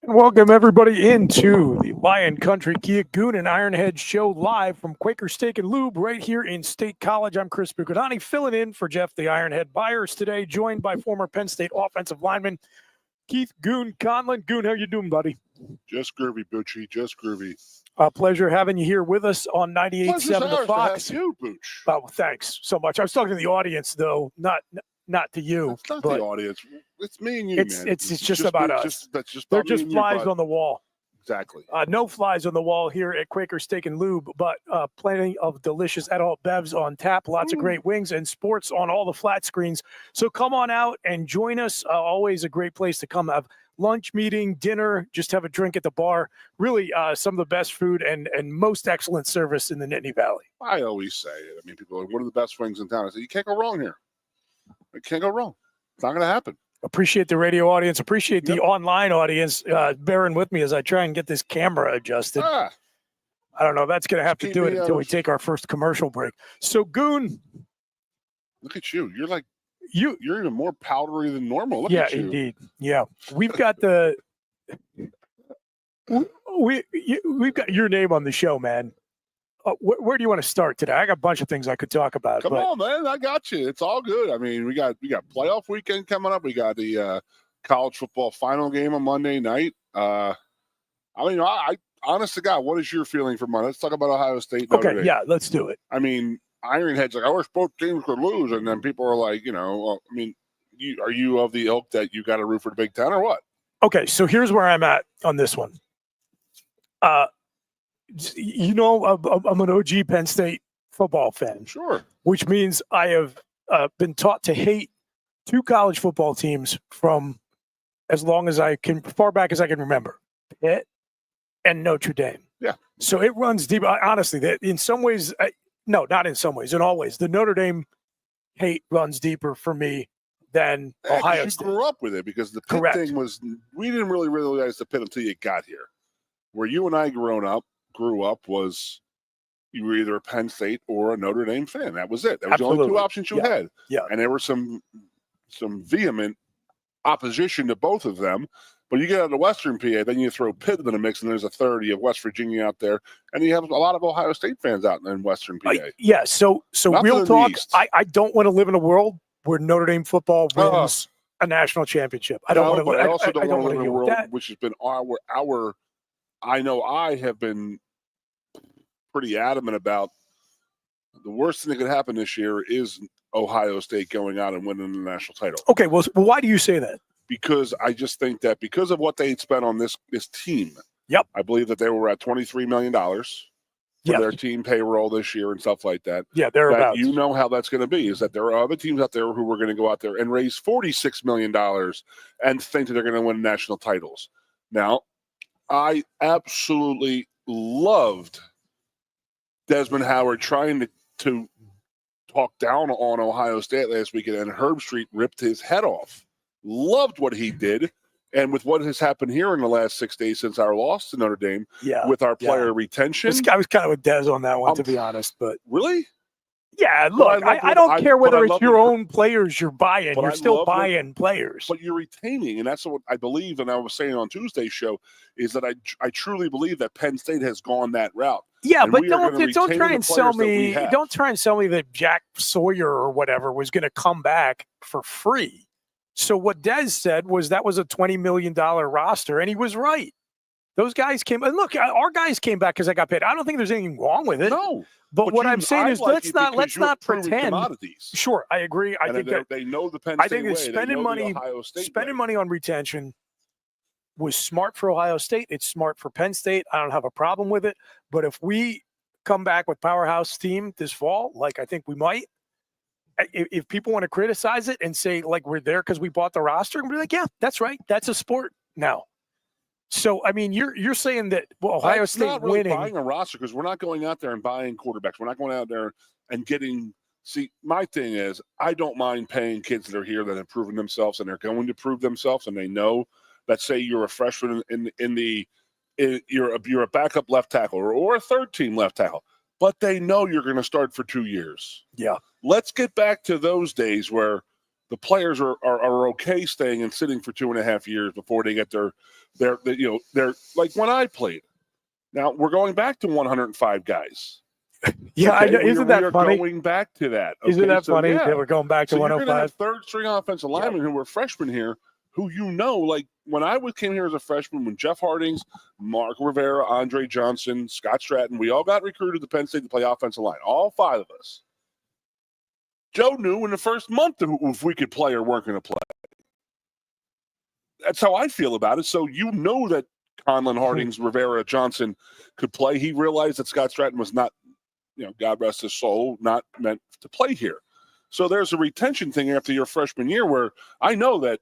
Welcome, everybody, into the Lion Country Kia Goon and Ironhead show live from Quaker Steak and Lube right here in State College. I'm Chris Bucadani, filling in for Jeff the Ironhead Byers today, joined by former Penn State offensive lineman Keith Goon Conlin. Goon, how you doing, buddy? Just groovy, Boochie, just groovy. Pleasure having you here with us on 98.7 The Fox. To have you, Booch. Oh, thanks so much. I was talking to the audience, though, not to you. It's not the audience. It's me and you, man. It's just about us. They're just flies on the wall. Exactly. No flies on the wall here at Quaker Steak and Lube, but plenty of delicious adult bevs on tap, lots of great wings and sports on all the flat screens. So come on out and join us. Always a great place to come have lunch, meeting, dinner, just have a drink at the bar. Really some of the best food and most excellent service in the Nittany Valley. I always say it. I mean, people are like, what are the best wings in town? I say, you can't go wrong here. You can't go wrong. It's not going to happen. Appreciate the radio audience. Appreciate the online audience bearing with me as I try and get this camera adjusted. I don't know. That's going to have to do it until we take our first commercial break. So, Goon. Look at you. You're like, you're even more powdery than normal. Look at you. Yeah, indeed. Yeah. We've got we've got your name on the show, man. Where do you want to start today? I got a bunch of things I could talk about. Come on, man. I got you. It's all good. I mean, we got playoff weekend coming up. We got the college football final game on Monday night. I honest to God, what is your feeling for Monday? Let's talk about Ohio State. Okay, yeah, let's do it. I mean, Ironhead's like, I wish both teams could lose. And then people are like, are you of the ilk that you got to root for the Big Ten or what? Okay, so here's where I'm at on this one. I'm an OG Penn State football fan. Sure. Which means I have been taught to hate two college football teams from as far back as I can remember. Pitt and Notre Dame. Yeah. So it runs deep. Honestly, that in some ways, no, not in some ways, in all ways, the Notre Dame hate runs deeper for me than Ohio State. You grew up with it because the Pitt thing was, we didn't really realize the Pitt until you got here. Where you and I grew up was you were either a Penn State or a Notre Dame fan. That was it. That was the only two options you had. Yeah. And there was some vehement opposition to both of them. But you get out of the Western PA, then you throw Pitt in the mix, and there's a third. You have West Virginia out there, and you have a lot of Ohio State fans out in Western PA. So real talk, I don't want to live in a world where Notre Dame football wins a national championship. I don't want to. I also don't want to live in a world which has been our. I know I have been pretty adamant about the worst thing that could happen this year is Ohio State going out and winning the national title. Okay, well, why do you say that? Because I just think that because of what they spent on this team, I believe that they were at $23 million for their team payroll this year and stuff like that. Yeah, thereabouts. You know how that's going to be, is that there are other teams out there who are going to go out there and raise $46 million and think that they're going to win national titles. Now, I absolutely loved Desmond Howard trying to talk down on Ohio State last weekend, and Herb Street ripped his head off. Loved what he did. And with what has happened here in the last 6 days since our loss to Notre Dame, with our player retention. This guy was kind of with Des on that one, to be honest. But really? Yeah, look, I don't care whether it's your own players you're buying. You're still buying players. But you're retaining, and that's what I believe, and I was saying on Tuesday's show, is that I truly believe that Penn State has gone that route. Yeah, but don't try and sell me. Don't try and sell me that Jack Sawyer or whatever was going to come back for free. So what Des said was that was a $20 million roster, and he was right. Those guys came, and look, our guys came back because I got paid. I don't think there's anything wrong with it. No. But what I'm saying is, let's not pretend. Sure, I agree. I think that they know the Penn State way. Spending money on retention was smart for Ohio State. It's smart for Penn State. I don't have a problem with it. But if we come back with powerhouse team this fall, like I think we might, if people want to criticize it and say like we're there because we bought the roster, and we're like, yeah, that's right. That's a sport now. So I mean, you're saying that Ohio State not really winning buying a roster because we're not going out there and buying quarterbacks. We're not going out there and getting. See, my thing is, I don't mind paying kids that are here that have proven themselves and they're going to prove themselves, and they know that. Say you're a freshman you're a backup left tackle or a third team left tackle, but they know you're going to start for 2 years. Yeah. Let's get back to those days where the players are okay staying and sitting for 2.5 years before they get their like when I played. Now we're going back to 105 guys. Yeah, okay? I know. Isn't that funny? Going back to that. Isn't that funny yeah. that we're going back to 105? You're going to have third-string offensive linemen who were freshmen here, who like when I came here as a freshman, when Jeff Hardings, Mark Rivera, Andre Johnson, Scott Stratton, we all got recruited to Penn State to play offensive line. All 5 of us. Joe knew in the first month if we could play or weren't going to play. That's how I feel about it. So you know that Conlin, Hardings, Rivera, Johnson could play. He realized that Scott Stratton was not, God rest his soul, not meant to play here. So there's a retention thing after your freshman year where I know that,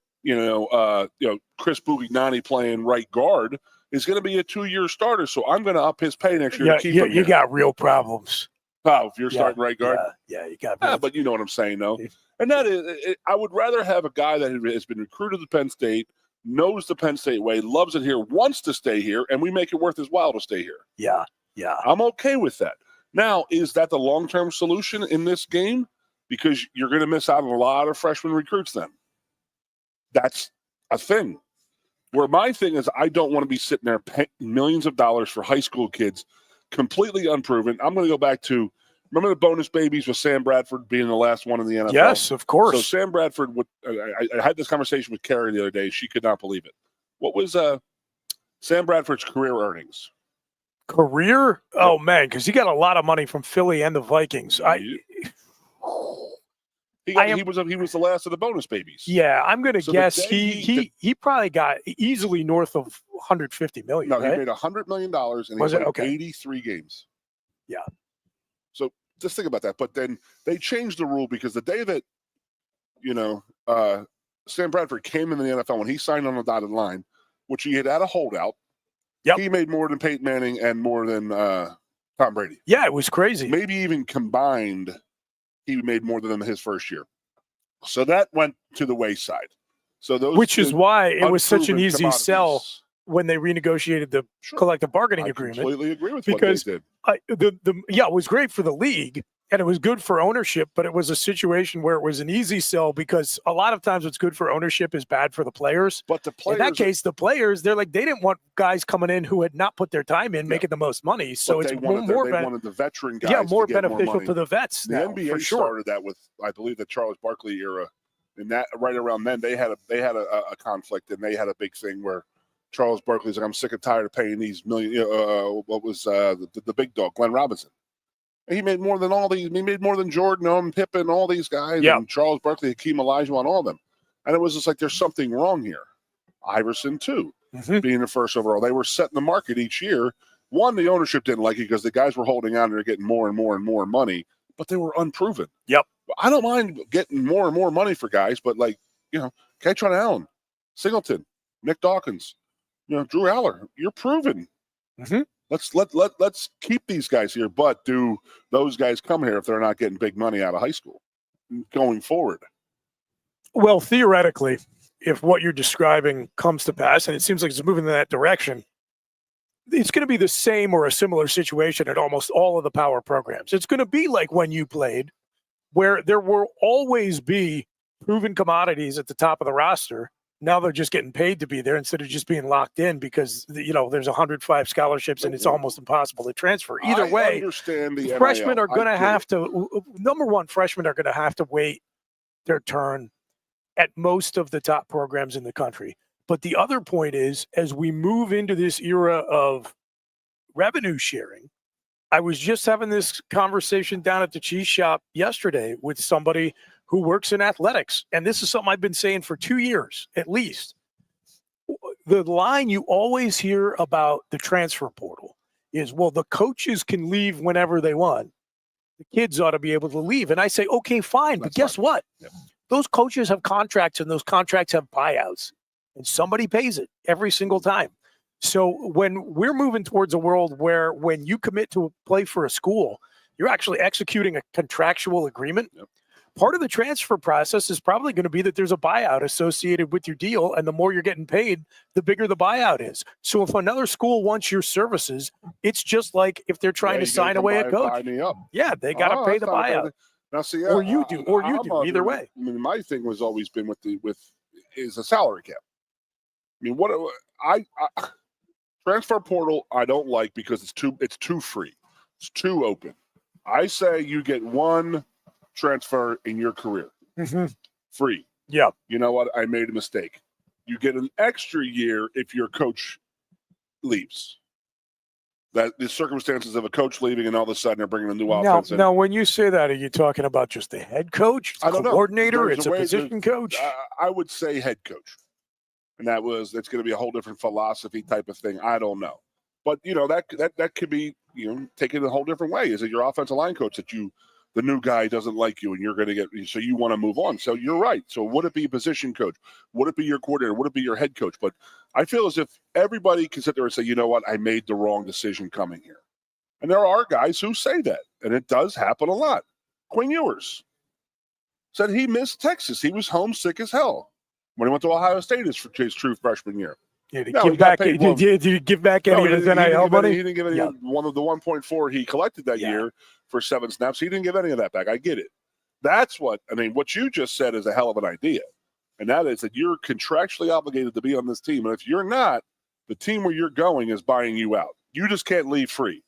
Chris Bugignani playing right guard is going to be a 2-year starter. So I'm going to up his pay next year to keep him you here. got real problems. Oh, if you're starting right guard? Yeah, you got but you know what I'm saying, though. And that is, I would rather have a guy that has been recruited to Penn State, knows the Penn State way, loves it here, wants to stay here, and we make it worth his while to stay here. Yeah. I'm okay with that. Now, is that the long-term solution in this game? Because you're going to miss out on a lot of freshman recruits then. That's a thing. Where my thing is I don't want to be sitting there paying millions of dollars for high school kids completely unproven. I'm going to go back to, remember the bonus babies with Sam Bradford being the last one in the NFL? Yes, of course. So Sam Bradford, I had this conversation with Carrie the other day. She could not believe it. What was Sam Bradford's career earnings? Career? Oh, man, because he got a lot of money from Philly and the Vikings. He was the last of the bonus babies. Yeah, I'm going to guess he probably got easily north of $150 million. No, right? he made $100 million and he played 83 games. Yeah. So just think about that. But then they changed the rule because the day that, Sam Bradford came in the NFL, when he signed on the dotted line, which he had a holdout, he made more than Peyton Manning and more than Tom Brady. Yeah, it was crazy. Maybe even combined, he made more than his first year. So that went to the wayside. So which is why it was such an easy sell when they renegotiated the collective bargaining agreement. I completely agree with because what they did. It was great for the league and it was good for ownership, but it was a situation where it was an easy sell because a lot of times what's good for ownership is bad for the players. But the players, in that case, the players, they didn't want guys coming in who had not put their time in, making the most money. So they wanted the veteran guys. More beneficial to the vets. The NBA started that with, I believe, the Charles Barkley era. And that right around then, they had a conflict, and they had a big thing where Charles Barkley's like, I'm sick and tired of paying these million. What was the big dog, Glenn Robinson? And he made more than all these. He made more than Jordan, Pippen, all these guys. Yeah. And Charles Barkley, Hakeem Olajuwon, all of them. And it was just like there's something wrong here. Iverson too, being the first overall. They were setting the market each year. One, the ownership didn't like it because the guys were holding on and they're getting more and more and more money, but they were unproven. Yep. I don't mind getting more and more money for guys, but Katron Allen, Singleton, Nick Dawkins, Drew Aller, you're proven. Mm-hmm. Let's keep these guys here, but do those guys come here if they're not getting big money out of high school going forward? Well, theoretically, if what you're describing comes to pass, and it seems like it's moving in that direction, it's going to be the same or a similar situation at almost all of the power programs. It's going to be like when you played, where there will always be proven commodities at the top of the roster. Now they're just getting paid to be there instead of just being locked in because, there's 105 scholarships and it's almost impossible to transfer. Either way, freshmen are going to have to, number one, freshmen are going to have to wait their turn at most of the top programs in the country. But the other point is, as we move into this era of revenue sharing, I was just having this conversation down at the cheese shop yesterday with somebody who works in athletics. And this is something I've been saying for 2 years, at least. The line you always hear about the transfer portal is, well, the coaches can leave whenever they want. The kids ought to be able to leave. And I say, okay, fine. But guess what? Yep. Those coaches have contracts and those contracts have buyouts. And somebody pays it every single time. So when we're moving towards a world where when you commit to play for a school, you're actually executing a contractual agreement. Yep. Part of the transfer process is probably going to be that there's a buyout associated with your deal. And the more you're getting paid, the bigger the buyout is. So if another school wants your services, it's just like if they're trying to sign away a coach. Yeah, they got to pay the buyout. Now, see, or you do, either way. I mean, my thing was always been is a salary cap. I mean, I transfer portal I don't like because it's too free, it's too open. I say you get one transfer in your career, free. Yeah. You know what? I made a mistake. You get an extra year if your coach leaves. That the circumstances of a coach leaving and all of a sudden they're bringing a new offense. Now, when you say that, are you talking about just the head coach, coordinator? It's a position coach. I would say head coach, and it's going to be a whole different philosophy type of thing. I don't know, but that could be taken a whole different way. Is it your offensive line coach that the new guy doesn't like you and you're going to so you want to move on? So you're right. So would it be a position coach? Would it be your coordinator? Would it be your head coach? But I feel as if everybody can sit there and say, you know what, I made the wrong decision coming here. And there are guys who say that, and it does happen a lot. Quinn Ewers said he missed Texas. He was homesick as hell when he went to Ohio State his true freshman year. Yeah, did you give back any of his NIL money? He didn't give any. One of the 1.4 he collected that year for 7 snaps. He didn't give any of that back. I get it. That's what you just said is a hell of an idea. And that is that you're contractually obligated to be on this team. And if you're not, the team where you're going is buying you out. You just can't leave free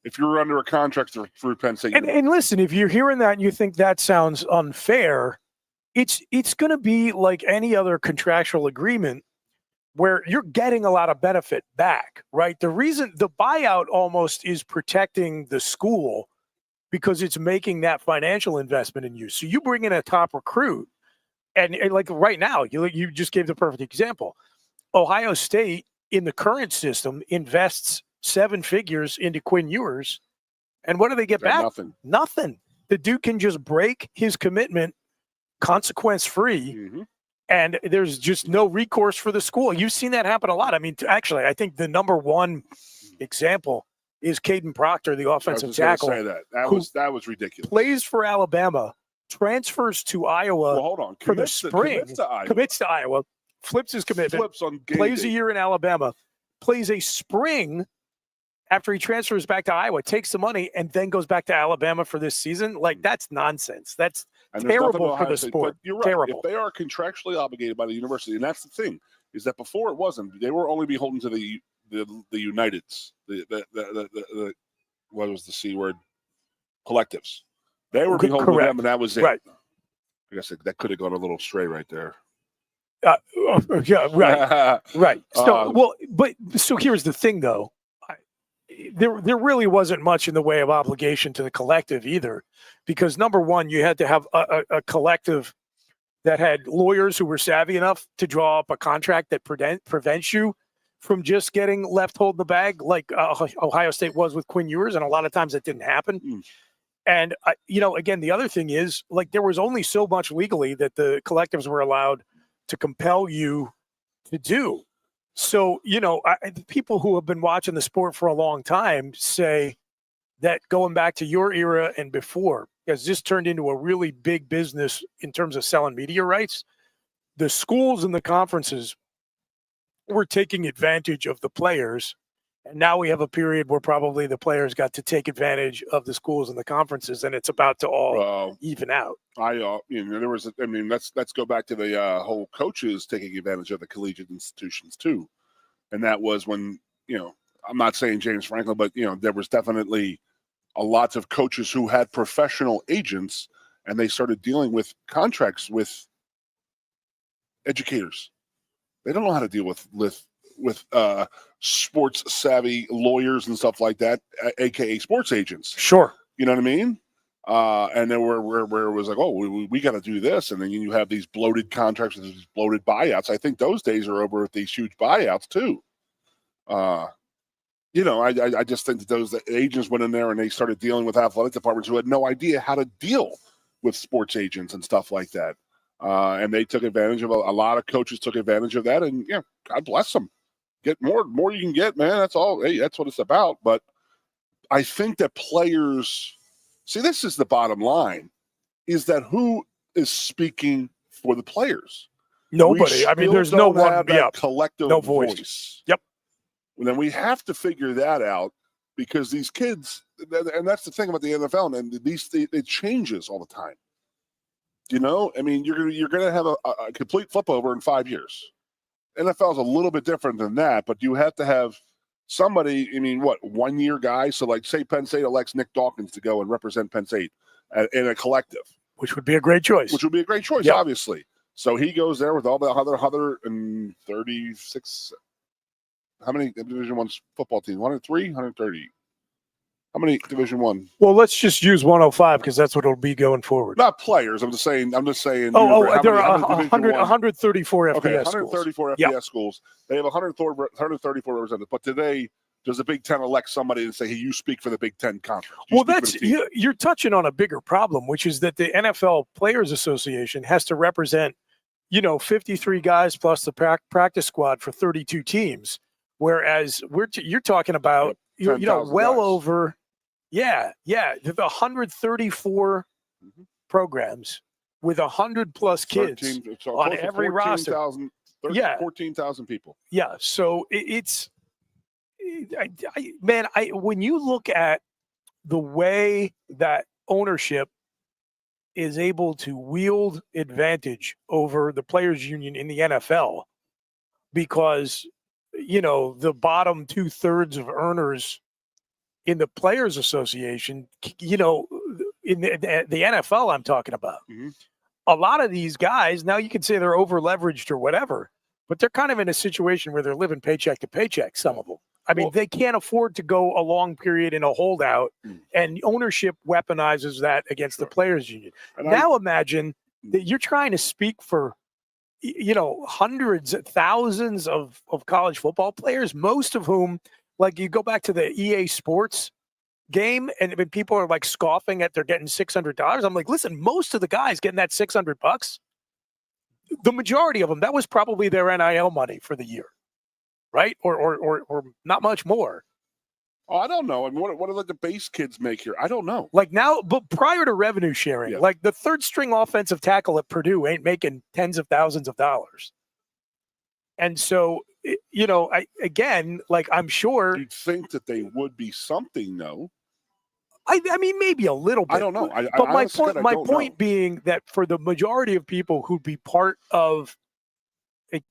if you're under a contract through Penn State. And listen, if you're hearing that and you think that sounds unfair, it's going to be like any other contractual agreement where you're getting a lot of benefit back, right? The reason the buyout almost is protecting the school because it's making that financial investment in you. So you bring in a top recruit, and like right now, you just gave the perfect example. Ohio State in the current system invests 7 figures into Quinn Ewers, and what do they get back? Nothing. The dude can just break his commitment consequence-free, and there's just no recourse for the school. You've seen that happen a lot. I mean, actually, I think the number one example is Caden Proctor, the offensive tackle. Say that was ridiculous. Plays for Alabama, transfers to Iowa. Well, hold on. For the spring. Commits to Iowa. Flips his commitment. Plays a year in Alabama. Plays a spring after he transfers back to Iowa. Takes the money and then goes back to Alabama for this season. Like, that's nonsense. That's terrible for the sport. You're right. Terrible. If they are contractually obligated by the university, and that's the thing, is that before it wasn't. They were only beholden to the Uniteds. The what was the C word? Collectives. They were beholden to them, and that was it. Right. I guess that could have gone a little stray right there. Yeah, right. Right. So, so here's the thing, though. There really wasn't much in the way of obligation to the collective either, because number one, you had to have a collective that had lawyers who were savvy enough to draw up a contract that prevents you from just getting left holding the bag like Ohio State was with Quinn Ewers, and a lot of times that didn't happen. And again, the other thing is, like, there was only so much legally that the collectives were allowed to compel you to do. So, the people who have been watching the sport for a long time say that going back to your era and before, as this turned into a really big business in terms of selling media rights, the schools and the conferences were taking advantage of the players. And now we have a period where probably the players got to take advantage of the schools and the conferences, and it's about to all even out. Let's go back to the whole coaches taking advantage of the collegiate institutions too. And that was when, I'm not saying James Franklin, but, there was definitely a lot of coaches who had professional agents, and they started dealing with contracts with educators. They don't know how to deal with sports savvy lawyers and stuff like that, aka sports agents. Sure. You know what I mean? And then where it was like, we got to do this, and then you have these bloated contracts with these bloated buyouts. I think those days are over with these huge buyouts too. I just think that those agents went in there and they started dealing with athletic departments who had no idea how to deal with sports agents and stuff like that. And they took advantage of a lot of coaches took advantage of that, and God bless them. Get more you can get, man. That's all. Hey, that's what it's about. But I think that players see, this is the bottom line, is that who is speaking for the players? Nobody. I mean, there's no one collective no voice. Yep. And then we have to figure that out, because these kids, and that's the thing about the NFL, and it changes all the time. You know, I mean, you're gonna have a complete flip over in 5 years. NFL is a little bit different than that, but you have to have somebody. I mean, what 1 year guy? So, like, say Penn State elects Nick Dawkins to go and represent Penn State in a collective, which would be a great choice. Yep. Obviously. So he goes there with all the other 136. How many Division I football teams? 103, 130. How many Division I? Well, let's just use 105 because that's what it'll be going forward. Not players. I'm just saying. There are 134 FBS okay, 134 schools. FBS schools. They have 134 representatives. But today, does the Big Ten elect somebody and say, "Hey, you speak for the Big Ten conference"? Well, you're touching on a bigger problem, which is that the NFL Players Association has to represent, 53 guys plus the practice squad for 32 teams, whereas you're talking about well guys. Over. Yeah, the 134 programs with 100 plus kids on every roster. 14,000 people. Yeah, so it's, when you look at the way that ownership is able to wield advantage over the players' union in the NFL, because the bottom 2/3 of earners in the Players Association, in the NFL I'm talking about, a lot of these guys, now you can say they're over leveraged or whatever, but they're kind of in a situation where they're living paycheck to paycheck, some of them. I mean, they can't afford to go a long period in a holdout, and ownership weaponizes that against the players' union. And now imagine that you're trying to speak for hundreds, thousands of college football players, most of whom, like, you go back to the EA Sports game, and people are like scoffing at they're getting $600. I'm like, listen, most of the guys getting that $600, the majority of them, that was probably their NIL money for the year, right? Or not much more. Oh, I don't know. I mean, what do the base kids make here? I don't know. Like now, but prior to revenue sharing, like the third string offensive tackle at Purdue ain't making tens of thousands of dollars. And so, I'm sure you'd think that they would be something, though. I mean, maybe a little bit. I don't know. But my point being that for the majority of people who'd be part of a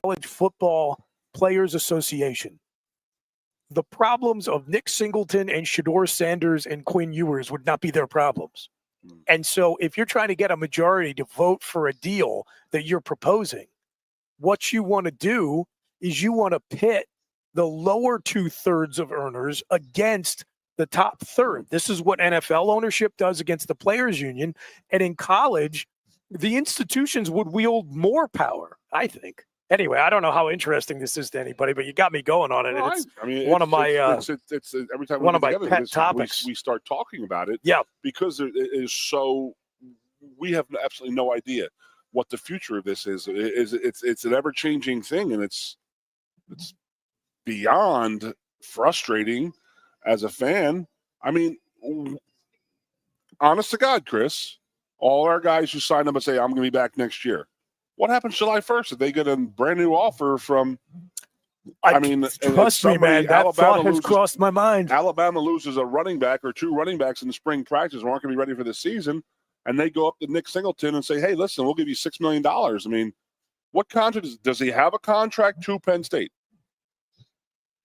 college football players association, the problems of Nick Singleton and Shedeur Sanders and Quinn Ewers would not be their problems. And so if you're trying to get a majority to vote for a deal that you're proposing, what you want to do is you want to pit the lower 2/3 of earners against the top third. This is what NFL ownership does against the players' union. And in college, the institutions would wield more power, I think. Anyway, I don't know how interesting this is to anybody, but you got me going on it. No, it's every time one of my pet topics. We start talking about it. Yeah, because it is so. We have absolutely no idea what the future of this is. It's an ever-changing thing, and it's beyond frustrating as a fan. I mean, honest to God, Chris, all our guys who sign up and say, "I'm going to be back next year." What happens July 1st if they get a brand new offer from? Trust me, man. That thought has crossed my mind. Alabama loses a running back or two running backs in the spring practice who aren't going to be ready for the season, and they go up to Nick Singleton and say, "Hey, listen, we'll give you $6 million." I mean, what contract does he have? A contract to Penn State?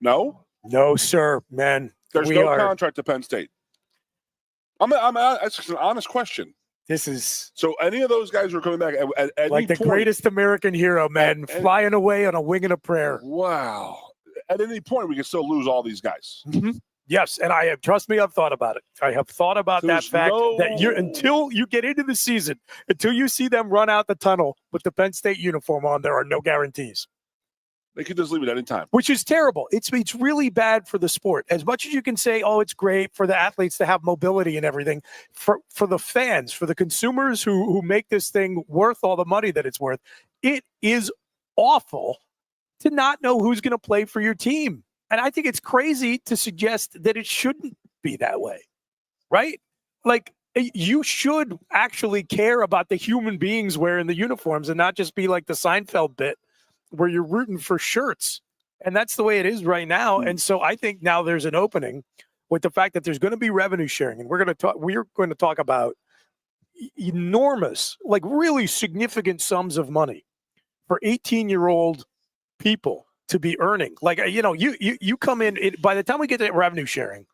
No, sir, man. There's no contract to Penn State. That's just an honest question. This is so. Any of those guys who are coming back at like the greatest American hero, man, flying away on a wing and a prayer. Wow! At any point, we can still lose all these guys. Mm-hmm. Yes, and trust me, I've thought about it. I have thought about that fact that until you get into the season, until you see them run out the tunnel with the Penn State uniform on, there are no guarantees. They could just leave it at any time. Which is terrible. It's really bad for the sport. As much as you can say, oh, it's great for the athletes to have mobility and everything, for the fans, for the consumers who make this thing worth all the money that it's worth, it is awful to not know who's going to play for your team. And I think it's crazy to suggest that it shouldn't be that way, right? Like, you should actually care about the human beings wearing the uniforms and not just be like the Seinfeld bit where you're rooting for shirts. And that's the way it is right now. And so I think now there's an opening with the fact that there's going to be revenue sharing, and we're going to talk about enormous, like really significant sums of money for 18-year-old people to be earning. Like, you come in, by the time we get to revenue sharing,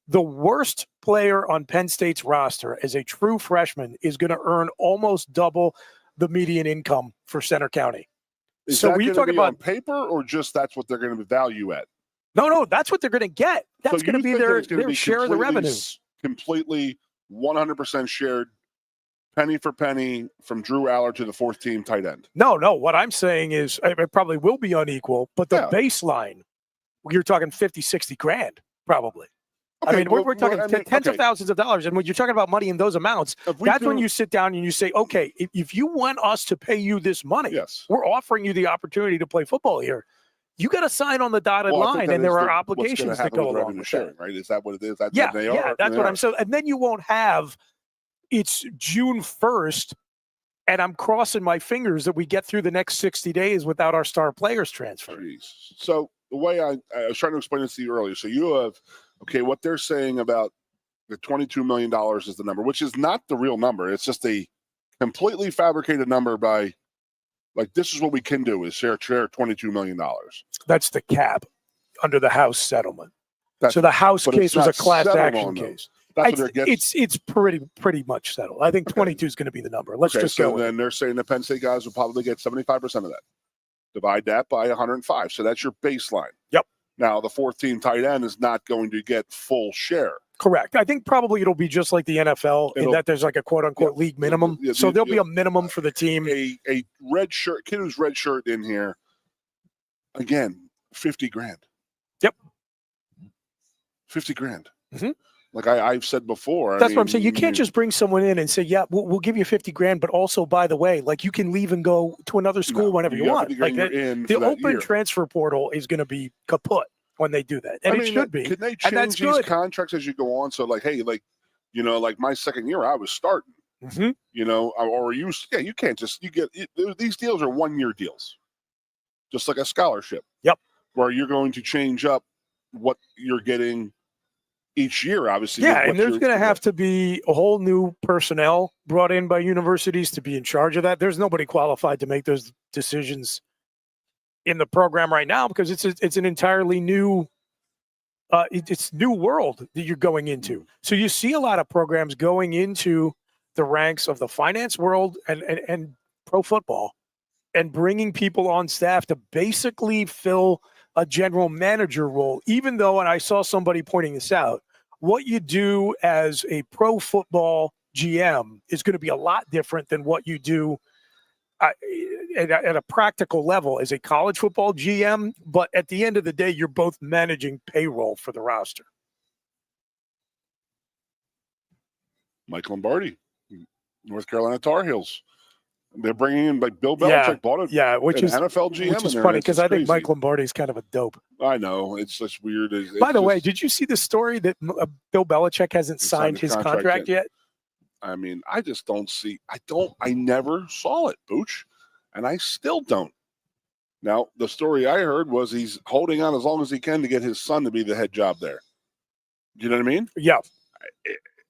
the worst player on Penn State's roster as a true freshman is going to earn almost double the median income for Center County. Is so that when you going to talk be about on paper, or just that's what they're going to value at? No, that's what they're going to get. That's So going to be their share of the revenue. Completely 100% shared, penny for penny, from Drew Aller to the fourth team tight end. No. What I'm saying is it probably will be unequal, but the baseline, you're talking 50, 60 grand, probably. Okay, I mean, we're talking tens of thousands of dollars. And when you're talking about money in those amounts, that's when you sit down and you say, okay, if you want us to pay you this money, we're offering you the opportunity to play football here. You got to sign on the dotted line, and there are obligations that go along with sharing, that. right? Is that what it is? That's yeah, what they are. That's what I'm saying. And then you won't have, it's June 1st, and I'm crossing my fingers that we get through the next 60 days without our star players transferring. Jeez. So the way I was trying to explain this to you earlier, so you have, what they're saying about the $22 million is the number, which is not the real number. It's just a completely fabricated number by, like, this is what we can do is share $22 million. That's the cap under the House settlement. So the House case was a class action case. That's what it gets. It's pretty much settled. I think 22 is going to be the number. Let's just go. So then they're saying the Penn State guys will probably get 75% of that. Divide that by 105. So that's your baseline. Yep. Now, the fourth team tight end is not going to get full share. Correct. I think probably it'll be just like the NFL in that there's like a quote-unquote league minimum. So there'll be a minimum for the team. A red shirt, kid who's red shirt in here, again, 50 grand. Yep. 50 grand. Mm-hmm. Like I've said before. That's what I'm saying. You can't just bring someone in and say, yeah, we'll give you 50 grand, but also, by the way, like, you can leave and go to another school whenever you want. Like the open transfer portal is going to be kaput when they do that. And it should be. Can they change these contracts as you go on? So, like, hey, like my second year, I was starting, or you can't just, these deals are 1-year deals, just like a scholarship. Yep. Where you're going to change up what you're getting each year, obviously. Yeah, and there's going to have to be a whole new personnel brought in by universities to be in charge of that. There's nobody qualified to make those decisions in the program right now because it's an entirely new it's new world that you're going into. So you see a lot of programs going into the ranks of the finance world and pro football and bringing people on staff to basically fill a general manager role, even though, and I saw somebody pointing this out, what you do as a pro football GM is going to be a lot different than what you do at a practical level as a college football GM. But at the end of the day, you're both managing payroll for the roster. Mike Lombardi, North Carolina Tar Heels. They're bringing in, like, Bill Belichick bought it. Yeah, which is NFL GM. Which is funny because I think Mike Lombardi is kind of a dope. I know. It's just weird. By the way, did you see the story that Bill Belichick hasn't signed his contract yet? I mean, I just don't see. I never saw it, Booch, and I still don't. Now, the story I heard was he's holding on as long as he can to get his son to be the head job there. Do you know what I mean? Yeah.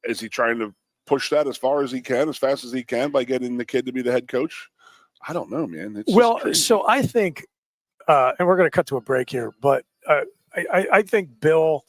Is he trying to push that as far as he can, as fast as he can, by getting the kid to be the head coach? I don't know, man. So I think, and we're going to cut to a break here, but I think Bill,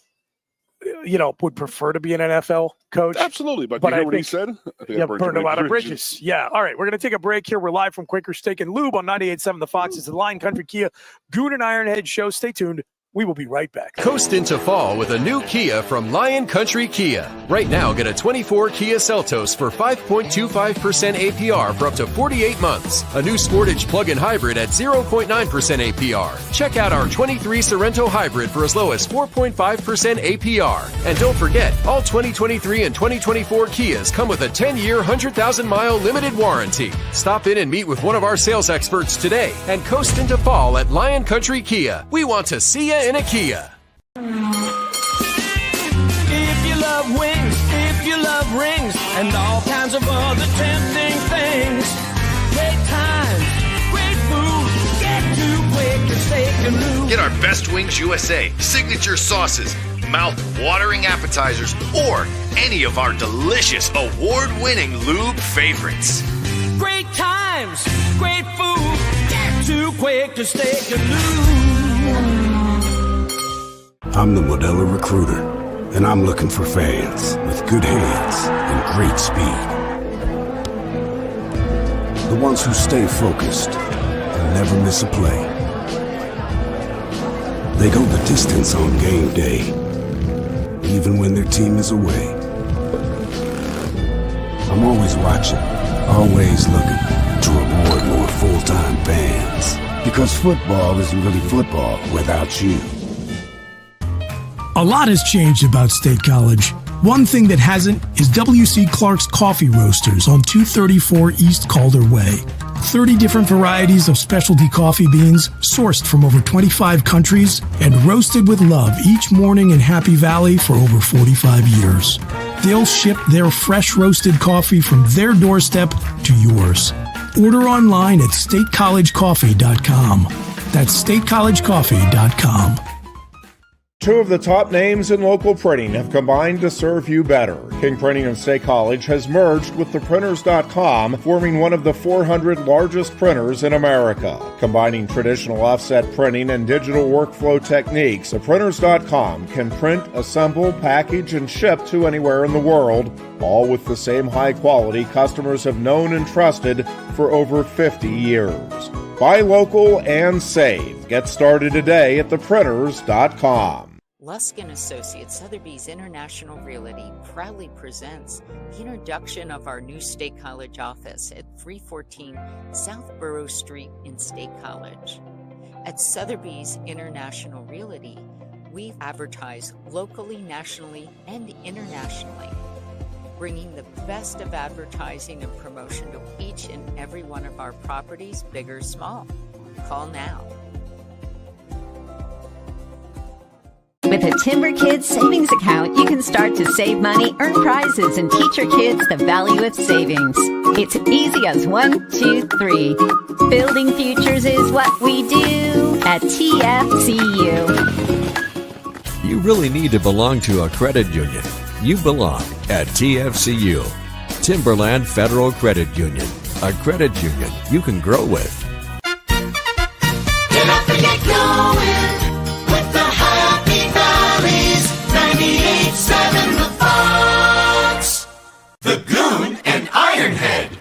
would prefer to be an NFL coach. Absolutely, but you hear what he said? Burned a lot of bridges. Yeah. All right, we're going to take a break here. We're live from Quaker Steak and Lube on 98.7 The Fox. It's the Lion Country Kia Goon and Ironhead show. Stay tuned. We will be right back. Coast into fall with a new Kia from Lion Country Kia. Right now, get a 24 Kia Seltos for 5.25% APR for up to 48 months. A new Sportage plug-in hybrid at 0.9% APR. Check out our 23 Sorrento hybrid for as low as 4.5% APR. And don't forget, all 2023 and 2024 Kias come with a 10-year, 100,000-mile limited warranty. Stop in and meet with one of our sales experts today and coast into fall at Lion Country Kia. We want to see you in a Kia. If you love wings, if you love rings, and all kinds of other tempting things, great times, great food, get to Quaker Steak and Lube. Get our Best Wings USA signature sauces, mouth-watering appetizers, or any of our delicious award-winning lube favorites. Great times, great food, get to Quaker Steak Lube. I'm the Modelo Recruiter, and I'm looking for fans with good hands and great speed. The ones who stay focused and never miss a play. They go the distance on game day, even when their team is away. I'm always watching, always looking to reward more full-time fans. Because football isn't really football without you. A lot has changed about State College. One thing that hasn't is W.C. Clark's Coffee Roasters on 234 East Calder Way. 30 different varieties of specialty coffee beans sourced from over 25 countries and roasted with love each morning in Happy Valley for over 45 years. They'll ship their fresh roasted coffee from their doorstep to yours. Order online at statecollegecoffee.com. That's statecollegecoffee.com. Two of the top names in local printing have combined to serve you better. King Printing of State College has merged with theprinters.com, forming one of the 400 largest printers in America. Combining traditional offset printing and digital workflow techniques, theprinters.com can print, assemble, package, and ship to anywhere in the world, all with the same high quality customers have known and trusted for over 50 years. Buy local and save. Get started today at theprinters.com. Lusk & Associates, Sotheby's International Realty proudly presents the introduction of our new State College office at 314 South Borough Street in State College. At Sotheby's International Realty, we advertise locally, nationally, and internationally, bringing the best of advertising and promotion to each and every one of our properties, big or small. Call now. With a Timber Kids savings account, you can start to save money, earn prizes, and teach your kids the value of savings. It's easy as 1, 2, 3. Building futures is what we do at TFCU. You really need to belong to a credit union. You belong at TFCU, Timberland Federal Credit Union, a credit union you can grow with. Get up and get going with the Happy Valleys 98.7 The Fox, the Goon and Ironhead.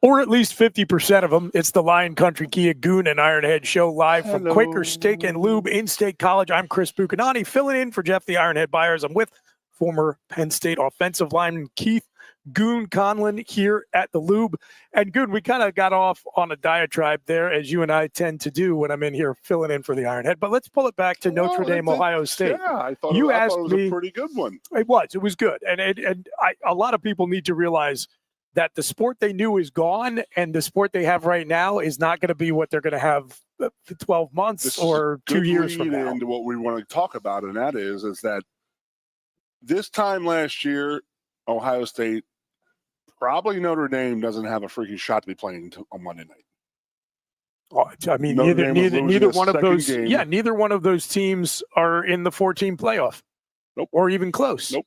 Or at least 50% of them. It's the Lion Country Kia Goon and Ironhead show live from Quaker Steak and Lube in State College. I'm Chris Buchanani, filling in for Jeff the Ironhead Byers. I'm with former Penn State offensive lineman Keith Goon Conlin here at the Lube. And Goon, we kind of got off on a diatribe there, as you and I tend to do when I'm in here filling in for the Ironhead. But let's pull it back to Notre Dame, Ohio State. Yeah, I thought you it asked was me, a pretty good one. It was good. And a lot of people need to realize that the sport they knew is gone, and the sport they have right now is not going to be what they're going to have for 12 months This or 2 years from now. Into what we want to talk about, and that is that this time last year, Ohio State, probably Notre Dame doesn't have a freaking shot to be playing on Monday night. Oh, I mean, Notre neither one of those. game. Yeah, neither one of those teams are in the 14 playoff. Nope. Or even close. Nope.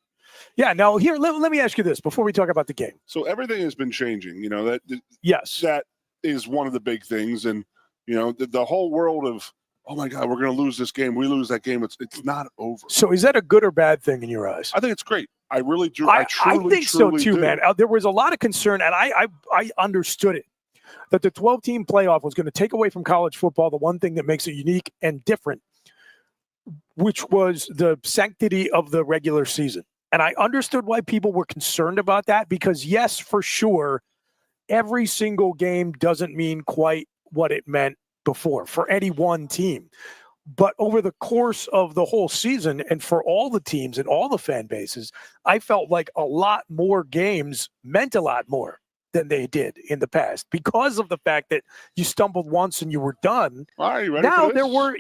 Yeah. Now here, let me ask you this before we talk about the game. So everything has been changing. You know that. Yes. That is one of the big things, and you know the whole world of, oh my God, we're going to lose this game. We lose that game. It's not over. So is that a good or bad thing in your eyes? I think it's great. I really do. I truly, think so too, do. man. There was a lot of concern, and I understood it, that the 12-team playoff was going to take away from college football the one thing that makes it unique and different, which was the sanctity of the regular season. And I understood why people were concerned about that, because yes, for sure, every single game doesn't mean quite what it meant before for any one team. But over the course of the whole season, and for all the teams and all the fan bases, I felt like a lot more games meant a lot more than they did in the past, because of the fact that you stumbled once and you were done. All right, you ready now for this? there were,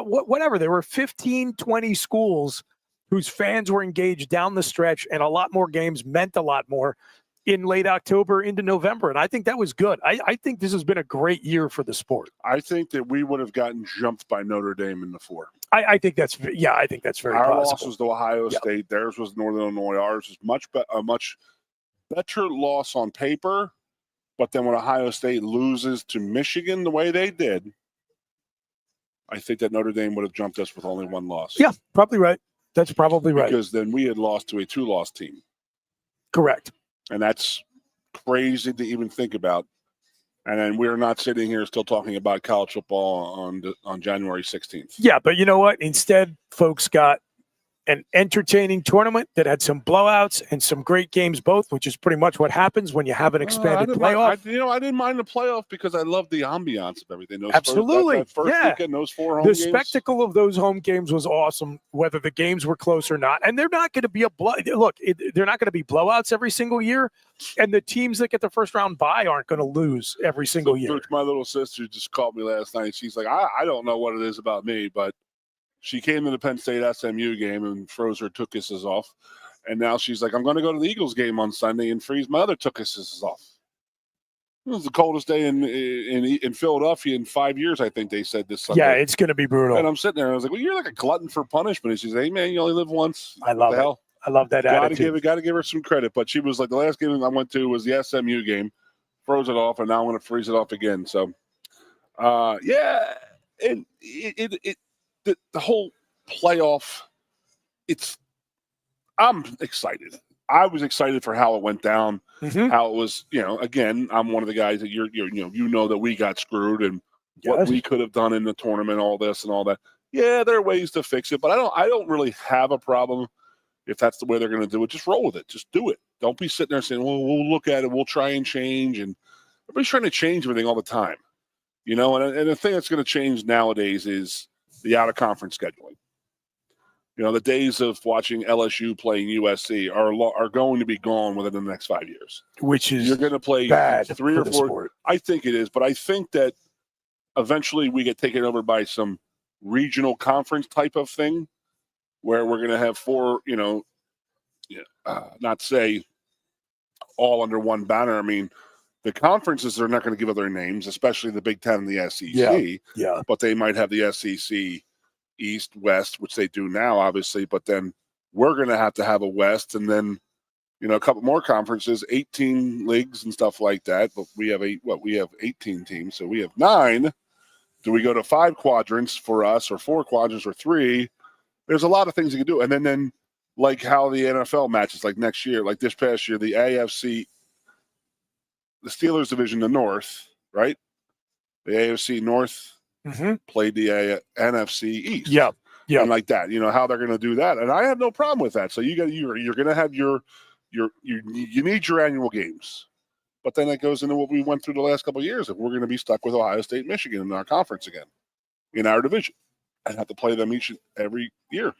whatever, there were 15, 20 schools whose fans were engaged down the stretch, and a lot more games meant a lot more. in late October into November. And I think that was good. I think this has been a great year for the sport. I think that we would have gotten jumped by Notre Dame in the 4. I think that's very Our possible. loss was to Ohio State. Theirs was Northern Illinois. Ours was a much better loss on paper. But then when Ohio State loses to Michigan the way they did, I think that Notre Dame would have jumped us with only 1 loss. Yeah, probably right. That's probably right. Because then we had lost to a 2-loss team. Correct. And that's crazy to even think about. And then we're not sitting here still talking about college football on January 16th. Yeah, but you know what? Instead, folks got an entertaining tournament that had some blowouts and some great games both, which is pretty much what happens when you have an expanded playoff. I didn't mind the playoff because I love the ambiance of everything. Absolutely. That first weekend, those 4 home the games. spectacle of those home games was awesome, whether the games were close or not. And they're not going to be they're not going to be blowouts every single year. And the teams that get the first round bye aren't going to lose every single year. My little sister just called me last night. She's like, I don't know what it is about me, but she came to the Penn State SMU game and froze her tuchuses off. And now she's like, I'm going to go to the Eagles game on Sunday and freeze my other tuchuses off. It was the coldest day in Philadelphia in 5 years, I think they said this Sunday. Yeah, it's going to be brutal. And I'm sitting there and I was like, well, you're like a glutton for punishment. And she said, hey, man, you only live once. I love it. I love that attitude. Got to give her some credit. But she was like, the last game I went to was the SMU game, froze it off, and now I'm going to freeze it off again. So, yeah, and the whole playoff, I'm excited. I was excited for how it went down, how it was, again, I'm one of the guys that you know that we got screwed and what we could have done in the tournament, all this and all that. Yeah, there are ways to fix it, but I don't really have a problem if that's the way they're going to do it. Just roll with it. Just do it. Don't be sitting there saying, well, we'll look at it. We'll try and change. And everybody's trying to change everything all the time, and the thing that's going to change nowadays is the out-of-conference scheduling. The days of watching LSU playing USC are going to be gone within the next 5 years. Which is you're going to play bad 3 or 4. Sport. I think it is, but I think that eventually we get taken over by some regional conference type of thing, where we're going to have 4. Not say all under one banner. I mean, the conferences are not going to give up their names, especially the Big Ten and the SEC. Yeah. But they might have the SEC. East, West, which they do now, obviously, but then we're going to have a West, and then a couple more conferences, 18 leagues and stuff like that. But we have 18 teams, so we have 9. Do we go to 5 quadrants for us, or 4 quadrants, or 3? There's a lot of things you can do, and then like how the NFL matches, like next year, like this past year, the AFC, the Steelers division, the North, right? The AFC North. Played the NFC East. Yeah. And like that, how they're going to do that. And I have no problem with that. So you're going to have you need your annual games. But then it goes into what we went through the last couple of years. If we're going to be stuck with Ohio State, Michigan in our conference again, in our division, and have to play them each and every year.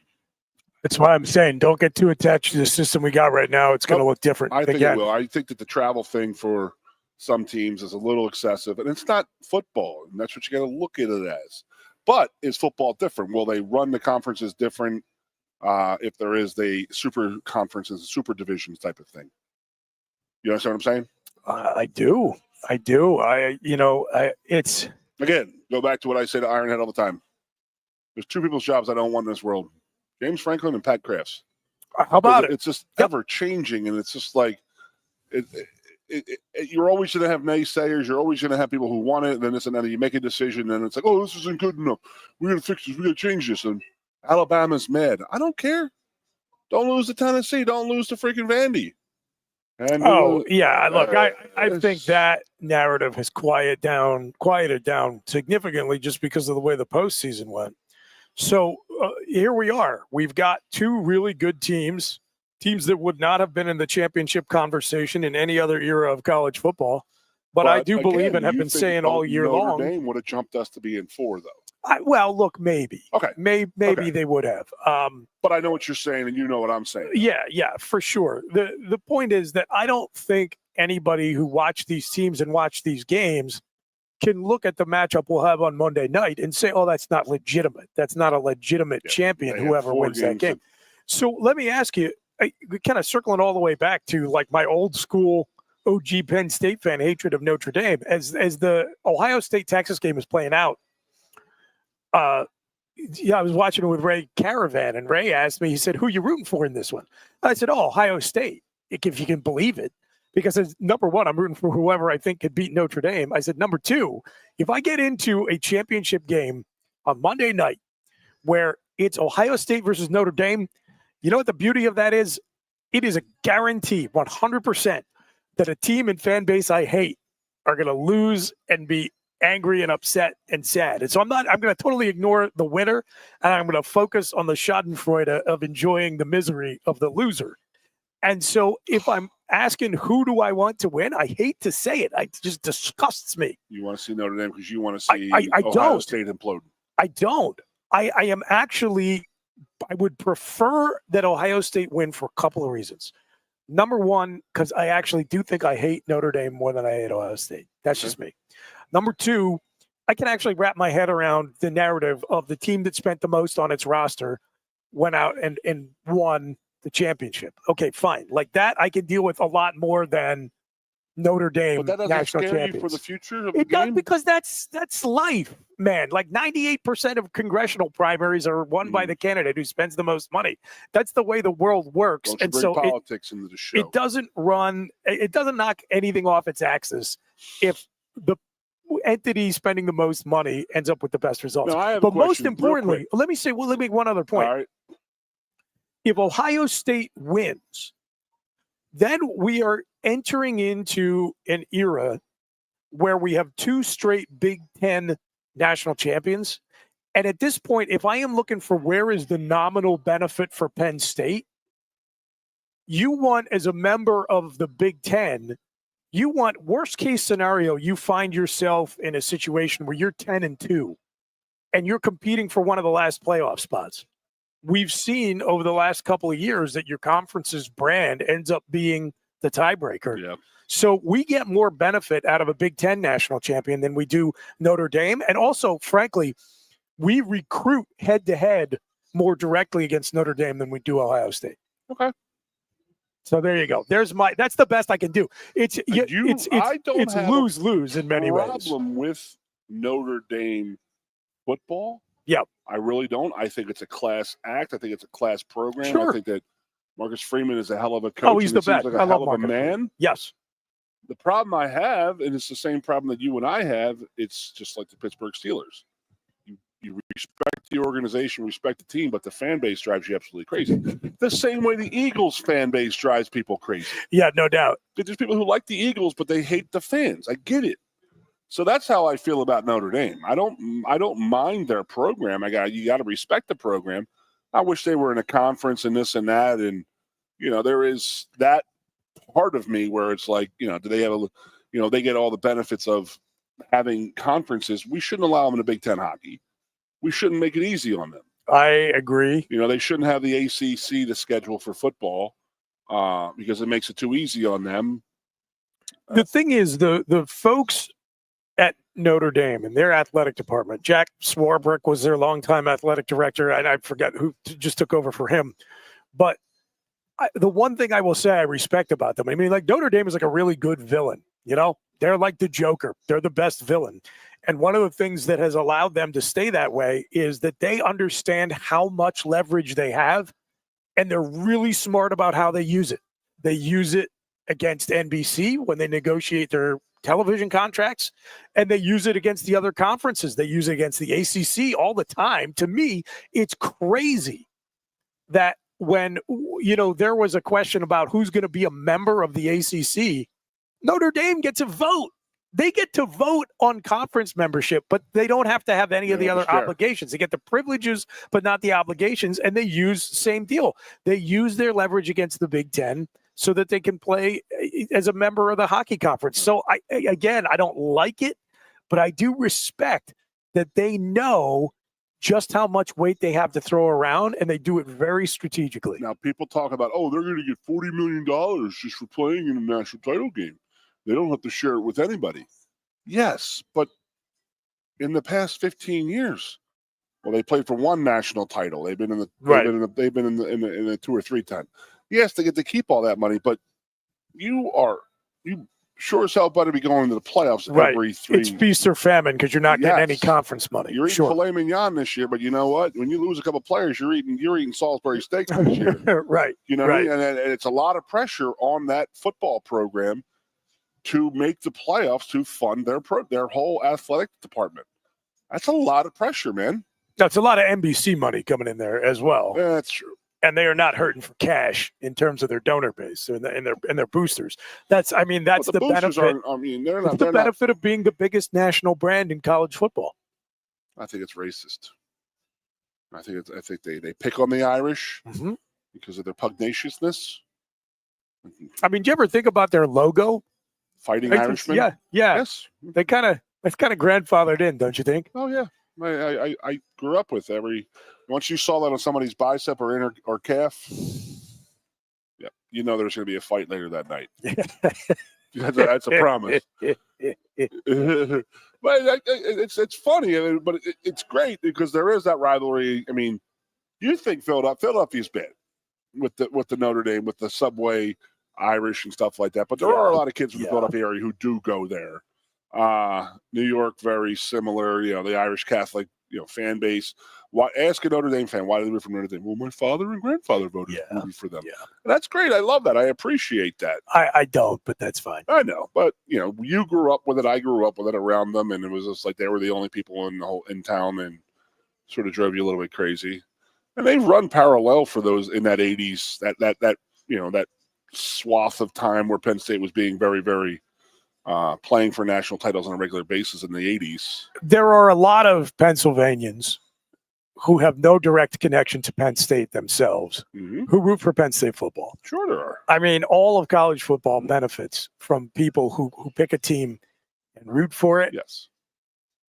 That's why I'm saying don't get too attached to the system we got right now. It's going to look different. I think it will. I think that the travel thing for some teams is a little excessive, and it's not football, and that's what you got to look at it as. But is football different? Will they run the conferences different if there is the super conferences, super divisions type of thing? You understand what I'm saying? I do. It's again, go back to what I say to Ironhead all the time. There's 2 people's jobs I don't want in this world: James Franklin and Pat Crafts. How about it? It's just ever changing, and it's just like you're always going to have naysayers. You're always going to have people who want it, and then this and then you make a decision, and it's like, oh, this isn't good enough. We're going to fix this. We're going to change this. And Alabama's mad. I don't care. Don't lose to Tennessee. Don't lose to freaking Vandy. And look, I think that narrative has quieted down significantly just because of the way the postseason went. So here we are. We've got 2 really good teams that would not have been in the championship conversation in any other era of college football. But I do believe and have been saying all year long. Notre Dame would have jumped us to be in 4, though. Look, maybe. Okay. Maybe they would have. But I know what you're saying, and you know what I'm saying. Yeah, for sure. The point is that I don't think anybody who watched these teams and watched these games can look at the matchup we'll have on Monday night and say, oh, that's not legitimate. That's not a legitimate champion, whoever wins that game. So let me ask you, kind of circling all the way back to like my old school OG Penn State fan hatred of Notre Dame. As the Ohio State-Texas game is playing out, I was watching it with Ray Caravan, and Ray asked me, he said, who are you rooting for in this one? I said, Ohio State, if you can believe it. Because number one, I'm rooting for whoever I think could beat Notre Dame. I said, number two, if I get into a championship game on Monday night where it's Ohio State versus Notre Dame, you know what the beauty of that is? It is a guarantee, 100%, that a team and fan base I hate are going to lose and be angry and upset and sad. And so I'm going to totally ignore the winner, and I'm going to focus on the schadenfreude of enjoying the misery of the loser. And so if I'm asking who do I want to win, I hate to say it. It just disgusts me. You want to see Notre Dame because you want to see Ohio State implode. I don't. I am actually, I would prefer that Ohio State win for a couple of reasons. Number one, because I actually do think I hate Notre Dame more than I hate Ohio State. That's just me. Number two, I can actually wrap my head around the narrative of the team that spent the most on its roster went out and won the championship. Okay, fine. Like that, I can deal with a lot more than Notre Dame but that doesn't national scare champions. You for the future of the It game? does, because that's life, man. Like 98% of congressional primaries are won by the candidate who spends the most money. That's the way the world works. Don't you And bring so politics into the show. it doesn't knock anything off its axis if the entity spending the most money ends up with the best results. Now, I have a but most question, real importantly, quick. let me make one other point. All right. If Ohio State wins, then we are entering into an era where we have two straight Big Ten national champions. And at this point, if I am looking for where is the nominal benefit for Penn State, you want, as a member of the Big Ten, you want, worst case scenario, you find yourself in a situation where you're 10-2 and you're competing for one of the last playoff spots. We've seen over the last couple of years that your conference's brand ends up being the tiebreaker. Yeah. So we get more benefit out of a Big Ten national champion than we do Notre Dame. And also, frankly, we recruit head-to-head more directly against Notre Dame than we do Ohio State. Okay. So there you go. That's the best I can do. It's lose-lose in many ways. Problem with Notre Dame football? Yep. I really don't. I think it's a class act. I think it's a class program. Sure. I think that Marcus Freeman is a hell of a coach. Oh, he's the best. Like I love a Marcus. man. Yes. The problem I have, and it's the same problem that you and I have, it's just like the Pittsburgh Steelers. You respect the organization, respect the team, but the fan base drives you absolutely crazy. The same way the Eagles fan base drives people crazy. Yeah, no doubt. There's people who like the Eagles, but they hate the fans. I get it. So that's how I feel about Notre Dame. I don't mind their program. You got to respect the program. I wish they were in a conference and this and that, and there is that part of me where it's like, do they have they get all the benefits of having conferences. We shouldn't allow them in a Big Ten hockey. We shouldn't make it easy on them. I agree. They shouldn't have the ACC to schedule for football because it makes it too easy on them. The thing is, the folks at Notre Dame and their athletic department, Jack Swarbrick was their longtime athletic director, and I forget who just took over for him. But the one thing I will say I respect about them, like Notre Dame is like a really good villain. They're like the Joker. They're the best villain. And one of the things that has allowed them to stay that way is that they understand how much leverage they have, and they're really smart about how they use it. They use it against NBC when they negotiate their television contracts, and they use it against the other conferences. They use it against the ACC all the time. To me, it's crazy that when, there was a question about who's going to be a member of the ACC, Notre Dame gets a vote. They get to vote on conference membership, but they don't have to have any of the other obligations. They get the privileges, but not the obligations, and they use same deal. They use their leverage against the Big Ten so that they can play as a member of the hockey conference. So, I don't like it, but I do respect that they know just how much weight they have to throw around, and they do it very strategically. Now, people talk about, they're going to get $40 million just for playing in a national title game. They don't have to share it with anybody. Yes, but in the past 15 years, they played for one national title. They've been in the they've been in the 2 or 3 times. Yes, they get to keep all that money, but you sure as hell better be going to the playoffs Right. every 3. It's feast or famine because you're not getting any Yes. conference money. You're eating filet mignon this year, but you know what? When you lose a couple players, you're eating Salisbury steak this year. Right. You know, right. what I mean? And it's a lot of pressure on that football program to make the playoffs to fund their whole athletic department. That's a lot of pressure, man. That's a lot of NBC money coming in there as well. Yeah, that's true. And they are not hurting for cash in terms of their donor base and their boosters. That's the boosters benefit. they're not. The benefit of being the biggest national brand in college football. I think it's racist. I think they pick on the Irish because of their pugnaciousness. I mean, do you ever think about their logo? Fighting Irishmen? Yeah. Yes. That's kind of grandfathered in, don't you think? Oh yeah. I grew up with once you saw that on somebody's bicep or calf, yeah, you know there's going to be a fight later that night. That's a promise. But it's funny, but it's great because there is that rivalry. I mean, you think Philadelphia's bad with the Notre Dame, with the Subway Irish and stuff like that, but there are a lot of kids from the Philadelphia area who do go there. New York, very similar. You know, the Irish Catholic, fan base. Ask a Notre Dame fan why they root for Notre Dame. Well, my father and grandfather voted for them. Yeah. That's great. I love that. I appreciate that. I don't, but that's fine. I know, but you grew up with it. I grew up with it around them, and it was just like they were the only people in town, and sort of drove you a little bit crazy. And they've run parallel for those in that '80s, that swath of time where Penn State was being very, very playing for national titles on a regular basis in the 80s. There are a lot of Pennsylvanians who have no direct connection to Penn State themselves who root for Penn State football. Sure there are. I mean, all of college football benefits from people who pick a team and root for it. Yes.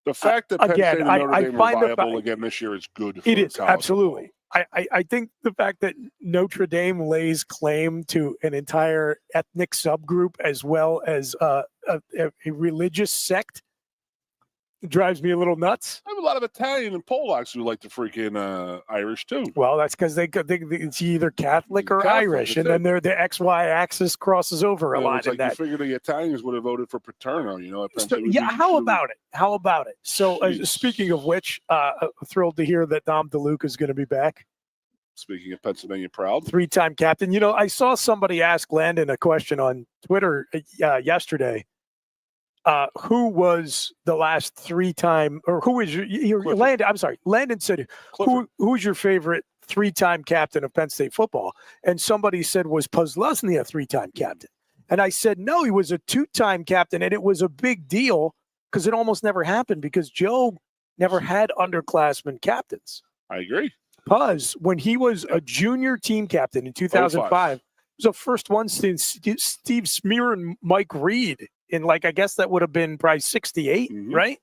The fact that Penn State and Notre Dame are viable again this year is good for it is, college absolutely. football. I think the fact that Notre Dame lays claim to an entire ethnic subgroup as well as a religious sect drives me a little nuts. I have a lot of Italian and Polacks who like the freaking Irish too. Well, that's because it's either Catholic or Irish, and then the XY axis crosses over a lot. It's like you figured the Italians would have voted for Paterno, How about it? So, speaking of which, thrilled to hear that Dom DeLuca is going to be back. Speaking of Pennsylvania proud, 3-time captain. I saw somebody ask Landon a question on Twitter yesterday. Who was the last 3-time, or who is your Landon? I'm sorry, Landon said, who's your favorite 3-time captain of Penn State football? And somebody said, was Posluszny a 3-time captain? And I said, no, he was a 2-time captain, and it was a big deal because it almost never happened because Joe never had underclassmen captains. I agree. Puz, when he was a junior team captain in 2005, it was the first one since Steve Smear and Mike Reed in I guess that would have been probably 68, right?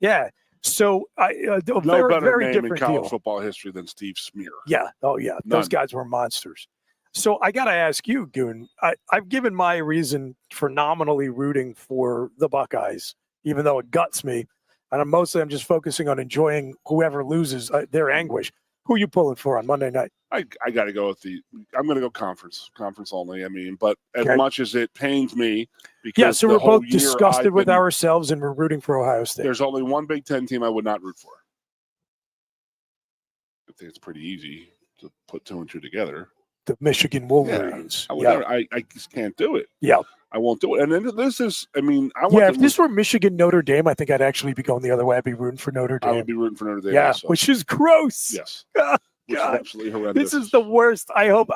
Yeah. So no very, better very name different in college deal. Football history than Steve Smear. Yeah. Oh yeah. None. Those guys were monsters. So I got to ask you, Goon, I've given my reason for nominally rooting for the Buckeyes, even though it guts me. And I'm just focusing on enjoying whoever loses their anguish. Who are you pulling for on Monday night? I got to go with I'm going to go conference only. I mean, but as much as it pains me, because so we're both disgusted with ourselves and we're rooting for Ohio State. There's only one Big Ten team I would not root for. I think it's pretty easy to put 2 and 2 together. The Michigan Wolverines. I just can't do it. Yeah. I won't do it. And then this is, if this were Michigan Notre Dame, I think I'd actually be going the other way. I'd be rooting for Notre Dame. I would be rooting for Notre Dame. Yeah, also. which is gross. Yes. God. Which is absolutely horrendous. This is the worst. I hope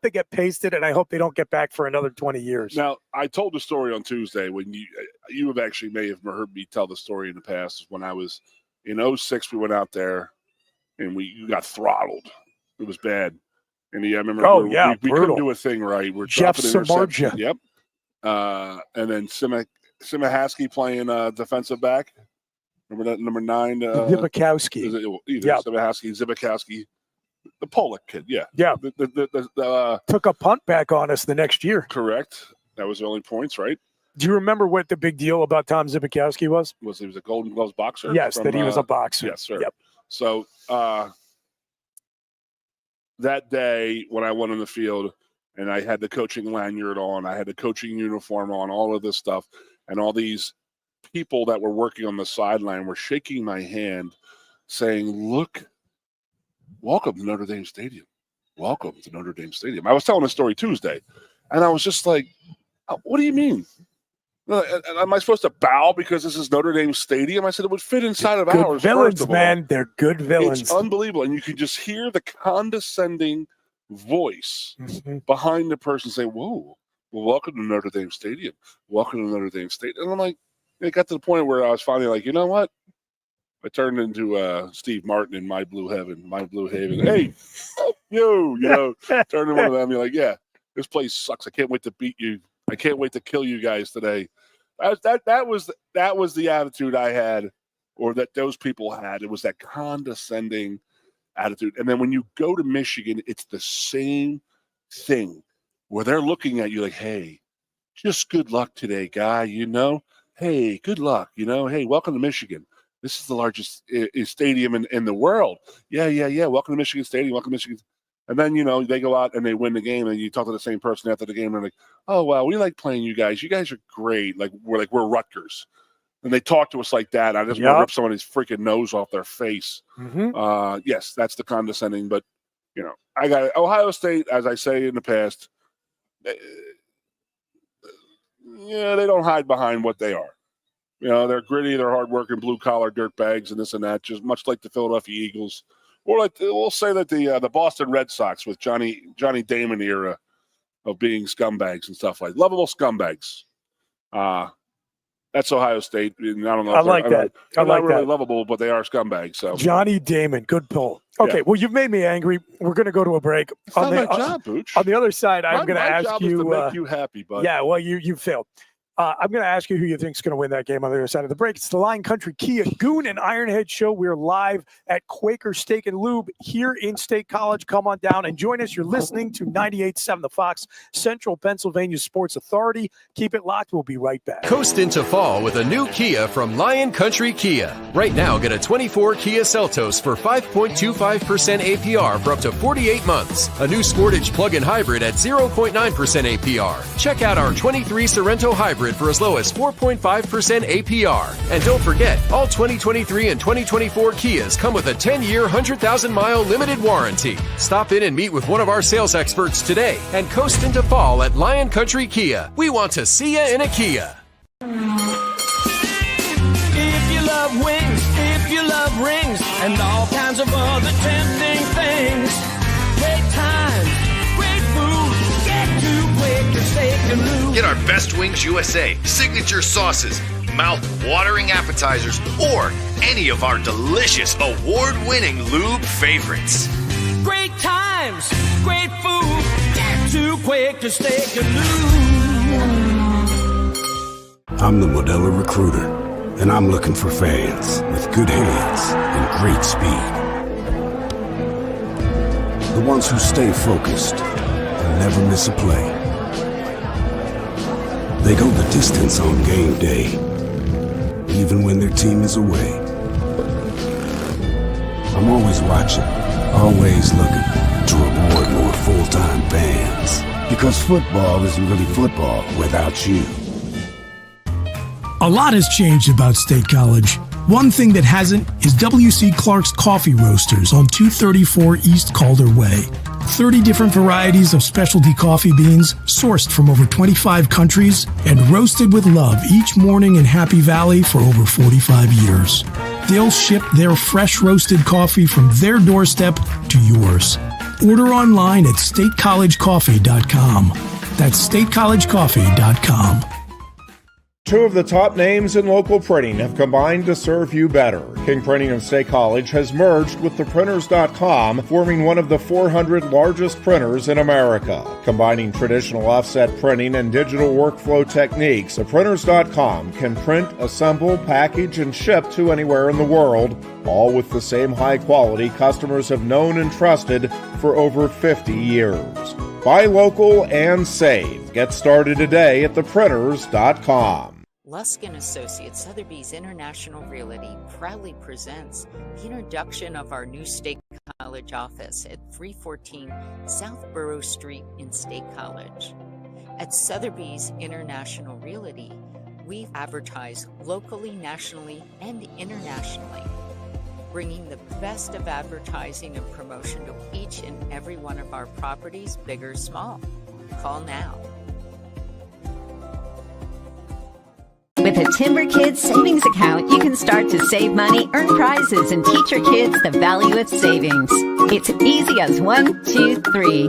they get pasted, and I hope they don't get back for another 20 years. Now, I told the story on Tuesday when you have actually may have heard me tell the story in the past. When I was in 2006, we went out there and you got throttled. It was bad. And I remember we couldn't do a thing right. We're Jeff dropping interception. Samardzija. Yep. And then Simahasky playing defensive back. Remember that number 9? Zibikowski. Zibikowski. The Polak kid, yeah. Yeah. The took a punt back on us the next year. Correct. That was the only points, right? Do you remember what the big deal about Tom Zibikowski was? He was a Golden Gloves boxer? Yes, that he was a boxer. Yes, sir. Yep. So that day when I went on the field, and I had the coaching lanyard on, I had the coaching uniform on, all of this stuff, and all these people that were working on the sideline were shaking my hand saying, look, welcome to Notre Dame Stadium. Welcome to Notre Dame Stadium. I was telling a story Tuesday, and I was just like, what do you mean? Am I supposed to bow because this is Notre Dame Stadium? I said it would fit inside of good ours. Villains, man. They're good villains. It's unbelievable. And you can just hear the condescending voice behind the person saying, whoa, well, welcome to Notre Dame Stadium. Welcome to Notre Dame Stadium. And I'm like, it got to the point where I was finally like, you know what? I turned into Steve Martin in My Blue Heaven, My Blue Haven. Hey, you know, turn to one of them. You're like, yeah, this place sucks. I can't wait to beat you. I can't wait to kill you guys today. That was the attitude I had, or that those people had. It was that condescending attitude. And then when you go to Michigan, it's the same thing, where they're looking at you like, hey, just good luck today, guy. You know, hey, good luck. You know, hey, welcome to Michigan. This is the largest stadium in the world. Yeah. Welcome to Michigan Stadium. Welcome to Michigan. And then, you know, they go out and they win the game, and you talk to the same person after the game, and they're like, oh, well, we like playing you guys. You guys are great. We're Rutgers. And they talk to us like that. I just want to rip somebody's freaking nose off their face. Yes, that's the condescending. But, you know, I got Ohio State, as I say in the past, yeah, they don't hide behind what they are. You know, they're gritty, they're hardworking, blue-collar dirtbags and this and that, just much like the Philadelphia Eagles. Or like we'll say that the Boston Red Sox with Johnny Damon era of being scumbags and stuff like lovable scumbags. That's Ohio State. And I don't know. I like that. They're not really lovable, but they are scumbags. So Johnny Damon, good pull. Okay, well, you've made me angry. We're going to go to a break. It's not my job, Booch. On the other side, I'm going to ask job you. Is to make you happy, bud. Yeah, well, you failed. I'm going to ask you who you think is going to win that game on the other side of the break. It's the Lion Country Kia Goon and Ironhead show. We're live at Quaker Steak and Lube here in State College. Come on down and join us. You're listening to 98.7 The Fox, Central Pennsylvania Sports Authority. Keep it locked. We'll be right back. Coast into fall with a new Kia from Lion Country Kia. Right now, get a 24 Kia Seltos for 5.25% APR for up to 48 months. A new Sportage plug-in hybrid at 0.9% APR. Check out our 23 Sorrento hybrid for as low as 4.5% APR. And don't forget, all 2023 and 2024 Kias come with a 10-year, 100,000-mile limited warranty. Stop in and meet with one of our sales experts today and coast into fall at Lion Country Kia. We want to see you in a Kia. If you love wings, if you love rings, and all kinds of other tempting things, great times, great food, get to Quaker Steak and Lube. Get our Best Wings USA, signature sauces, mouth-watering appetizers, or any of our delicious award-winning lube favorites. Great times, great food, get to Quaker Steak and Lube. I'm the Modelo Recruiter, and I'm looking for fans with good hands and great speed. The ones who stay focused and never miss a play. They go the distance on game day, even when their team is away. I'm always watching, always looking to reward more full-time fans. Because football isn't really football without you. A lot has changed about State College. One thing that hasn't is W.C. Clark's Coffee Roasters on 234 East Calder Way. 30 different varieties of specialty coffee beans sourced from over 25 countries and roasted with love each morning in Happy Valley for over 45 years. They'll ship their fresh roasted coffee from their doorstep to yours. Order online at statecollegecoffee.com. That's statecollegecoffee.com. Two of the top names in local printing have combined to serve you better. King Printing of State College has merged with theprinters.com, forming one of the 400 largest printers in America. Combining traditional offset printing and digital workflow techniques, theprinters.com can print, assemble, package, and ship to anywhere in the world, all with the same high quality customers have known and trusted for over 50 years. Buy local and save. Get started today at theprinters.com. Lusk & Associates, Sotheby's International Realty proudly presents the introduction of our new State College office at 314 South Borough Street in State College. At Sotheby's International Realty, we advertise locally, nationally, and internationally, bringing the best of advertising and promotion to each and every one of our properties, big or small. Call now. With a Timber Kids savings account, you can start to save money, earn prizes, and teach your kids the value of savings. It's easy as 1, 2, 3.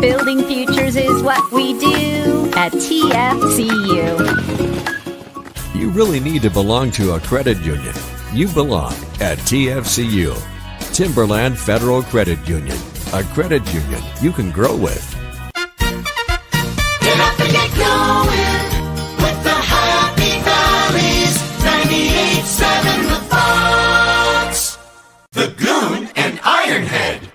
Building futures is what we do at TFCU. You really need to belong to a credit union. You belong at TFCU, Timberland Federal Credit Union, a credit union you can grow with. Get up and get going with the Happy Valleys 98.7 The Fox. The Goon and Ironhead.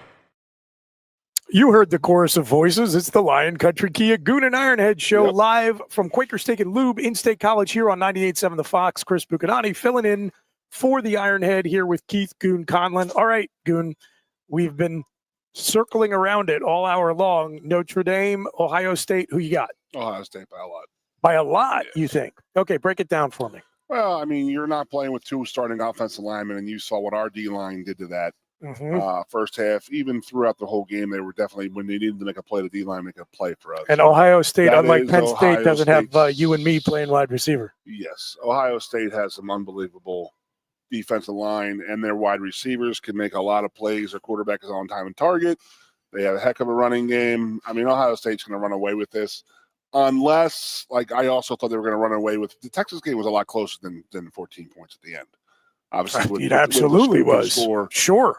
You heard the chorus of voices. It's the Lion Country Kia Goon and Ironhead show live from Quaker Steak and Lube in State College here on 98.7 The Fox. Chris Buchanani filling in for the Ironhead here with Keith Goon Conlin. All right, Goon, we've been circling around it all hour long. Notre Dame, Ohio State, who you got? Ohio State by a lot. By a lot, you think? Okay, break it down for me. Well, I mean, you're not playing with two starting offensive linemen, and you saw what our D-line did to that. First half, even throughout the whole game, they were definitely, when they needed to make a play, the D-line make a play for us. And Ohio State, That unlike is Penn Ohio State, doesn't have State's- you and me playing wide receiver. Yes, Ohio State has some unbelievable defensive line, and their wide receivers can make a lot of plays. Their quarterback is on time and target. They have a heck of a running game. I mean, Ohio State's going to run away with this, unless, like, I also thought they were going to run away with the Texas game was a lot closer than 14 points at the end. Obviously, It absolutely was. Score. Sure.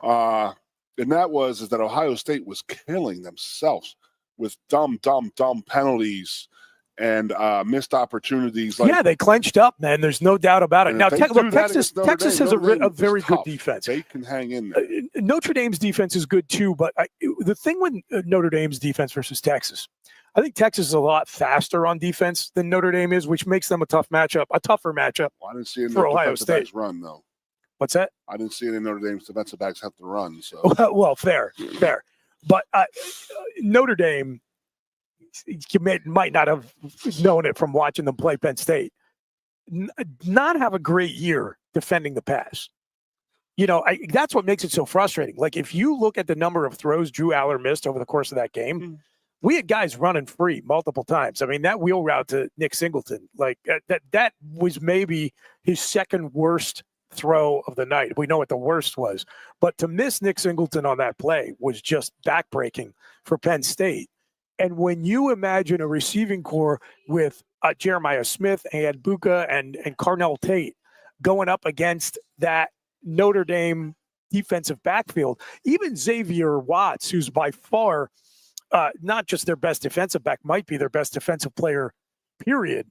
And that was that Ohio State was killing themselves with dumb penalties and missed opportunities. Yeah, they clenched up, man. There's no doubt about it. And Now, if they do that Texas against has Notre Dame a is very good tough. defense. They can hang in there. Notre Dame's defense is good too, but the thing with Notre Dame's defense versus Texas, I think Texas is a lot faster on defense than Notre Dame is, which makes them a tougher matchup Well, I didn't see for Ohio State. Run though. What's that? I didn't see any Notre Dame's defensive backs have to run. So well, fair. But Notre Dame, you might not have known it from watching them play Penn State, not have a great year defending the pass. You know, that's what makes it so frustrating. Like, if you look at the number of throws Drew Aller missed over the course of that game, we had guys running free multiple times. I mean, that wheel route to Nick Singleton, like that was maybe his second worst throw of the night. We know what the worst was, but to miss Nick Singleton on that play was just backbreaking for Penn State. And when you imagine a receiving core with Jeremiah Smith and Buka and Carnell Tate going up against that Notre Dame defensive backfield, even Xavier Watts, who's by far not just their best defensive back, might be their best defensive player, period.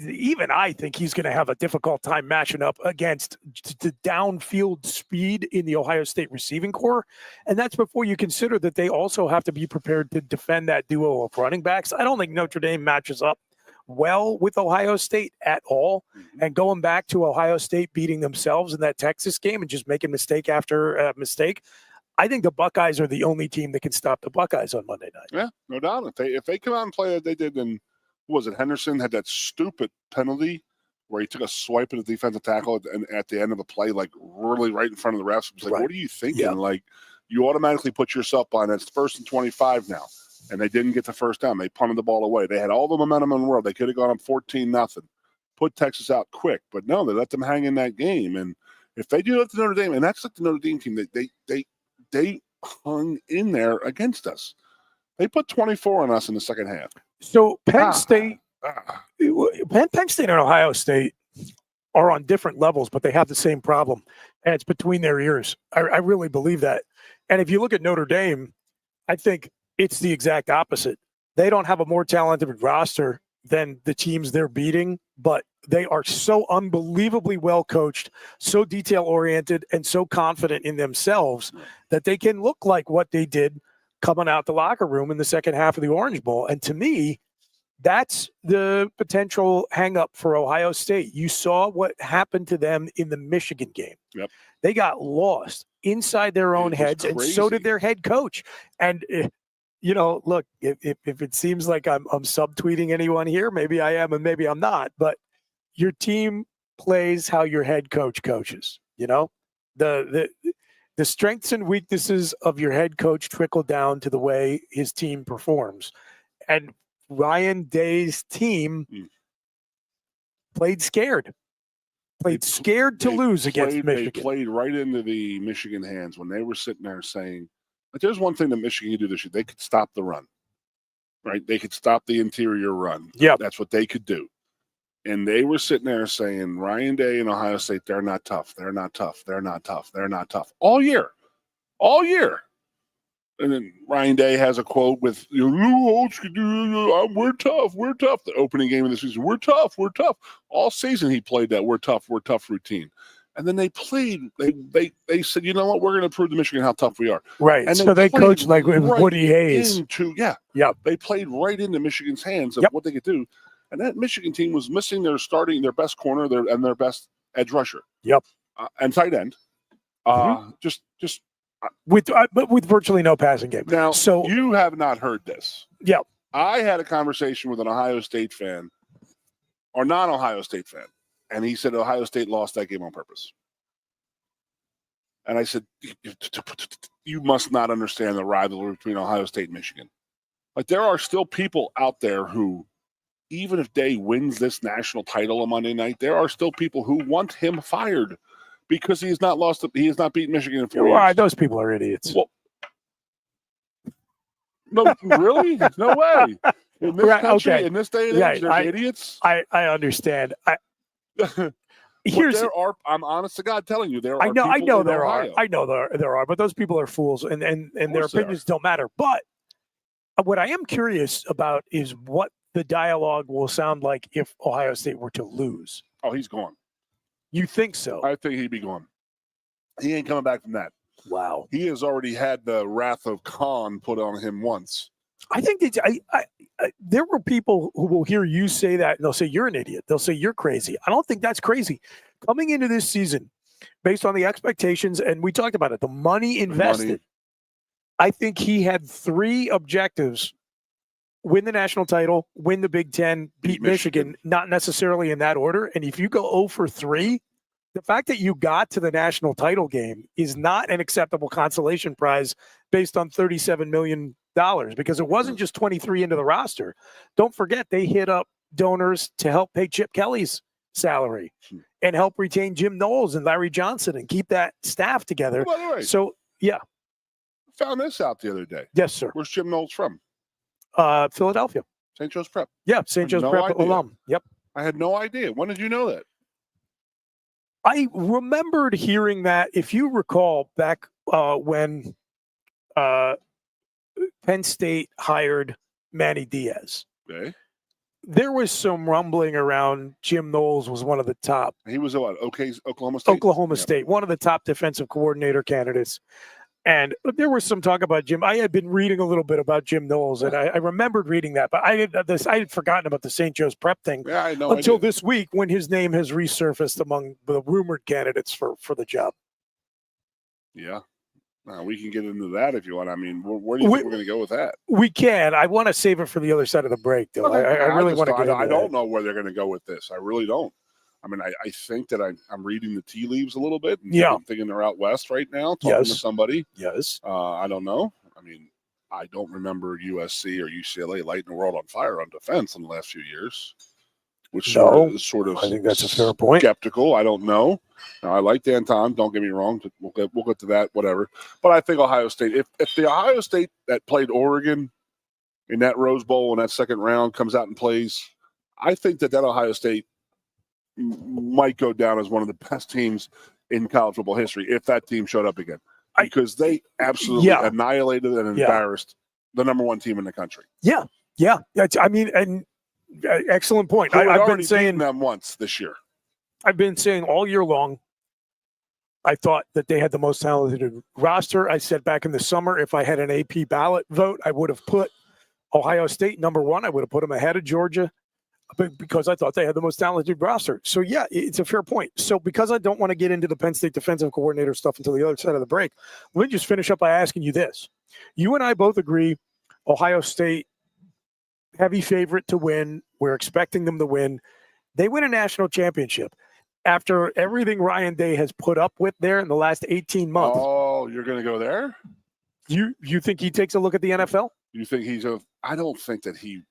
Even I think he's going to have a difficult time matching up against the downfield speed in the Ohio State receiving core. And that's before you consider that they also have to be prepared to defend that duo of running backs. I don't think Notre Dame matches up well with Ohio State at all. And going back to Ohio State beating themselves in that Texas game and just making mistake after mistake, I think the Buckeyes are the only team that can stop the Buckeyes on Monday night. yeah, no doubt. If they come out and play as they did in, what was it, Henderson had that stupid penalty where he took a swipe at the defensive tackle at the end of a play, like really right in front of the refs. It was like, Right. what are you thinking? Yeah. Like, you automatically put yourself behind. It's 1st and 25 now. And they didn't get the first down. They punted the ball away. They had all the momentum in the world. They could have gone up 14-0, put Texas out quick. But no, they let them hang in that game. And if they do that to Notre Dame, and that's like the Notre Dame team, they hung in there against us. They put 24 on us in the second half. So Penn State and Ohio State are on different levels, but they have the same problem, and it's between their ears. I really believe that. And if you look at Notre Dame, I think it's the exact opposite. They don't have a more talented roster than the teams they're beating, but they are so unbelievably well coached, so detail oriented, and so confident in themselves that they can look like what they did coming out the locker room in the second half of the Orange Bowl. And to me, That's the potential hang-up for Ohio State. You saw what happened to them in the Michigan game. Yep. They got lost inside their own heads, and so did their head coach. And, look, if it seems like I'm subtweeting anyone here, maybe I am and maybe I'm not, but your team plays how your head coach coaches. The strengths and weaknesses of your head coach trickle down to the way his team performs. And Ryan Day's team played scared. To lose against Michigan. They played right into the Michigan hands when they were sitting there saying, but there's one thing that Michigan could do this year. They could stop the run, right? They could stop the interior run. Yeah. That's what they could do. And they were sitting there saying, Ryan Day and Ohio State, they're not tough. They're not tough. They're not tough. They're not tough. All year. And then Ryan Day has a quote with, we're tough. We're tough. The opening game of the season, we're tough. We're tough. All season he played that we're tough routine. And then they played, they said, you know what, we're going to prove to Michigan how tough we are. Right. And so they coached like with Woody Hayes. They played right into Michigan's hands of what they could do. And that Michigan team was missing their best corner and their best edge rusher. Yep. And tight end. Just with virtually no passing game. Now, so you have not heard this. Yeah. I had a conversation with an Ohio State fan or non-Ohio State fan, and he said Ohio State lost that game on purpose. And I said, you must not understand the rivalry between Ohio State and Michigan. Like, there are still people out there who, even if Day wins this national title on Monday night, there are still people who want him fired because he has not beaten Michigan in 4 years. Those people are idiots. Well, no, really? No way. In this country, in this day and age, they're idiots. I understand. I'm honest to God telling you, there are. I know there are, but those people are fools, and their opinions don't matter. But what I am curious about is what the dialogue will sound like if Ohio State were to lose. Oh, he's gone. You think so? I think he'd be gone. He ain't coming back from that. Wow. He has already had the wrath of Khan put on him once. I think there were people who will hear you say that, and they'll say, you're an idiot. They'll say, you're crazy. I don't think that's crazy. Coming into this season, based on the expectations, and we talked about it, the money invested, I think he had 3 objectives: win the national title, win the Big Ten, beat Michigan, not necessarily in that order. And if you go 0 for 3, the fact that you got to the national title game is not an acceptable consolation prize based on $37 million, because it wasn't just 23 into the roster. Don't forget, they hit up donors to help pay Chip Kelly's salary and help retain Jim Knowles and Larry Johnson and keep that staff together. Oh, by the way, so, yeah. Found this out the other day. Yes, sir. Where's Jim Knowles from? Philadelphia. St. Joe's Prep. Yeah, St. Joe's Prep alum. Yep. I had no idea. When did you know that? I remembered hearing that, if you recall, back when Penn State hired Manny Diaz. Okay. There was some rumbling around Jim Knowles was one of the top. He was what? Oklahoma State? Oklahoma State, one of the top defensive coordinator candidates. And there was some talk about Jim. I had been reading a little bit about Jim Knowles, and I remembered reading that, but I had forgotten about the St. Joe's Prep thing until this week, when his name has resurfaced among the rumored candidates for the job. Yeah. We can get into that if you want. I mean, where do you think we're going to go with that? We can. I want to save it for the other side of the break, though. Okay. I really want to get into I don't know where they're going to go with this. I really don't. I mean, I think that I'm reading the tea leaves a little bit. And I'm thinking they're out west right now talking to somebody. Yes. I don't know. I mean, I don't remember USC or UCLA lighting the world on fire on defense in the last few years, which sort of I think that's a fair point. Skeptical. I don't know. Now, I like Danton. Don't get me wrong. We'll get to that, whatever. But I think Ohio State, if the Ohio State that played Oregon in that Rose Bowl in that second round comes out and plays, I think that Ohio State might go down as one of the best teams in college football history if that team showed up again, because they absolutely annihilated and embarrassed the number 1 team in the country. Yeah. I mean, and excellent point. I've been saying them once this year. I've been saying all year long, I thought that they had the most talented roster. I said back in the summer, if I had an AP ballot vote, I would have put Ohio State, number one, I would have put them ahead of Georgia because I thought they had the most talented roster. So, yeah, it's a fair point. So because I don't want to get into the Penn State defensive coordinator stuff until the other side of the break, let me just finish up by asking you this. You and I both agree Ohio State, heavy favorite to win. We're expecting them to win. They win a national championship. After everything Ryan Day has put up with there in the last 18 months. Oh, you're going to go there? You think he takes a look at the NFL? You think I don't think that he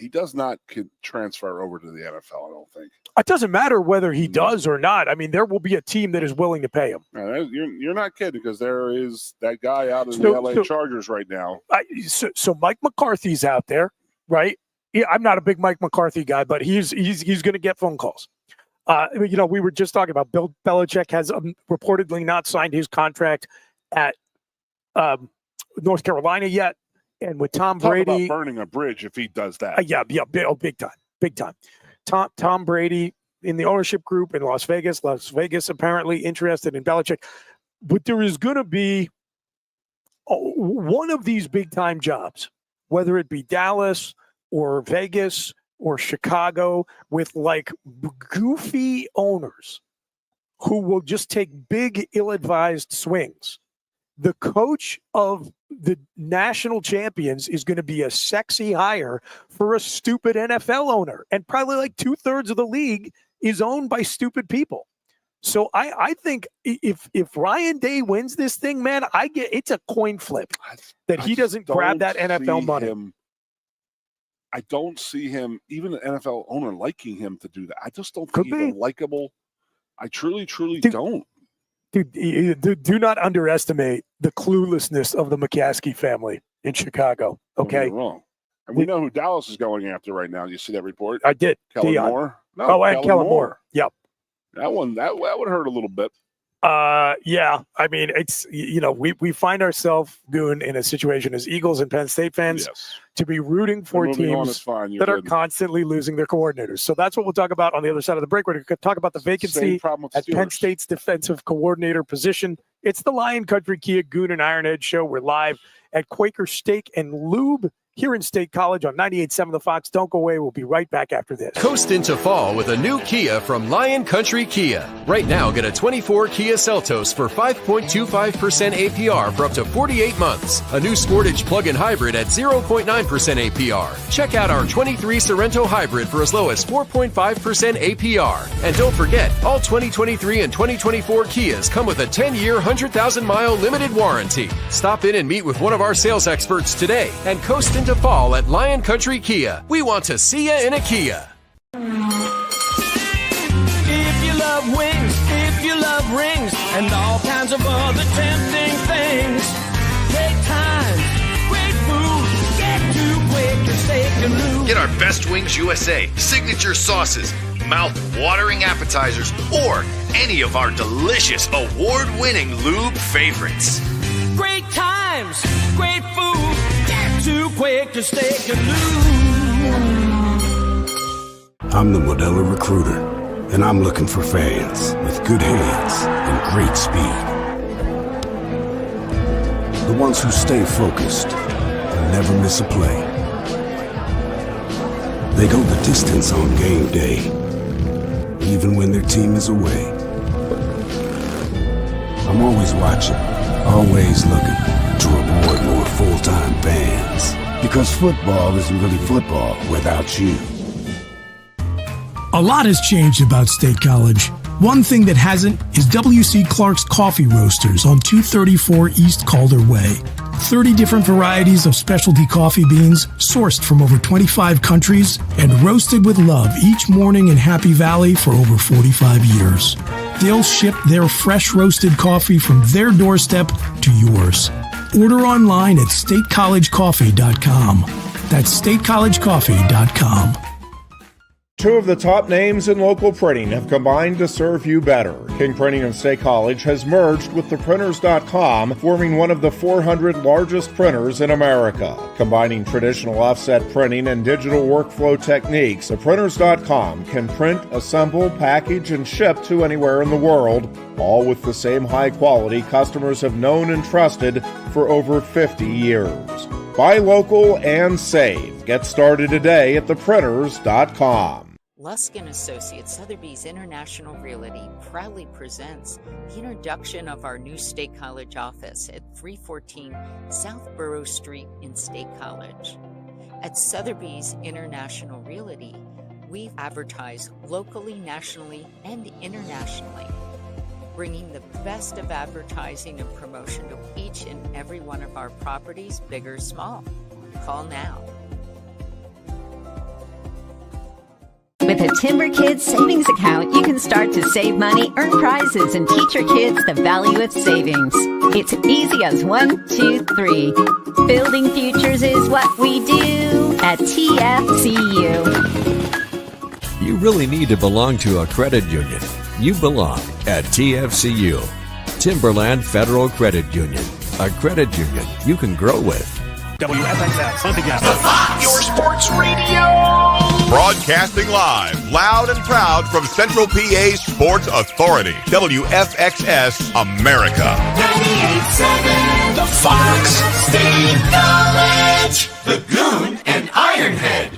does not transfer over to the NFL, I don't think. It doesn't matter whether he does or not. I mean, there will be a team that is willing to pay him. You're not kidding, because there is that guy out in the LA Chargers right now. So Mike McCarthy's out there, right? Yeah, I'm not a big Mike McCarthy guy, but he's going to get phone calls. We were just talking about Bill Belichick has reportedly not signed his contract at North Carolina yet, and with Tom Brady, talk about burning a bridge if he does that. Big time. Tom Brady in the ownership group in Las Vegas. Las Vegas apparently interested in Belichick, but there is going to be one of these big time jobs, whether it be Dallas or Vegas or Chicago, with like goofy owners who will just take big, ill-advised swings. The coach of the national champions is going to be a sexy hire for a stupid NFL owner. And probably like 2/3 of the league is owned by stupid people. So I think if Ryan Day wins this thing, man, it's a coin flip that he doesn't grab that NFL money. I don't see him, even an NFL owner, liking him to do that. I just don't think he's likable. I truly don't. Dude, do not underestimate the cluelessness of the McCaskey family in Chicago. Okay, wrong. And we know who Dallas is going after right now. You see that report? I did. Kellen Moore. And Kellen Moore. Yep. That one that would hurt a little bit. Yeah. I mean, it's we find ourselves, Goon, in a situation as Eagles and Penn State fans to be rooting for teams that are constantly losing their coordinators. So that's what we'll talk about on the other side of the break. We're going to talk about the vacancy at Penn State's defensive coordinator position. It's the Lion Country Kia Goon and Ironhead show. We're live at Quaker Steak and Lube here in State College on 98.7 The Fox. Don't go away. We'll be right back after this. Coast into fall with a new Kia from Lion Country Kia. Right now, get a 24 Kia Seltos for 5.25% APR for up to 48 months. A new Sportage plug-in hybrid at 0.9% APR. Check out our 23 Sorrento hybrid for as low as 4.5% APR. And don't forget, all 2023 and 2024 Kias come with a 10-year, 100,000-mile limited warranty. Stop in and meet with one of our sales experts today and coast into fall at Lion Country Kia. We want to see you in a Kia. If you love wings, if you love rings, and all kinds of other tempting things, great times, great food, get to Quaker Steak Lube. Get our Best Wings USA, signature sauces, mouth-watering appetizers, or any of our delicious award-winning lube favorites. Great times, great food, get to Quaker Steak Lube. I'm the Modelo Recruiter, and I'm looking for fans with good hands and great speed. The ones who stay focused and never miss a play. They go the distance on game day, even when their team is away. I'm always watching, always looking to reward more full-time fans. Because football isn't really football without you. A lot has changed about State College. One thing that hasn't is W.C. Clark's Coffee Roasters on 234 East Calder Way. 30 different varieties of specialty coffee beans sourced from over 25 countries and roasted with love each morning in Happy Valley for over 45 years. They'll ship their fresh roasted coffee from their doorstep to yours. Order online at statecollegecoffee.com. That's statecollegecoffee.com. Two of the top names in local printing have combined to serve you better. King Printing of State College has merged with theprinters.com, forming one of the 400 largest printers in America. Combining traditional offset printing and digital workflow techniques, theprinters.com can print, assemble, package, and ship to anywhere in the world, all with the same high quality customers have known and trusted for over 50 years. Buy local and save. Get started today at theprinters.com. Lusk & Associates Sotheby's International Realty proudly presents the introduction of our new State College office at 314 South Borough Street in State College. At Sotheby's International Realty, we advertise locally, nationally, and internationally, bringing the best of advertising and promotion to each and every one of our properties, big or small. Call now. With a Timber Kids savings account, you can start to save money, earn prizes, and teach your kids the value of savings. It's easy as 1, 2, 3. Building futures is what we do at TFCU. You really need to belong to a credit union. You belong at TFCU, Timberland Federal Credit Union, a credit union you can grow with. WFXX, Huntington. Your sports radio. Broadcasting live, loud and proud from Central PA's Sports Authority. WFXS America. 98.7 The Fox. State College. The Goon and Ironhead.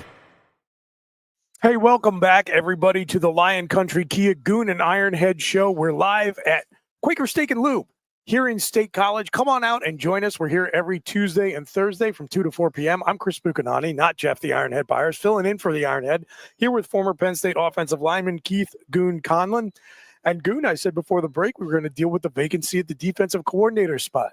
Hey, welcome back, everybody, to the Lion Country Kia Goon and Ironhead show. We're live at Quaker Steak and Lube here in State College. Come on out and join us. We're here every Tuesday and Thursday from 2 to 4 p.m. I'm Chris Buchanani, not Jeff the Ironhead Byers, filling in for the Ironhead, here with former Penn State offensive lineman Keith Goon Conlin. And Goon, I said before the break, we were going to deal with the vacancy at the defensive coordinator spot.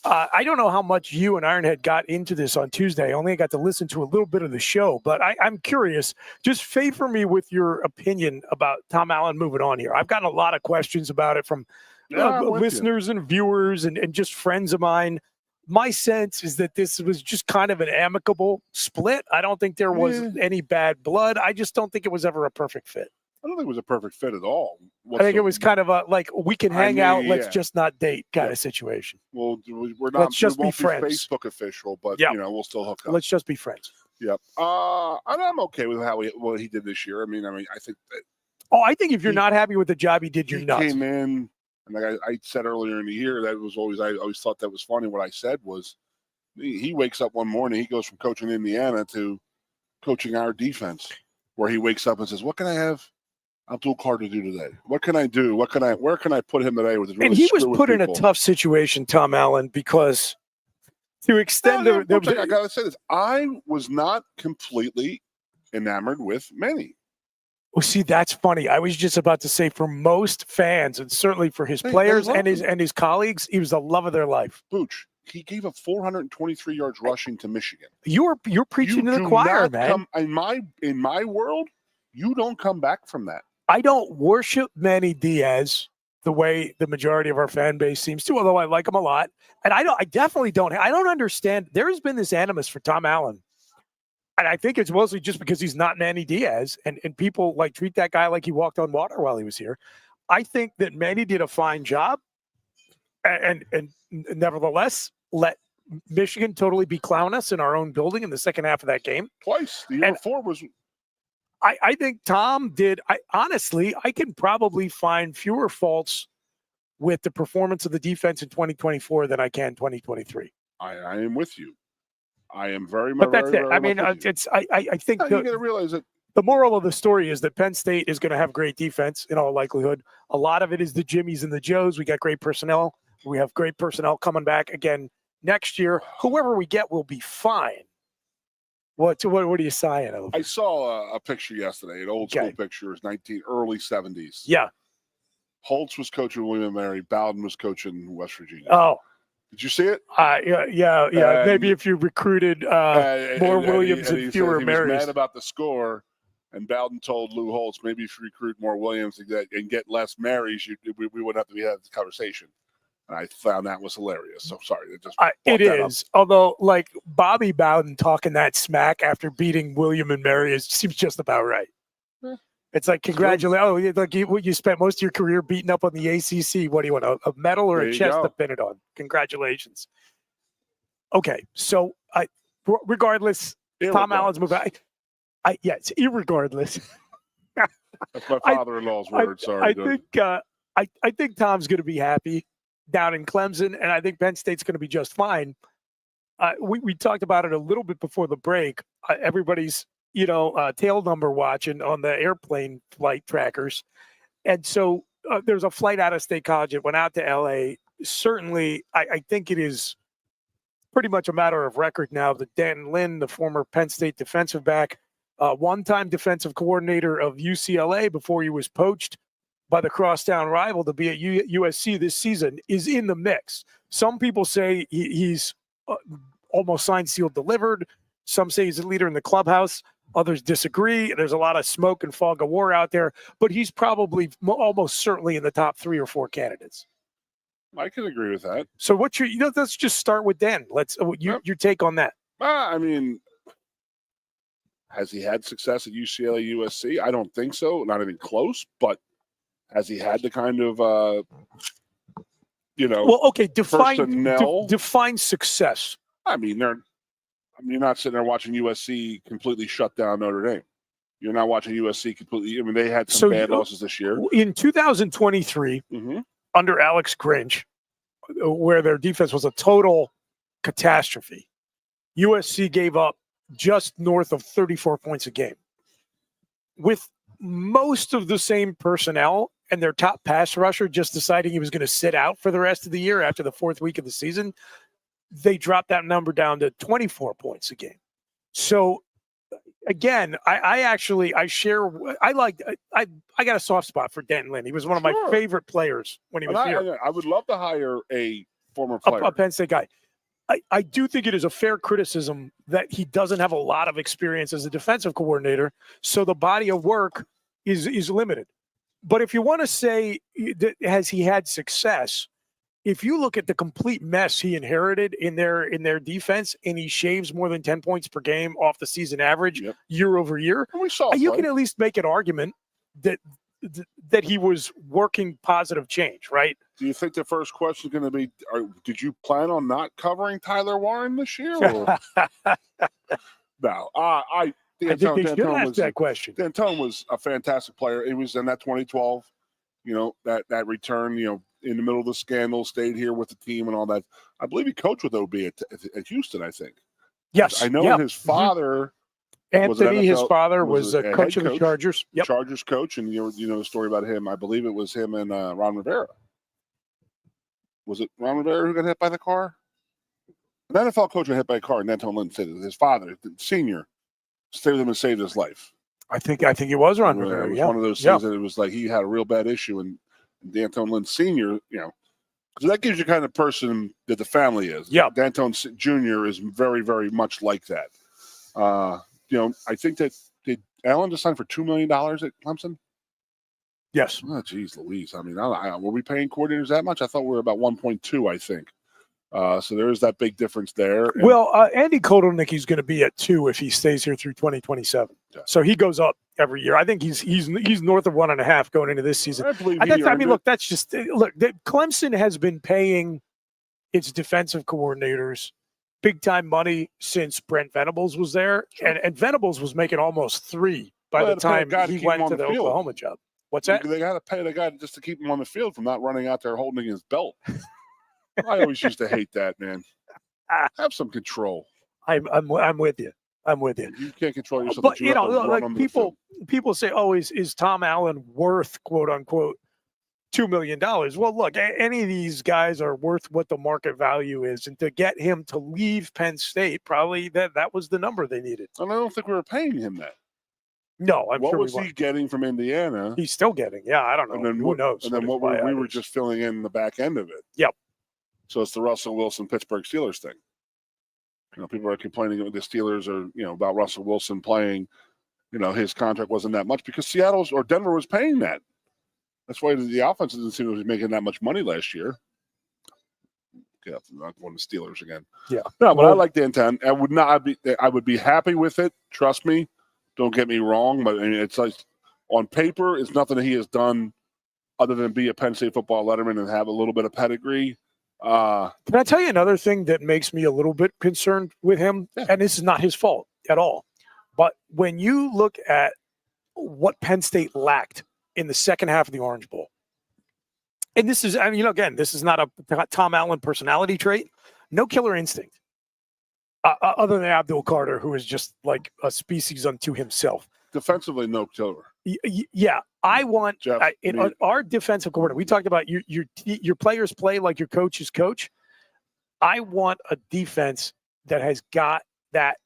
I don't know how much you and Ironhead got into this on Tuesday. I only got to listen to a little bit of the show, but I'm curious. Just favor me with your opinion about Tom Allen moving on here. I've gotten a lot of questions about it from listeners and viewers and just friends of mine. My sense is that this was just kind of an amicable split. I don't think there was any bad blood. I just don't think it was ever a perfect fit. I don't think it was a perfect fit at all. I think it was kind of a, like, we can hang out, let's just not date kind of situation. Well, we're not. Let's just we be won't friends. Facebook official, but you know, we'll still hook up. Let's just be friends. Yep. And I'm okay with what he did this year. I mean, I think that. Oh, I think if you're not happy with the job he did, you're nuts. Came in, and like I said earlier in the year, that was always I always thought that was funny. What I said was, he wakes up one morning, he goes from coaching Indiana to coaching our defense, where he wakes up and says, "What can I have Abdul Carter do today? What can I do? Where can I put him today?" Really, and he was put in a tough situation, Tom Allen, because to extend I gotta say this, I was not completely enamored with Manny. Well, see, that's funny. I was just about to say, for most fans, and certainly for his players and his colleagues, he was the love of their life. Booch, he gave up 423 yards rushing to Michigan. You're preaching to the choir, man. In my world, you don't come back from that. I don't worship Manny Diaz the way the majority of our fan base seems to, although I like him a lot. And I definitely don't. I don't understand. There has been this animus for Tom Allen. And I think it's mostly just because he's not Manny Diaz, and people like treat that guy like he walked on water while he was here. I think that Manny did a fine job, and nevertheless let Michigan totally beclown us in our own building in the second half of that game. Twice. The year before was. I think Tom did. Honestly, I can probably find fewer faults with the performance of the defense in 2024 than I can 2023. I am with you. I am very much. But that's very, it. very I mean, much I think you got to realize that the moral of the story is that Penn State is going to have great defense in all likelihood. A lot of it is the Jimmies and the Joes. We got great personnel. We have great personnel coming back again next year. Whoever we get will be fine. What are you sighing? I saw a picture yesterday, an old school picture, early 70s. Yeah. Holtz was coaching William & Mary. Bowden was coaching West Virginia. Oh. Did you see it? Yeah. Maybe if you recruited more Williams and fewer Marys. He was mad about the score, and Bowden told Lou Holtz, maybe if you recruit more Williams and get less Marys, we wouldn't have to have this conversation. And I found that was hilarious. So sorry. It is. Although, like, Bobby Bowden talking that smack after beating William and Mary seems just about right. It's like, congratulations. Oh, like you spent most of your career beating up on the ACC. What do you want, a medal or a chest to pin it on? Congratulations. Okay, so regardless, Tom Allen's move. It's irregardless. That's my father-in-law's word. Sorry. I think Tom's going to be happy down in Clemson, and I think Penn State's going to be just fine. we talked about it a little bit before the break. Everybody's, tail number watching on the airplane flight trackers. And so there's a flight out of State College. It went out to L.A. Certainly, I think it is pretty much a matter of record now that Dan Lynn, the former Penn State defensive back, one-time defensive coordinator of UCLA before he was poached by the crosstown rival to be at USC this season, is in the mix. Some people say he's almost signed, sealed, delivered. Some say he's a leader in the clubhouse. Others disagree. There's a lot of smoke and fog of war out there, but he's probably almost certainly in the top 3 or 4 candidates. I can agree with that. So let's just start with Dan. Your take on that. I mean, has he had success at UCLA, USC? I don't think so. Not even close, but has he had the kind of, well, okay, personnel? Define success. I mean, you're not sitting there watching USC completely shut down Notre Dame. You're not watching USC completely. I mean, they had some bad losses this year. In 2023, under Alex Grinch, where their defense was a total catastrophe, USC gave up just north of 34 points a game. With most of the same personnel and their top pass rusher just deciding he was going to sit out for the rest of the year after the 4th week of the season, they dropped that number down to 24 points a game. So again, I got a soft spot for Denton Lynn. He was one of my favorite players when he was here. I would love to hire a former player. A Penn State guy. I do think it is a fair criticism that he doesn't have a lot of experience as a defensive coordinator, so the body of work is limited. But if you want to say, has he had success, if you look at the complete mess he inherited in their defense, and he shaves more than 10 points per game off the season average year over year, you can at least make an argument that he was working positive change, right? Do you think the first question is going to be, did you plan on not covering Tyler Warren this year? Or? No. I think they should ask that question. D'Antone was a fantastic player. He was in that 2012, that return, in the middle of the scandal, stayed here with the team and all that. I believe he coached with OB at Houston, I think. Yes. I know his father... Anthony, his father, was a coach of the Chargers. Yep. Chargers coach, and you know the story about him. I believe it was him and Ron Rivera. Was it Ron Rivera who got hit by the car? An NFL coach got hit by a car, and D'Antone Lynn said his father, the senior, stayed with him and saved his life. I think it was Ron Rivera. It was one of those things that it was like he had a real bad issue, and D'Antone Lynn Senior, because that gives you kind of person that the family is. Yeah, D'Antone Jr. is very, very much like that. I think that did Allen just sign for $2 million at Clemson? Yes. Oh, geez, Louise. I mean, were we paying coordinators that much? I thought we were about 1.2, I think. So there is that big difference there. And, Andy Kotelnicki's going to be at 2 if he stays here through 2027. Yeah. So he goes up every year. I think he's north of 1.5 going into this season. Clemson has been paying its defensive coordinators big-time money since Brent Venables was there, and Venables was making almost 3 by the time he went to the Oklahoma job. What's that? They got to pay the guy just to keep him on the field from not running out there holding his belt. I always used to hate that, man. Have some control. I'm with you. You can't control yourself. But people say, "Oh, is Tom Allen worth quote unquote $2 million?" Well, look, any of these guys are worth what the market value is, and to get him to leave Penn State, probably that was the number they needed. And I don't think we were paying him that. No, what was he getting from Indiana? He's still getting. Yeah, I don't know. And then who knows? And then we were just filling in the back end of it. Yep. So it's the Russell Wilson Pittsburgh Steelers thing. People are complaining that the Steelers are, about Russell Wilson playing. His contract wasn't that much because Seattle or Denver was paying that. That's why the offense didn't seem to be making that much money last year. Yeah, not going to Steelers again. Yeah. No, but I like D'Antone. I would be happy with it. Trust me. Don't get me wrong, but it's like on paper, it's nothing that he has done other than be a Penn State football letterman and have a little bit of pedigree. Can I tell you another thing that makes me a little bit concerned with him? Yeah. And this is not his fault at all. But when you look at what Penn State lacked in the second half of the Orange Bowl, and this is, again, this is not a Tom Allen personality trait. No killer instinct. Other than Abdul Carter, who is just like a species unto himself. Defensively, no killer. Yeah, I want Jeff, our defensive coordinator. We talked about your players play like your coaches coach. I want a defense that has got that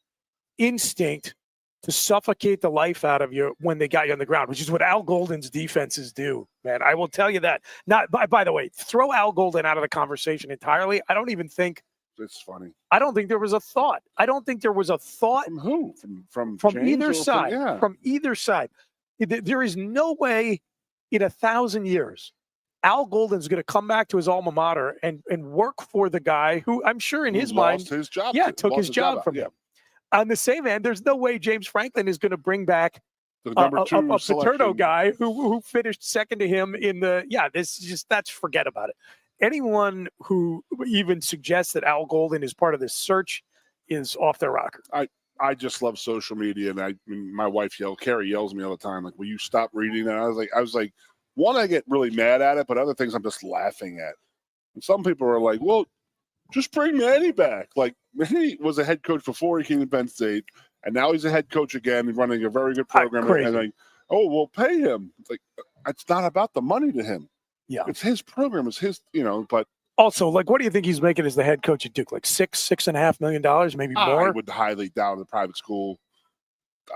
instinct to suffocate the life out of you when they got you on the ground, which is what Al Golden's defenses do, man. I will tell you that. Not by the way, throw Al Golden out of the conversation entirely. I don't even think it's funny. I don't think there was a thought. I don't think there was a thought from who? From either side. From either side. There is no way in 1,000 years Al Golden's going to come back to his alma mater and work for the guy who I'm sure in his mind, his job. Took his job from him. On the same end, there's no way James Franklin is going to bring back the number 2 Paterno guy who finished second to him in the. That's forget about it. Anyone who even suggests that Al Golden is part of this search is off their rocker. I just love social media, and my wife Carrie yells at me all the time, like, will you stop reading that? I was like, one, I get really mad at it, but other things I'm just laughing at. And some people are like, well, just bring Manny back. Like, Manny was a head coach before he came to Penn State, and now he's a head coach again, running a very good program. And like, oh, we'll pay him. It's like, it's not about the money to him. Yeah, it's his program. It's his, but also, like, what do you think he's making as the head coach at Duke? Like $6.5 million, maybe more? I would highly doubt a private school.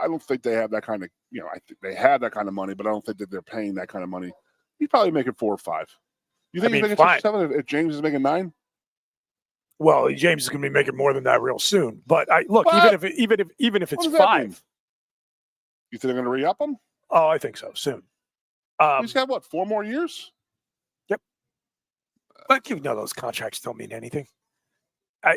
I don't think they have that kind of, I think they have that kind of money, but I don't think that they're paying that kind of money. He's probably making 4 or 5. You think he's making 6 or 7 if James is making 9? Well, James is going to be making more than that real soon. But even if it's 5, you think they're going to re-up him? Oh, I think so soon. He's got what, 4 more years? Yep. But those contracts don't mean anything.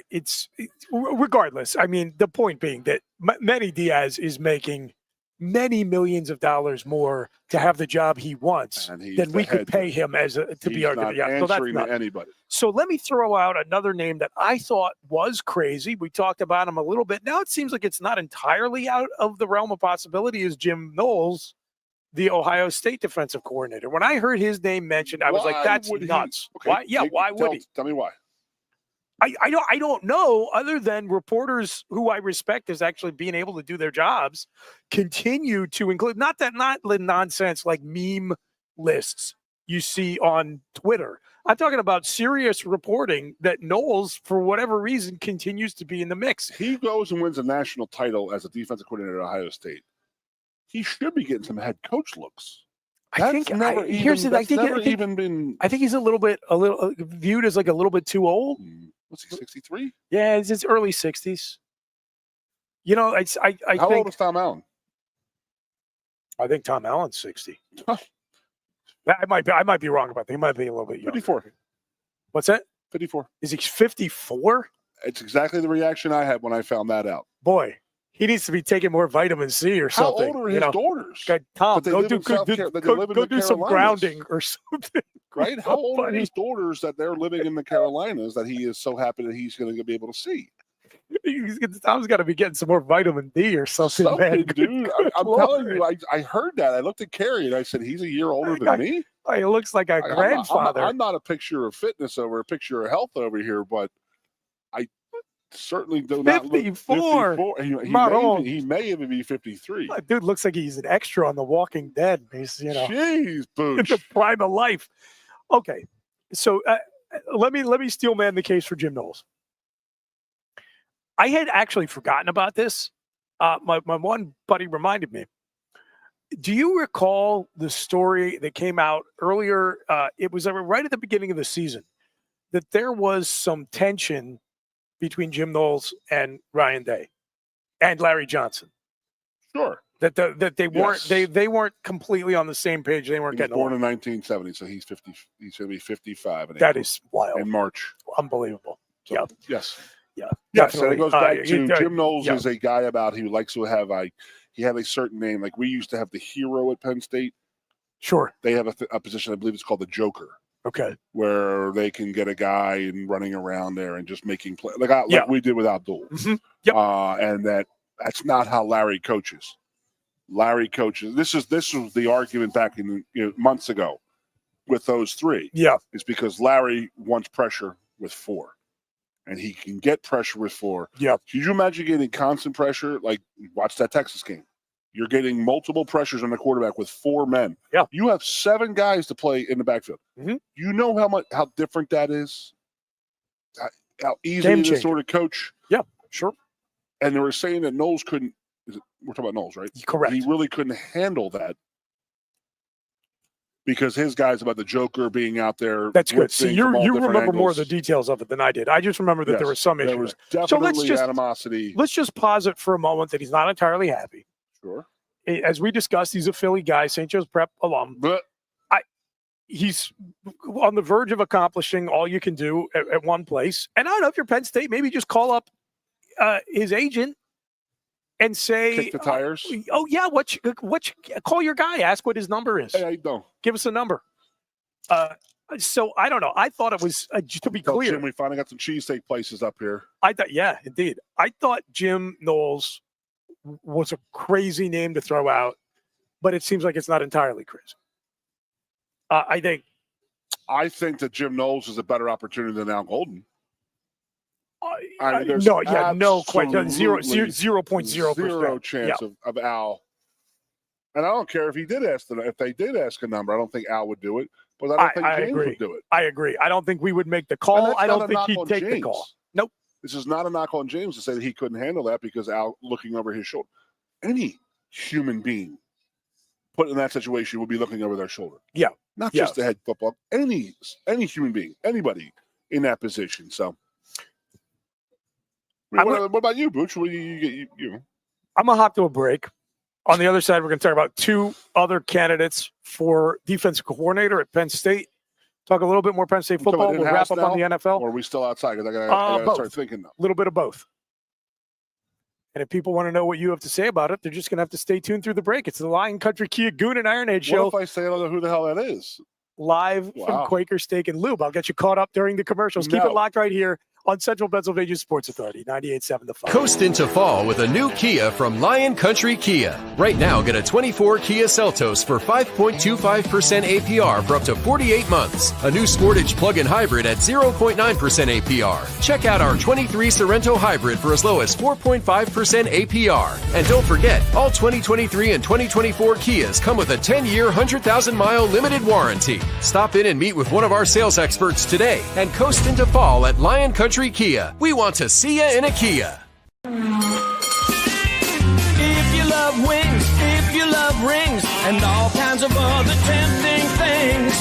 It's regardless. I mean, the point being that Manny Diaz is making many millions of dollars more to have the job he wants than we could pay him to be our so that's not anybody. So let me throw out another name that I thought was crazy. We talked about him a little bit. Now it seems like it's not entirely out of the realm of possibility. Is Jim Knowles, the Ohio State defensive coordinator? When I heard his name mentioned, I was like, "That's nuts." Okay, why? Yeah, why would he? Tell me why. I don't know, other than reporters who I respect as actually being able to do their jobs continue to include not nonsense like meme lists you see on Twitter. I'm talking about serious reporting that Knowles, for whatever reason, continues to be in the mix. He goes and wins a national title as a defensive coordinator at Ohio State. He should be getting some head coach looks. I think he's a little bit viewed as like a little bit too old. What's he, 63? Yeah, it's his early 60s. I How think, old is Tom Allen? I think Tom Allen's 60. I might be wrong about that. He might be a little bit younger. 54. What's that? 54. Is he 54? It's exactly the reaction I had when I found that out. Boy, he needs to be taking more vitamin C or something. How old are his daughters? Tom, go do some grounding or something. Right? How old are his daughters that they're living in the Carolinas that he is so happy that he's going to be able to see? Tom's got to be getting some more vitamin D or something, man. Dude, I'm telling you, I heard that. I looked at Carrie and I said, he's a year older than me? He looks like a grandfather. I'm not a picture of fitness over a picture of health over here, but I certainly do not look 54. He may even be 53. Dude looks like he's an extra on The Walking Dead. He's, Jeez, in the prime of life. Okay, so let me steel man the case for Jim Knowles. I had actually forgotten about this. My one buddy reminded me. Do you recall the story that came out earlier? It was right at the beginning of the season that there was some tension between Jim Knowles and Ryan Day and Larry Johnson. Sure. That they weren't they weren't completely on the same page. They weren't getting born in 1970, so he's 50. He's going to be 55. That is wild. In March. Unbelievable. So, yeah. Yes. Yeah. Yes. So it goes back to Jim Knowles yeah. is a guy about he likes to have he had a certain name. Like we used to have the hero at Penn State. Sure. They have a position, I believe it's called the Joker. Okay. Where they can get a guy and running around there and just making play like we did with Abdul. Mm-hmm. Yep. And that's not how Larry coaches. Larry coaches. This was the argument back in months ago with those three. Yeah. It's because Larry wants pressure with 4. and he can get pressure with 4. Yep. Could you imagine getting constant pressure? Like, watch that Texas game. You're getting multiple pressures on the quarterback with 4 men. Yeah. You have 7 guys to play in the backfield. Mm-hmm. You know how different that is? How easy Game it is to changer. sort of coach? Yeah, sure. And they were saying that Knowles couldn't we're talking about Knowles, right? Correct. He really couldn't handle that because his guy's about the Joker being out there. That's good. See, blitzing from all you different remember more of angles. the details of it than I did. I just remember that there was some issue. There was there. definitely So animosity. let's just pause it for a moment that he's not entirely happy. Sure. As we discussed, he's a Philly guy, St. Joe's Prep alum. But he's on the verge of accomplishing all you can do at one place. And I don't know if you're Penn State, maybe just call up his agent and say, kick the tires. Call your guy, ask what his number is. Hey, how you doing? Give us a number. So I don't know. I thought it was to be Tell clear. Jim we finally got some cheesesteak places up here. I thought, yeah, indeed. I thought Jim Knowles was a crazy name to throw out, but it seems like it's not entirely crazy. I think that Jim Knowles is a better opportunity than Al Golden. No question. Zero chance of Al. And I don't care if he did ask if they did ask a number. I don't think Al would do it, but I don't think James would do it. I agree. I don't think we would make the call. I don't think he'd take the call. Nope. This is not a knock on James to say that he couldn't handle that because Al looking over his shoulder. Any human being put in that situation would be looking over their shoulder. Yeah. Not just the head football. Any human being, anybody in that position. So, what about you, Booch? What do you? I'm gonna hop to a break. On the other side, we're going to talk about 2 other candidates for defensive coordinator at Penn State. Talk a little bit more Penn State football. We'll wrap up on the NFL. Or are we still outside? Because I got to start thinking now. A little bit of both. And if people want to know what you have to say about it, they're just going to have to stay tuned through the break. It's the Lion Country Kia Goon and Ironhead show. What if I say I don't know who the hell that is? Live from Quaker Steak and Lube. I'll get you caught up during the commercials. Keep it locked right here on Central Pennsylvania Sports Authority, 98.7 The Fox. Coast into fall with a new Kia from Lion Country Kia. Right now, get a 24 Kia Seltos for 5.25% APR for up to 48 months. A new Sportage plug-in hybrid at 0.9% APR. Check out our 23 Sorrento hybrid for as low as 4.5% APR. And don't forget, all 2023 and 2024 Kias come with a 10-year, 100,000-mile limited warranty. Stop in and meet with one of our sales experts today and coast into fall at Lion Country Kia. We want to see you in a Kia. If you love wings, if you love rings, and all kinds of other tempting things,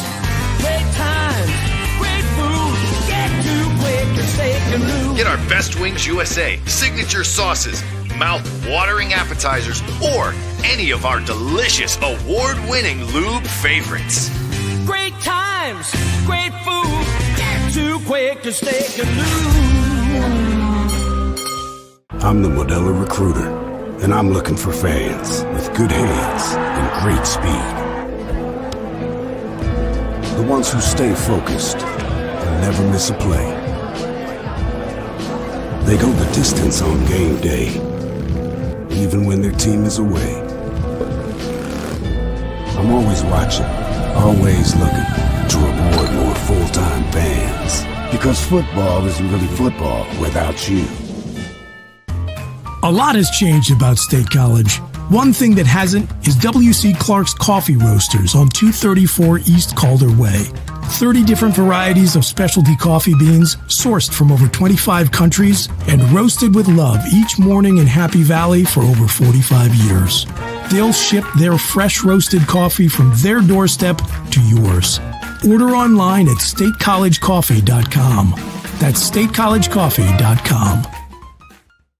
great times, great food, get to Quaker Steak Lube. Get our Best Wings USA, signature sauces, mouth-watering appetizers, or any of our delicious award-winning lube favorites. Great times, great food, get to Quaker Steak Lube. I'm the Modelo Recruiter, and I'm looking for fans with good hands and great speed. The ones who stay focused and never miss a play. They go the distance on game day, even when their team is away. I'm always watching, always looking to reward more full-time fans. Because football isn't really football without you. A lot has changed about State College. One thing that hasn't is W.C. Clark's Coffee Roasters on 234 East Calder Way. 30 different varieties of specialty coffee beans sourced from over 25 countries and roasted with love each morning in Happy Valley for over 45 years. They'll ship their fresh roasted coffee from their doorstep to yours. Order online at statecollegecoffee.com. That's statecollegecoffee.com.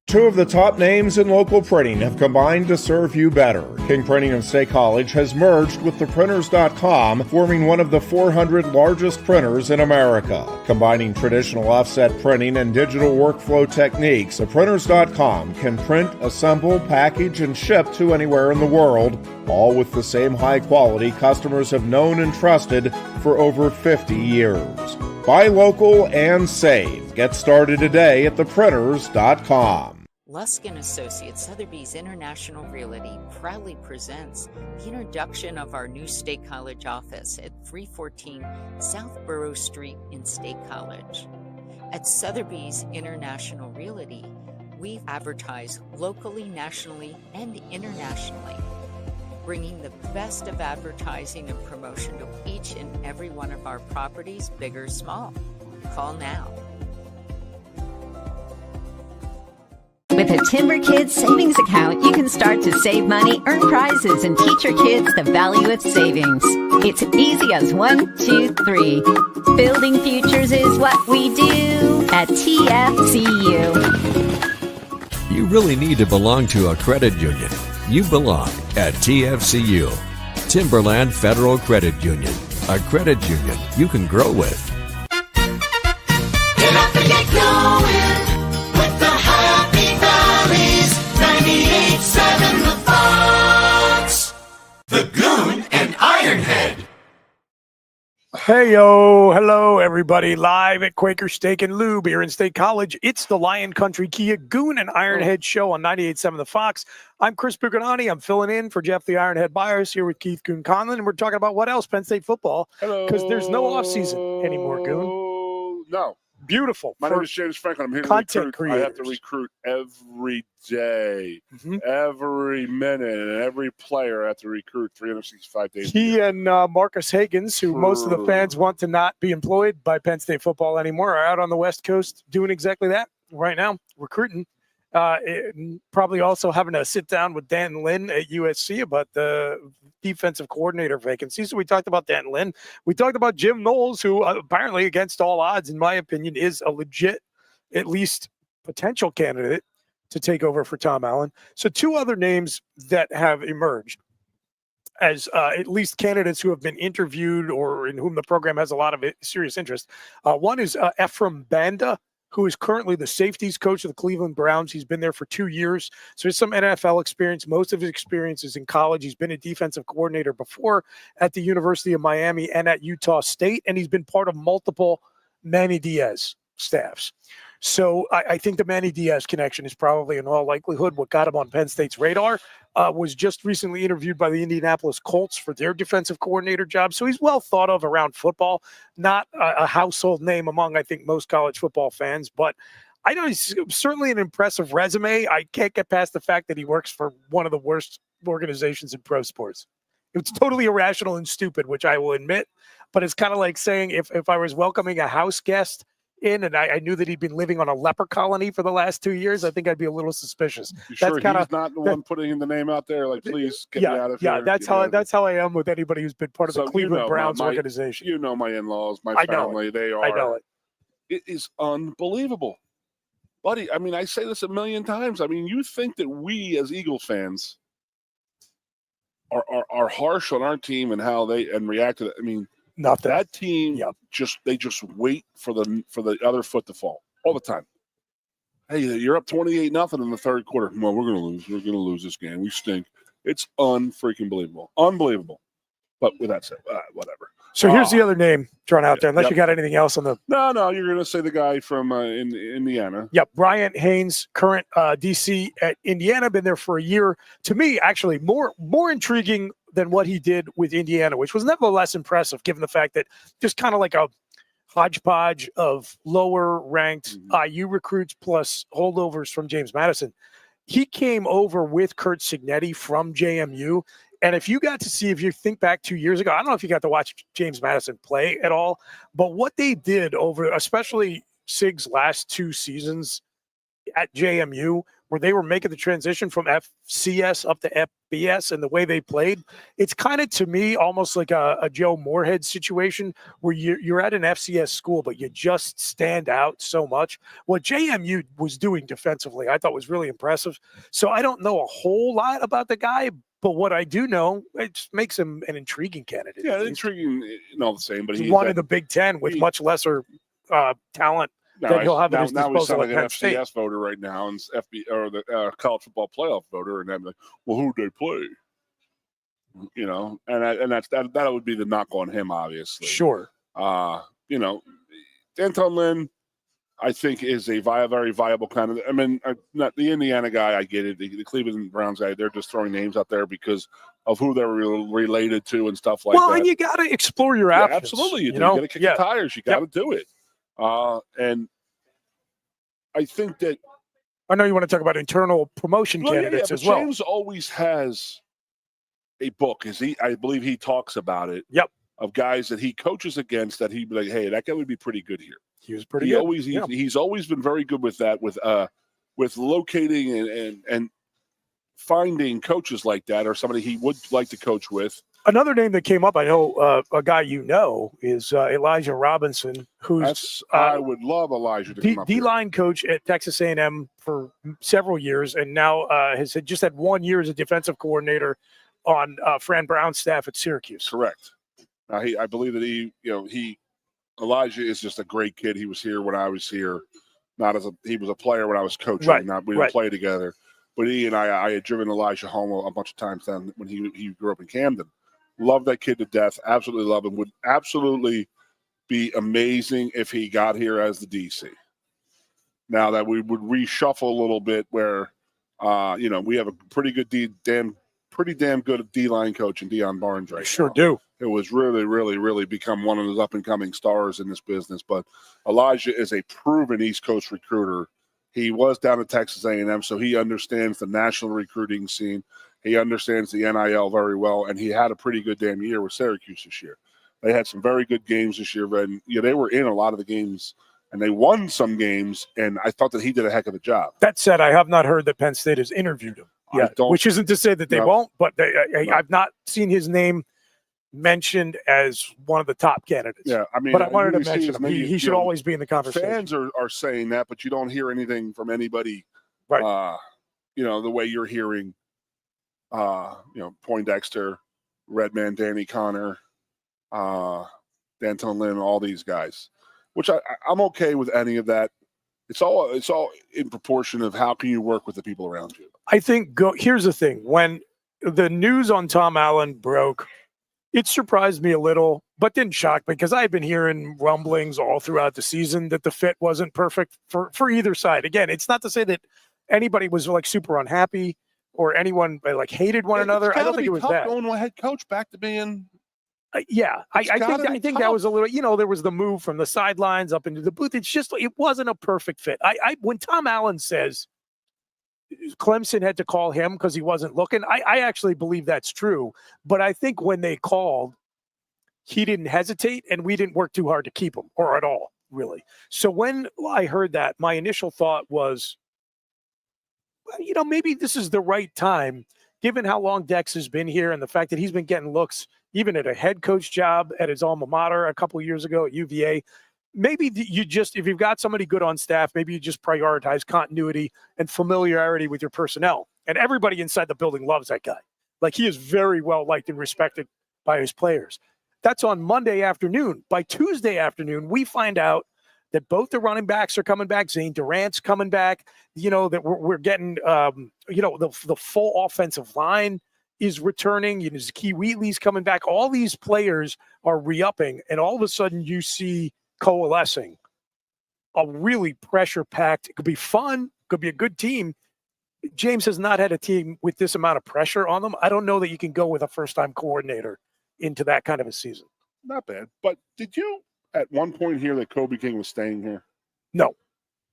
2 of the top names in local printing have combined to serve you better. King Printing of State College has merged with theprinters.com, forming one of the 400 largest printers in America. Combining traditional offset printing and digital workflow techniques, theprinters.com can print, assemble, package, and ship to anywhere in the world, all with the same high quality customers have known and trusted for over 50 years. Buy local and save. Get started today at theprinters.com. Lusk & Associates Sotheby's International Realty proudly presents the introduction of our new State College office at 314 South Borough Street in State College. At Sotheby's International Realty, we advertise locally, nationally, and internationally, bringing the best of advertising and promotion to each and every one of our properties, big or small. Call now. With a Timber Kids savings account, you can start to save money, earn prizes, and teach your kids the value of savings. It's easy as 1, 2, 3. Building futures is what we do at TFCU. You really need to belong to a credit union. You belong at TFCU, Timberland Federal Credit Union, a credit union you can grow with. Get up and get going with the Happy Valleys 98.7 The Fox. The Goon and Ironhead. Hey, yo, hello, everybody. Live at Quaker Steak and Lube here in State College. It's the Lion Country Kia Goon and Ironhead show on 98.7 The Fox. I'm Chris Bucanani. I'm filling in for Jeff the Ironhead Byers here with Keith Goon Conlin, and we're talking about what else? Penn State football. Because there's no offseason anymore, Goon. No. Beautiful. My name is James Franklin. I'm here to content recruit. creators. I have to recruit every day, every minute, and every player I have to recruit 365 days. He and Marcus Higgins, who most of the fans want to not be employed by Penn State football anymore, are out on the West Coast doing exactly that right now, recruiting. Probably also having to sit down with Dan Lynn at USC about the defensive coordinator vacancy. So we talked about Dan Lynn. We talked about Jim Knowles, who apparently, against all odds, in my opinion, is a legit, at least potential candidate to take over for Tom Allen. So two other names that have emerged as at least candidates who have been interviewed or in whom the program has a lot of serious interest. One is Ephraim Banda, who is currently the safeties coach of the Cleveland Browns. He's been there for 2 years. So he's some NFL experience. Most of his experience is in college. He's been a defensive coordinator before at the University of Miami and at Utah State, and he's been part of multiple Manny Diaz staffs. So I think the Manny Diaz connection is probably in all likelihood what got him on Penn State's radar. Was just recently interviewed by the Indianapolis Colts for their defensive coordinator job. So he's well thought of around football, not a household name among, I think, most college football fans. But I know he's certainly an impressive resume. I can't get past the fact that he works for one of the worst organizations in pro sports. It's totally irrational and stupid, which I will admit. But it's kind of like saying if I was welcoming a house guest in and I knew that he'd been living on a leper colony for the last 2 years, I think I'd be a little suspicious. You sure he's not the one putting the name out there? Like, please get me out of here. Yeah, that's how I am with anybody who's been part of the Cleveland Browns organization. You know my in-laws, my family. They are. I know it. It is unbelievable. Buddy, I mean, I say this a million times. I mean, you think that we as Eagle fans are harsh on our team and how they react to it. I mean, nothing. That team just wait for the other foot to fall all the time. Hey, you're up 28-0 in the third quarter. Well, we're gonna lose. We're gonna lose this game. We stink. It's unfreaking believable. Unbelievable. But with that said, whatever. So here's the other name thrown out there, unless you got anything else on the. No, you're gonna say the guy from in Indiana. Yep, Bryant Haynes, current DC at Indiana, been there for a year. To me, actually, more intriguing than what he did with Indiana, which was nevertheless impressive, given the fact that just kind of like a hodgepodge of lower-ranked IU recruits plus holdovers from James Madison. He came over with Curt Cignetti from JMU, and if you think back 2 years ago, I don't know if you got to watch James Madison play at all, but what they did over, especially Sig's last 2 seasons at JMU, where they were making the transition from FCS up to FBS and the way they played, it's kind of, to me, almost like a Joe Moorhead situation where you're at an FCS school, but you just stand out so much. What JMU was doing defensively, I thought was really impressive. So I don't know a whole lot about the guy, but what I do know, it just makes him an intriguing candidate. Yeah, intriguing, all the same. But he won in the Big Ten with much lesser talent. Now he'll have now we sound like an FCS voter right now, and the college football playoff voter, and I'm like, well, who'd they play? That would be the knock on him, obviously. Sure. Anton Lynn, I think, is a very viable candidate. I mean, not the Indiana guy, I get it. The Cleveland Browns guy, they're just throwing names out there because of who they're related to and stuff like that. Well, and you got to explore your options. Absolutely, you do. You got to kick the tires. You got to do it. And I think that I know you want to talk about internal promotion candidates as well. James always has a book. I believe he talks about it. Yep. Of guys that he coaches against that he'd be like, hey, that guy would be pretty good here. He was pretty good. He's always been very good with that, with locating and finding coaches like that or somebody he would like to coach with. Another name that came up, I know a guy is Elijah Robinson, who's I would love Elijah to come up here. D-line coach at Texas A&M for several years, and now has just had 1 year as a defensive coordinator on Fran Brown's staff at Syracuse. Correct. I believe that Elijah is just a great kid. He was here when I was here, he was a player when I was coaching. Right. We didn't play together, but he and I had driven Elijah home a bunch of times then when he grew up in Camden. Love that kid to death. Absolutely love him. Would absolutely be amazing if he got here as the DC. Now that we would reshuffle a little bit where, we have a pretty damn good D-line coach in Deion Barnes right now. Sure do. It was really, really, really become one of those up-and-coming stars in this business. But Elijah is a proven East Coast recruiter. He was down at Texas A&M, so he understands the national recruiting scene. He understands the NIL very well, and he had a pretty good damn year with Syracuse this year. They had some very good games this year, and they were in a lot of the games, and they won some games, and I thought that he did a heck of a job. That said, I have not heard that Penn State has interviewed him yet, which isn't to say that they won't, but I've not seen his name mentioned as one of the top candidates. Yeah, I mean, but I wanted to mention him. He should always be in the conversation. Fans are saying that, but you don't hear anything from anybody, right? The way you're hearing, Poindexter, Redman, Danny Connor, Danton Lynn, all these guys, which I'm okay with any of that. It's all in proportion of how can you work with the people around you. I think here's the thing. When the news on Tom Allen broke, it surprised me a little, but didn't shock me because I had been hearing rumblings all throughout the season that the fit wasn't perfect for either side. Again, it's not to say that anybody was like super unhappy or anyone like hated one another. I don't think it was that. Going head coach back to being. I think that was a little. There was the move from the sidelines up into the booth. It's just it wasn't a perfect fit. When Tom Allen says Clemson had to call him because he wasn't looking, I actually believe that's true. But I think when they called, he didn't hesitate, and we didn't work too hard to keep him, or at all, really. So when I heard that, my initial thought was, maybe this is the right time, given how long Dex has been here and the fact that he's been getting looks even at a head coach job at his alma mater a couple of years ago at UVA. Maybe if you've got somebody good on staff, maybe you just prioritize continuity and familiarity with your personnel. And everybody inside the building loves that guy. Like, he is very well liked and respected by his players. That's on Monday afternoon. By Tuesday afternoon, we find out that both the running backs are coming back. Zane Durant's coming back. That we're getting, the full offensive line is returning. Zakee Wheatley's coming back. All these players are re-upping, and all of a sudden you see coalescing a really pressure-packed. It could be fun. Could be a good team. James has not had a team with this amount of pressure on them. I don't know that you can go with a first-time coordinator into that kind of a season. Not bad. But did you at one point hear that Kobe King was staying here? No.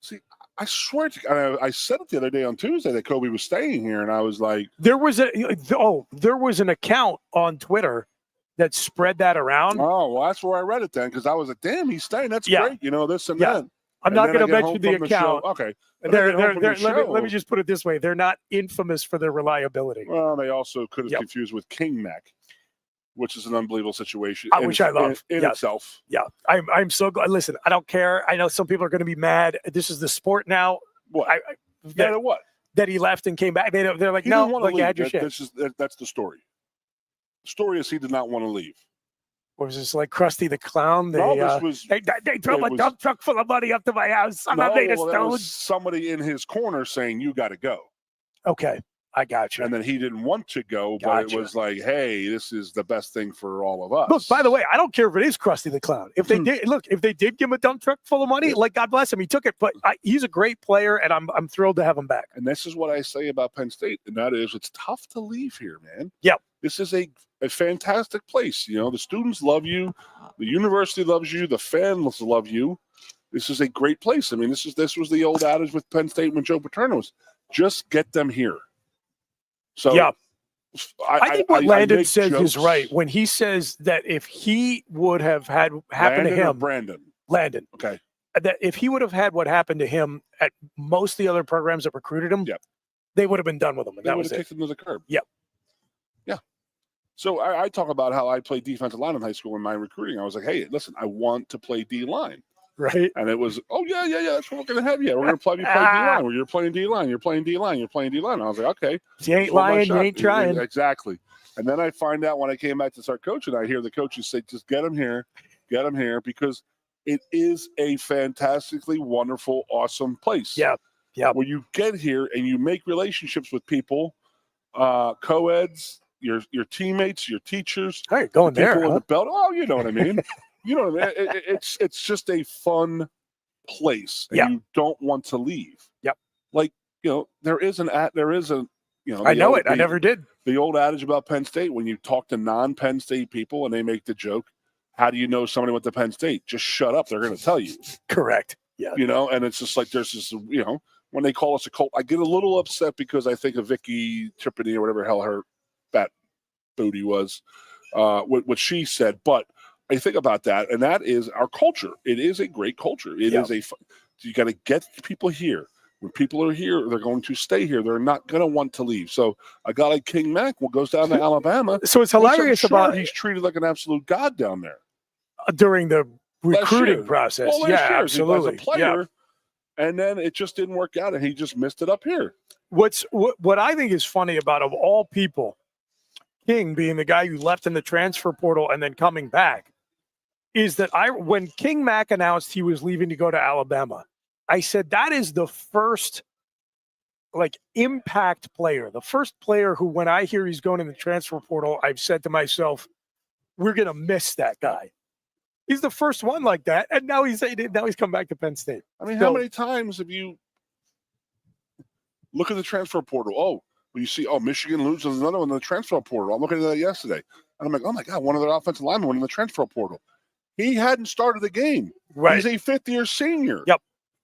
See, I swear to I said it the other day on Tuesday that Kobe was staying here, and I was like, there was an account on Twitter that spread that around. Oh, well, that's where I read it then, because I was like, damn, he's staying. That's great. This and that. I'm not going to mention the account. Okay. Let me just put it this way. They're not infamous for their reliability. Well, they also could have confused with King Mac, which is an unbelievable situation. Which I love. In itself. Yeah. I'm so glad. Listen, I don't care. I know some people are going to be mad. This is the sport now. What? What? That he left and came back. They're like, no, like you had your shit. That's the story. The story is he did not want to leave. Or was this like Krusty the Clown? They drove a dump truck full of money up to my house. That was somebody in his corner saying, you got to go. Okay. I got you. And then he didn't want to go, but it was like, hey, this is the best thing for all of us. Look, by the way, I don't care if it is Krusty the Clown. If they did give him a dump truck full of money, like, God bless him, he took it. But he's a great player, and I'm thrilled to have him back. And this is what I say about Penn State, and that is, it's tough to leave here, man. Yeah. This is a fantastic place. The students love you. The university loves you. The fans love you. This is a great place. I mean, this was the old adage with Penn State when Joe Paterno was, just get them here. So yeah. I think what Landon says jokes. is right when he says that if he would have had happened Landon to or him, Brandon. Landon, okay, that if he would have had what happened to him at most of the other programs that recruited him, they would have been done with him, and that was it. Kicked him to the curb. Yep. Yeah. So I talk about how I played defensive line in high school in my recruiting. I was like, hey, listen, I want to play D line. Right. And it was, oh yeah, that's what we're gonna have. Yeah, we're gonna play D line. Well, you're playing D line. You're playing D line. You're playing D line. And I was like, okay. You ain't lying. You ain't trying. Exactly. And then I find out when I came back to start coaching, I hear the coaches say, just get them here, because it is a fantastically wonderful, awesome place. Yeah. Yeah. When you get here and you make relationships with people, co-eds, your teammates, your teachers, hey, going there, people in the belt. Oh, you know what I mean. You know what I mean. It's just a fun place, and you don't want to leave. Yep. Like there is a I know it. I never did. The old adage about Penn State, when you talk to non-Penn State people and they make the joke, how do you know somebody went to Penn State? Just shut up. They're going to tell you. Correct. Yeah. And it's just like there's this, when they call us a cult, I get a little upset because I think of Vicky Trippitti or whatever the hell her fat booty was, what she said. But I think about that, and that is our culture. It is a great culture. It is you got to get people here. When people are here, they're going to stay here. They're not going to want to leave. So a guy like King Mack goes down to Alabama. So it's hilarious about he's treated like an absolute god down there during the recruiting process. Well, yeah, absolutely. As a player, and then it just didn't work out, and he just missed it up here. What I think is funny about, of all people, King being the guy who left in the transfer portal and then coming back, is that when King Mack announced he was leaving to go to Alabama, I said that is the first impact player, the first player who, when I hear he's going in the transfer portal, I've said to myself, we're going to miss that guy. He's the first one like that, and now he's come back to Penn State. I mean, how many times have you look at the transfer portal? Oh, well, you see, Michigan loses another one in the transfer portal. I'm looking at that yesterday, and I'm like, oh my God, one of their offensive linemen went in the transfer portal. He hadn't started the game. Right. He's a fifth-year senior. Yep.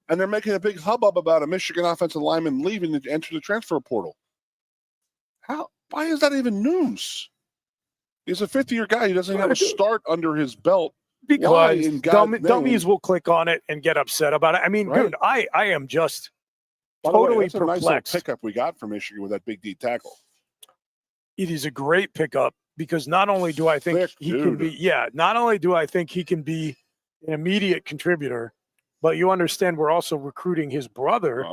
And they're making a big hubbub about a Michigan offensive lineman leaving to enter the transfer portal. Why is that even news? He's a fifth-year guy. He doesn't have a start under his belt. Because dummies will click on it and get upset about it. I mean, dude, I am just totally perplexed. Nice little pickup we got from Michigan with that big D tackle. It is a great pickup because not only do I think not only do I think he can be an immediate contributor, but you understand we're also recruiting his brother,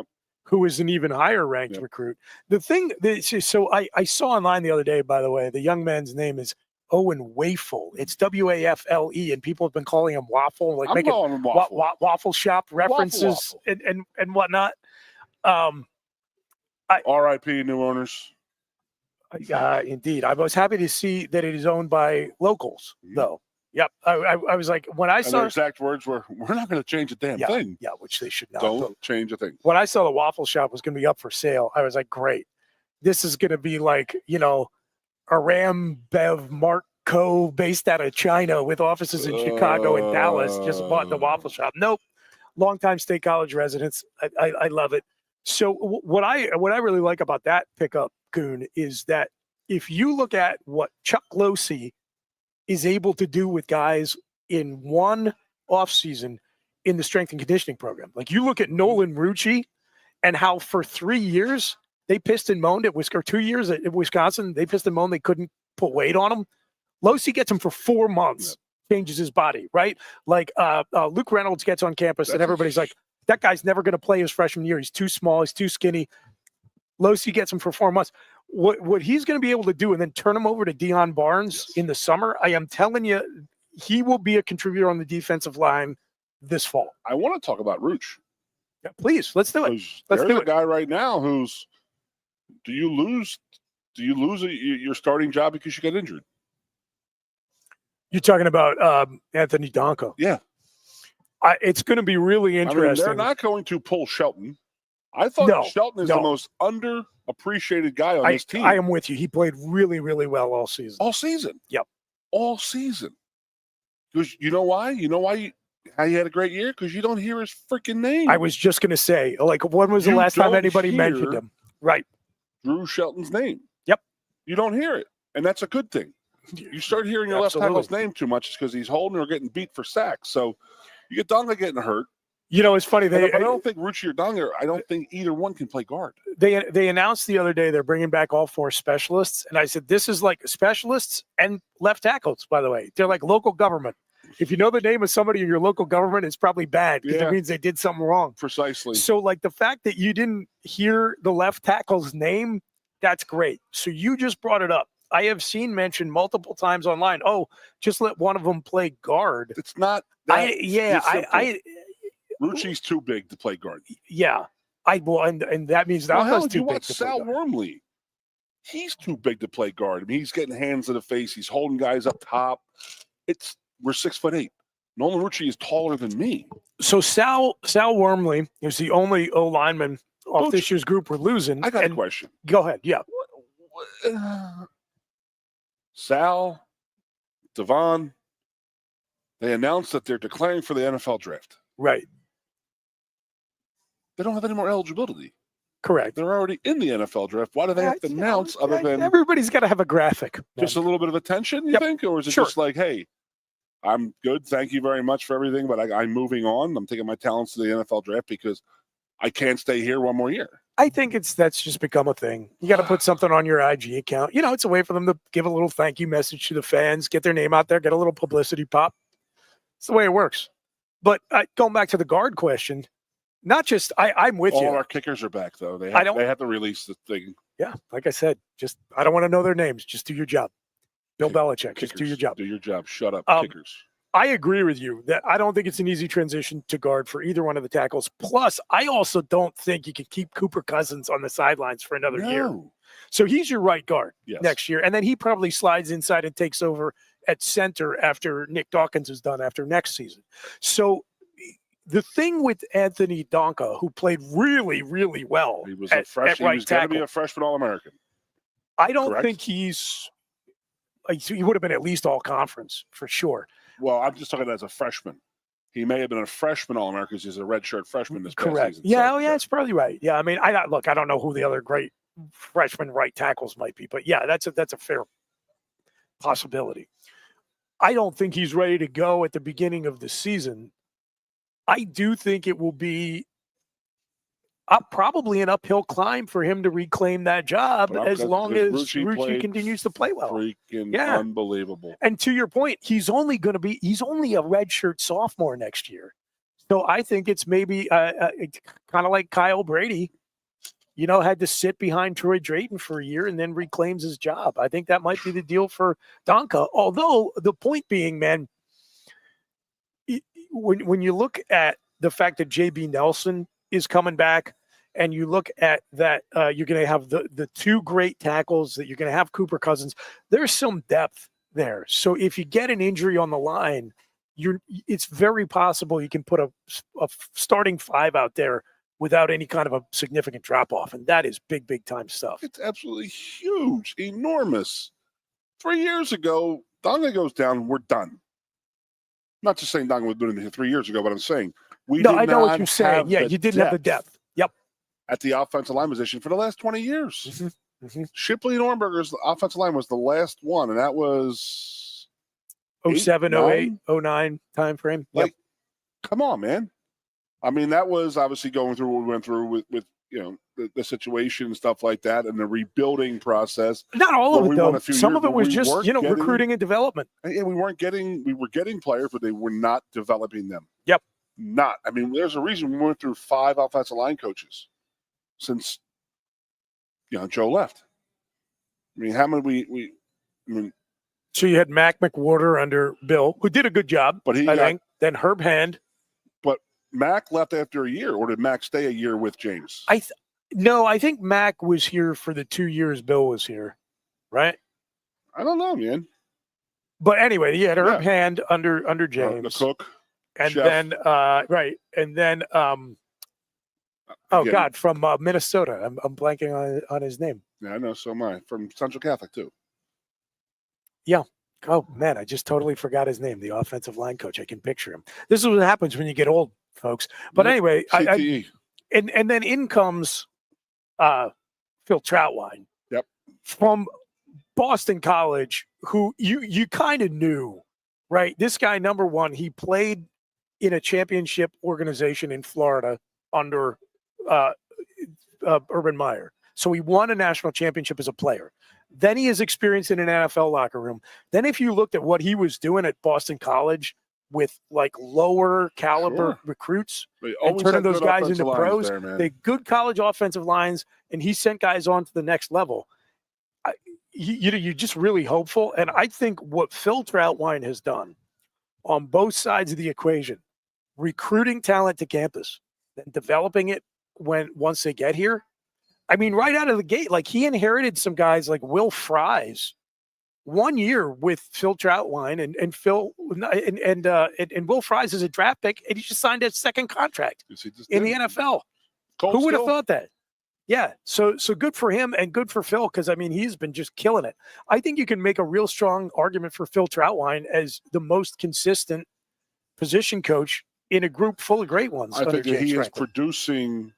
who is an even higher ranked recruit. The thing so I saw online the other day, by the way, the young man's name is Owen Wafle. It's Wafle, and people have been calling him Waffle, like making waffle shop references and whatnot. R.I.P. new owners. Indeed, I was happy to see that it is owned by locals, though. Yep, I was like, when I saw their exact words were, "We're not going to change a damn thing." Yeah, which they should not. Don't change a thing. When I saw the waffle shop was going to be up for sale, I was like, "Great, this is going to be like Aram Bev Mark Co. based out of China with offices in Chicago and Dallas. Just bought the waffle shop." Nope, longtime State College residents. I love it. So what I really like about that pickup, Goon, is that if you look at what Chuck Losey is able to do with guys in one offseason in the strength and conditioning program. Like you look at Nolan Rucci and how for 3 years they pissed and moaned at Wisconsin, or 2 years at Wisconsin, they pissed and moaned they couldn't put weight on him. Losey gets him for 4 months, changes his body, right? Like Luke Reynolds gets on campus and everybody's like, that guy's never going to play his freshman year. He's too small. He's too skinny. Losey gets him for 4 months. What he's going to be able to do and then turn him over to Deion Barnes in the summer, I am telling you, he will be a contributor on the defensive line this fall. I want to talk about Rooch. Yeah, please, let's do it. There's a guy right now who's, do you lose your starting job because you got injured? You're talking about Anthony Donko. Yeah. It's going to be really interesting. They're not going to pull Shelton. I thought Shelton is the most underappreciated guy on this team. I am with you. He played really, really well all season. All season. Yep. All season. Because you know why? You know why how he had a great year? Because you don't hear his freaking name. I was just going to say, like, when was the You last time don't anybody hear mentioned him? Right. Drew Shelton's name. Yep. You don't hear it, and that's a good thing. You start hearing your left tackle's name too much because he's holding or getting beat for sacks. So you get Donga getting hurt. You know, it's funny. But I don't think Rucci or Donga, I don't think either one can play guard. They announced the other day they're bringing back all 4 specialists, and I said, this is like specialists and left tackles, by the way. They're like local government. If you know the name of somebody in your local government, it's probably bad because it means they did something wrong. Precisely. So, like, the fact that you didn't hear the left tackle's name, that's great. So you just brought it up. I have seen mentioned multiple times online, oh, just let one of them play guard. It's not Rucci's too big to play guard. Yeah. And that means that was too big to Sal play guard. Wormley. He's too big to play guard. I mean, he's getting hands to the face. He's holding guys up top. We're 6'8". Nolan Rucci is taller than me. So Sal Wormley is the only O lineman off this year's group we're losing. I got a question. Go ahead. Yeah. Sal, Devon, they announced that they're declaring for the NFL draft. Right. They don't have any more eligibility. Correct. They're already in the NFL draft. Why do they have to announce other than everybody's got to have a graphic? Just a little bit of attention, you think? Or is it just like, hey, I'm good. Thank you very much for everything, but I'm moving on. I'm taking my talents to the NFL draft because I can't stay here one more year. I think that's just become a thing. You got to put something on your IG account. You know, it's a way for them to give a little thank you message to the fans, get their name out there, get a little publicity pop. It's the way it works. But going back to the guard question, not just I'm with you. All our kickers are back, though. They have to release the thing. Yeah, like I said, just I don't want to know their names. Just do your job. Bill Belichick, just do your job. Do your job. Shut up, kickers. I agree with you that I don't think it's an easy transition to guard for either one of the tackles. Plus, I also don't think you can keep Cooper Cousins on the sidelines for another year. So he's your right guard next year. And then he probably slides inside and takes over at center after Nick Dawkins is done after next season. So the thing with Anthony Donka, who played really, really well, he was at right he was going to tackle, be a freshman All-American. I don't think he would have been at least all conference for sure. Well, I'm just talking as a freshman. He may have been a freshman All-American because he's a redshirt freshman this past Correct. season. Yeah, that's probably right. Yeah, I mean, I don't know who the other great freshman right tackles might be, but yeah, that's a fair possibility. I don't think he's ready to go at the beginning of the season. I do think it will be probably an uphill climb for him to reclaim that job as long as Rucci continues to play well. Freaking unbelievable. And to your point, he's only a redshirt sophomore next year. So I think it's maybe kind of like Kyle Brady, had to sit behind Troy Drayton for a year and then reclaims his job. I think that might be the deal for Donka. Although the point being, man, when you look at the fact that JB Nelson is coming back, and you look at that, you're going to have the two great tackles, that you're going to have Cooper Cousins. There's some depth there. So if you get an injury on the line, it's very possible you can put a starting 5 out there without any kind of a significant drop off, and that is big, big time stuff. It's absolutely huge, enormous. 3 years ago, Donga goes down, we're done. Not just saying Donga was doing it 3 years ago, but I'm saying I know what you're saying. Yeah, you didn't have the depth. Yep. At the offensive line position for the last 20 years. Mm-hmm. Mm-hmm. Shipley and Ornberger's offensive line was the last one, and that was 07, 08, 09 time frame. Like, come on, man. I mean, that was obviously going through what we went through with the situation and stuff like that, and the rebuilding process. Not all of it, though. Some of it was just recruiting and development. Yeah, we were getting players, but they were not developing them. Yep. I mean, there's a reason we went through 5 offensive line coaches since Joe left. I mean, how many so you had Mac McWhorter under Bill, who did a good job, but I think. Then Herb Hand. But Mac left after a year, or did Mac stay a year with James? No, I think Mac was here for the 2 years Bill was here, right? I don't know, man. But anyway, you had Herb Hand under James. The cook. And Chef. then, and then, from Minnesota. I'm blanking on his name. Yeah, I know. So am I. From Central Catholic, too. Yeah, Oh, man, I just totally forgot his name, the offensive line coach. I can picture him. This is what happens when you get old, folks. But anyway, CTE. And then in comes Phil Troutwine. Yep. From Boston College, who you kind of knew, right? This guy, number one, he played in a championship organization in Florida under Urban Meyer. So he won a national championship as a player. Then he has experience in an NFL locker room. Then if you looked at what he was doing at Boston College with like lower caliber recruits and turning those guys into pros, they good college offensive lines, and he sent guys on to the next level. You're just really hopeful. And I think what Phil Troutwine has done on both sides of the equation, recruiting talent to campus, then developing it once they get here. I mean, right out of the gate, like he inherited some guys like Will Fries 1 year with Phil Troutwine and Phil and Will Fries is a draft pick, and he just signed a second contract in the NFL. Who would have thought that? Yeah. So good for him and good for Phil, because I mean he's been just killing it. I think you can make a real strong argument for Phil Troutwine as the most consistent position coach in a group full of great ones. I think that he is producing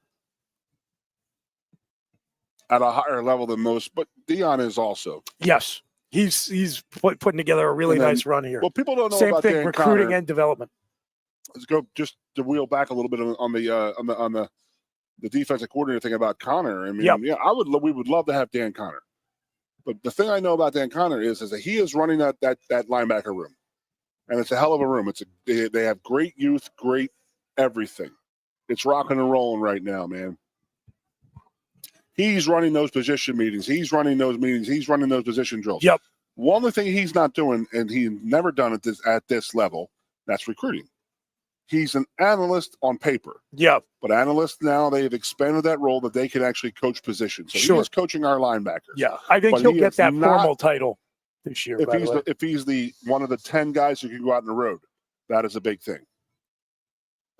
at a higher level than most, but Dion is also. Yes, he's putting together a really nice run here. Well, people don't know Same about thing, Dan recruiting Connor. and development. Let's go just to wheel back a little bit on the defensive coordinator thing about Connor. I mean, we would love to have Dan Connor, but the thing I know about Dan Connor is that he is running that linebacker room, and it's a hell of a room. They have great youth, great everything. It's rocking and rolling right now, man. He's running those position meetings. He's running those meetings. He's running those position drills. Yep. One of the things he's not doing, and he's never done it at this level, that's recruiting. He's an analyst on paper. Yeah. But analysts now, they've expanded that role that they can actually coach positions. So he is coaching our linebackers. Yeah. I think he'll get that formal title this year. If he's the one of the 10 guys who can go out on the road, that is a big thing.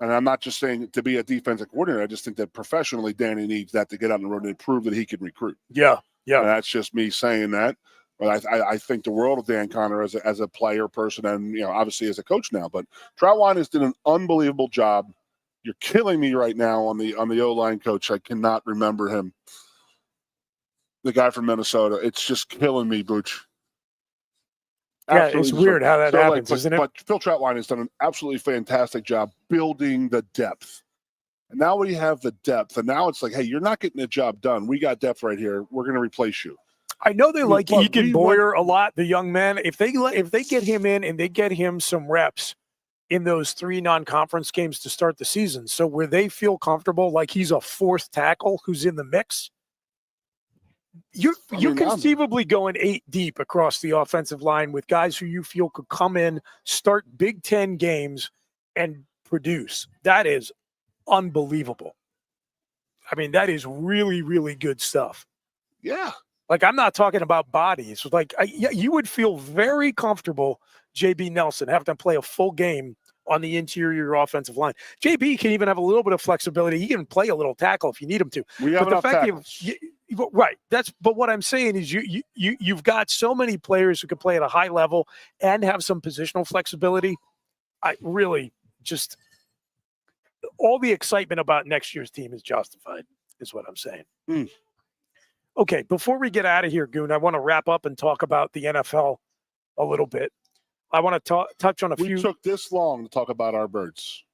And I'm not just saying to be a defensive coordinator. I just think that professionally, Danny needs that to get out on the road and prove that he can recruit. Yeah, yeah. And that's just me saying that. But I think the world of Dan Connor as a player, person, and obviously as a coach now. But Troutwine has done an unbelievable job. You're killing me right now on the O-line coach. I cannot remember him. The guy from Minnesota. It's just killing me, Booch. Yeah, it's weird how that happens, isn't it? But Phil Troutwine has done an absolutely fantastic job building the depth. And now we have the depth. And now it's like, hey, you're not getting the job done. We got depth right here. We're going to replace you. I know they like Eakin Boyer a lot, the young man. If they get him in and they get him some reps in those 3 non-conference games to start the season, so where they feel comfortable, like he's a fourth tackle who's in the mix, you're conceivably going 8 deep across the offensive line with guys who you feel could come in, start Big Ten games, and produce. That is unbelievable. I mean, that is really, really good stuff. Yeah. Like, I'm not talking about bodies. Like, you would feel very comfortable, J.B. Nelson, having to play a full game on the interior offensive line. J.B. can even have a little bit of flexibility. He can play a little tackle if you need him to. We have enough tackles. Right. But what I'm saying is you've got so many players who can play at a high level and have some positional flexibility. I really just all the excitement about next year's team is justified, is what I'm saying. Mm. Okay, before we get out of here, Goon, I want to wrap up and talk about the NFL a little bit. I want to touch on a few. We took this long to talk about our birds.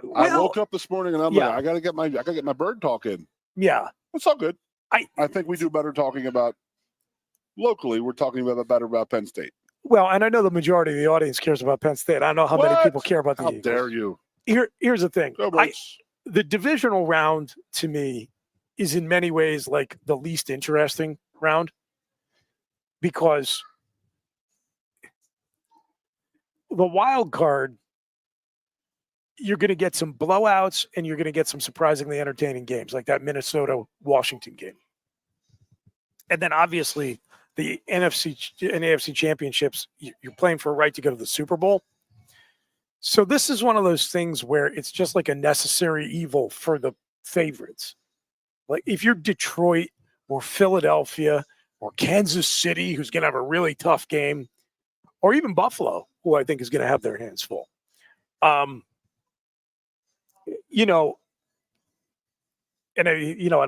Well, I woke up this morning and I'm like, I gotta get my bird talk in. Yeah. It's all good. I think we do better talking about locally. We're talking better about Penn State. Well, and I know the majority of the audience cares about Penn State. I don't know how many people care about the How Eagles. dare you? Here's the thing. Go Birds. The divisional round to me is in many ways like the least interesting round, because the wild card, you're going to get some blowouts and you're going to get some surprisingly entertaining games like that Minnesota-Washington game. And then obviously the NFC and AFC championships, you're playing for a right to go to the Super Bowl. So this is one of those things where it's just like a necessary evil for the favorites. Like if you're Detroit or Philadelphia or Kansas City, who's going to have a really tough game, or even Buffalo, who I think is going to have their hands full. You know, and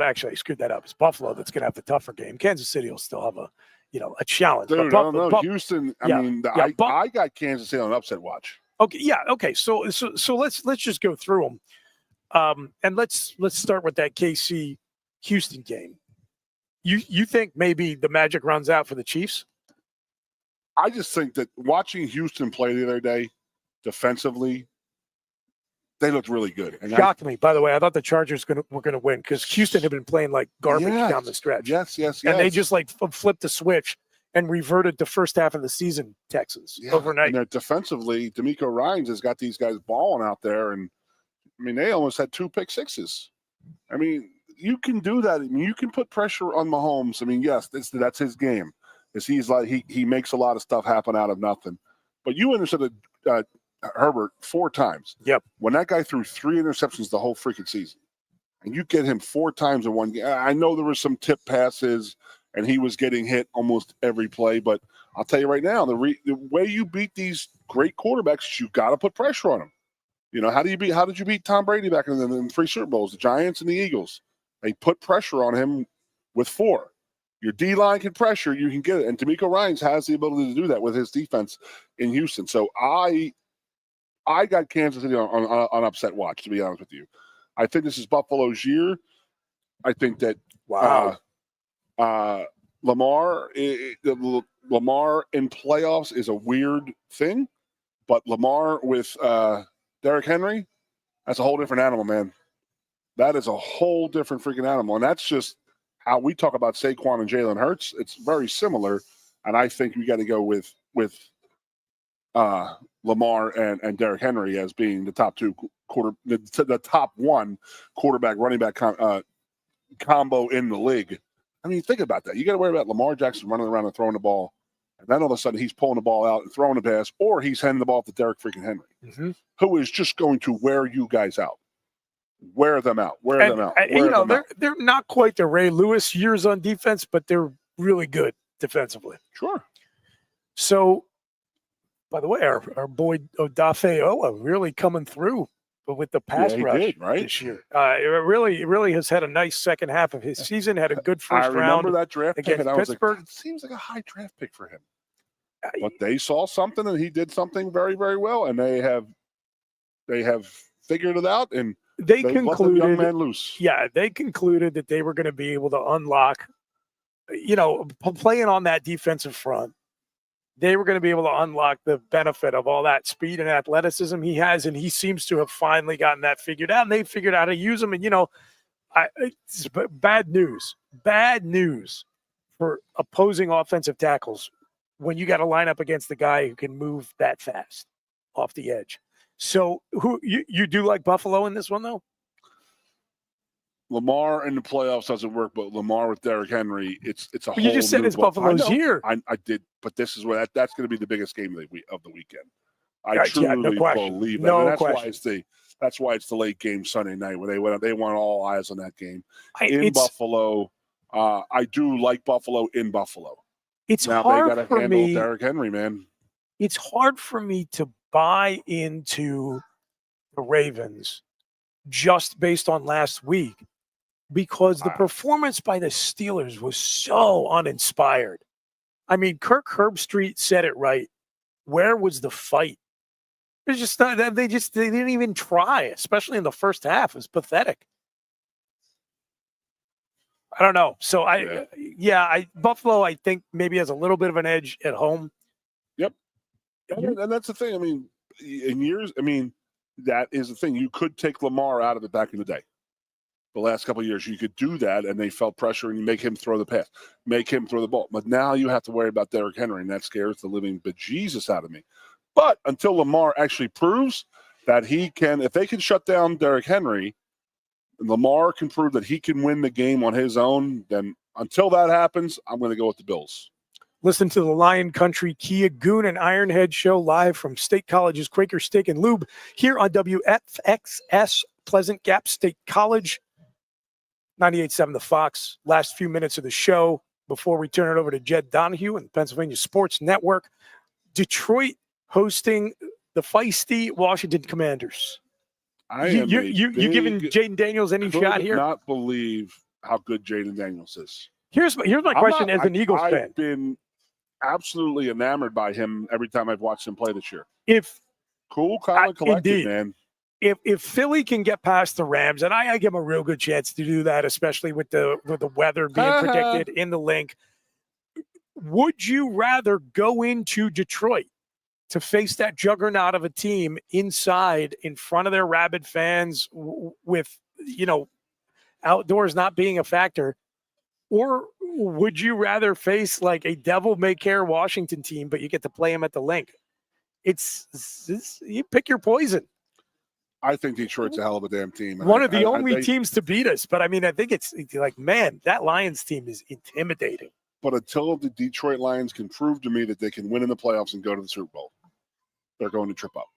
actually I screwed that up. It's Buffalo that's going to have the tougher game. Kansas City will still have a challenge. Dude, but I don't know. Houston, I got Kansas City on upset watch. Okay, yeah, okay. So let's just go through them, and let's start with that KC Houston game. You think maybe the magic runs out for the Chiefs? I just think that watching Houston play the other day, defensively, they looked really good. And shocked me, by the way. I thought the Chargers were going to win because Houston had been playing like garbage down the stretch. Yes. And they just like flipped the switch and reverted the first half of the season Texans overnight. And they're defensively, D'Amico Ryans has got these guys balling out there. And, I mean, they almost had 2 pick sixes. I mean, you can do that. I mean, you can put pressure on Mahomes. I mean, yes, that's his game. He's like he makes a lot of stuff happen out of nothing. But you intercepted Herbert 4 times. Yep. When that guy threw 3 interceptions the whole freaking season, and you get him 4 times in one game. I know there were some tip passes, and he was getting hit almost every play. But I'll tell you right now, the way you beat these great quarterbacks, you got to put pressure on them. You know, how did you beat Tom Brady back in the 3 Super Bowls, the Giants and the Eagles? They put pressure on him with 4. Your D-line can pressure, you can get it. And D'Amico Ryans has the ability to do that with his defense in Houston. So I got Kansas City on upset watch, to be honest with you. I think this is Buffalo's year. I think that Lamar in playoffs is a weird thing, but Lamar with Derrick Henry, that's a whole different animal, man. That is a whole different freaking animal. And that's just how we talk about Saquon and Jalen Hurts. It's very similar. And I think we got to go with Lamar and Derrick Henry as being the top 2 the top 1 quarterback running back combo in the league. I mean, think about that. You got to worry about Lamar Jackson running around and throwing the ball, and then all of a sudden he's pulling the ball out and throwing the pass, or he's handing the ball to Derrick freaking Henry, who is just going to wear you guys out. Wear them out. They're not quite the Ray Lewis years on defense, but they're really good defensively. Sure. So, by the way, our boy Odafe Owa really coming through with the pass rush this year. It really has had a nice second half of his season. Had a good first round. I remember that draft pick, and I was Pittsburgh. like, it seems like a high draft pick for him. But they saw something, and he did something very, very well, and they have figured it out, and they concluded let the young man loose. Yeah, they concluded that they were going to be able to unlock, playing on that defensive front. They were going to be able to unlock the benefit of all that speed and athleticism he has, and he seems to have finally gotten that figured out. And they figured out how to use him. And it's bad news for opposing offensive tackles when you got to line up against the guy who can move that fast off the edge. So who you do like Buffalo in this one, though? Lamar in the playoffs doesn't work, but Lamar with Derrick Henry, it's a whole. You just said it's Buffalo's year. I did, but this is where that's going to be the biggest game of the weekend. I truly believe that. And that's why it's the late game Sunday night where they want all eyes on that game in Buffalo. I do like Buffalo in Buffalo. It's now hard they got to for handle me. Derrick Henry, man. It's hard for me to buy into the Ravens just based on last week because the performance by the Steelers was so uninspired. I mean, Kirk Herbstreit said it right. Where was the fight? It's just not, they didn't even try, especially in the first half. It was pathetic. I don't know. So Buffalo, I think maybe has a little bit of an edge at home. Yep. And that's the thing. I mean, that is the thing. You could take Lamar out of it back in the day. The last couple of years, you could do that, and they felt pressure, and you make him throw the pass, make him throw the ball. But now you have to worry about Derrick Henry, and that scares the living bejesus out of me. But until Lamar actually proves that he can, if they can shut down Derrick Henry, and Lamar can prove that he can win the game on his own, then until that happens, I'm going to go with the Bills. Listen to the Lion Country Kia Goon and Ironhead show live from State College's Quaker Steak and Lube here on WFXS Pleasant Gap State College. 98.7 The Fox. Last few minutes of the show. before we turn it over to Jed Donahue and the Pennsylvania Sports Network. Detroit hosting the feisty Washington Commanders. You giving Jaden Daniels any shot here? I cannot believe how good Jaden Daniels is. Here's my question as an Eagles fan. I've been absolutely enamored by him every time I've watched him play this year. Cool, calm, and collected, indeed, man. If Philly can get past the Rams, and I give them a real good chance to do that, especially with the weather being predicted in the link, would you rather go into Detroit to face that juggernaut of a team inside in front of their rabid fans with, outdoors not being a factor? Or would you rather face like a devil-may-care Washington team, but you get to play them at the link? You pick your poison. I think Detroit's a hell of a damn team. One of the only teams to beat us. But, I think it's like, man, that Lions team is intimidating. But until the Detroit Lions can prove to me that they can win in the playoffs and go to the Super Bowl, they're going to trip up.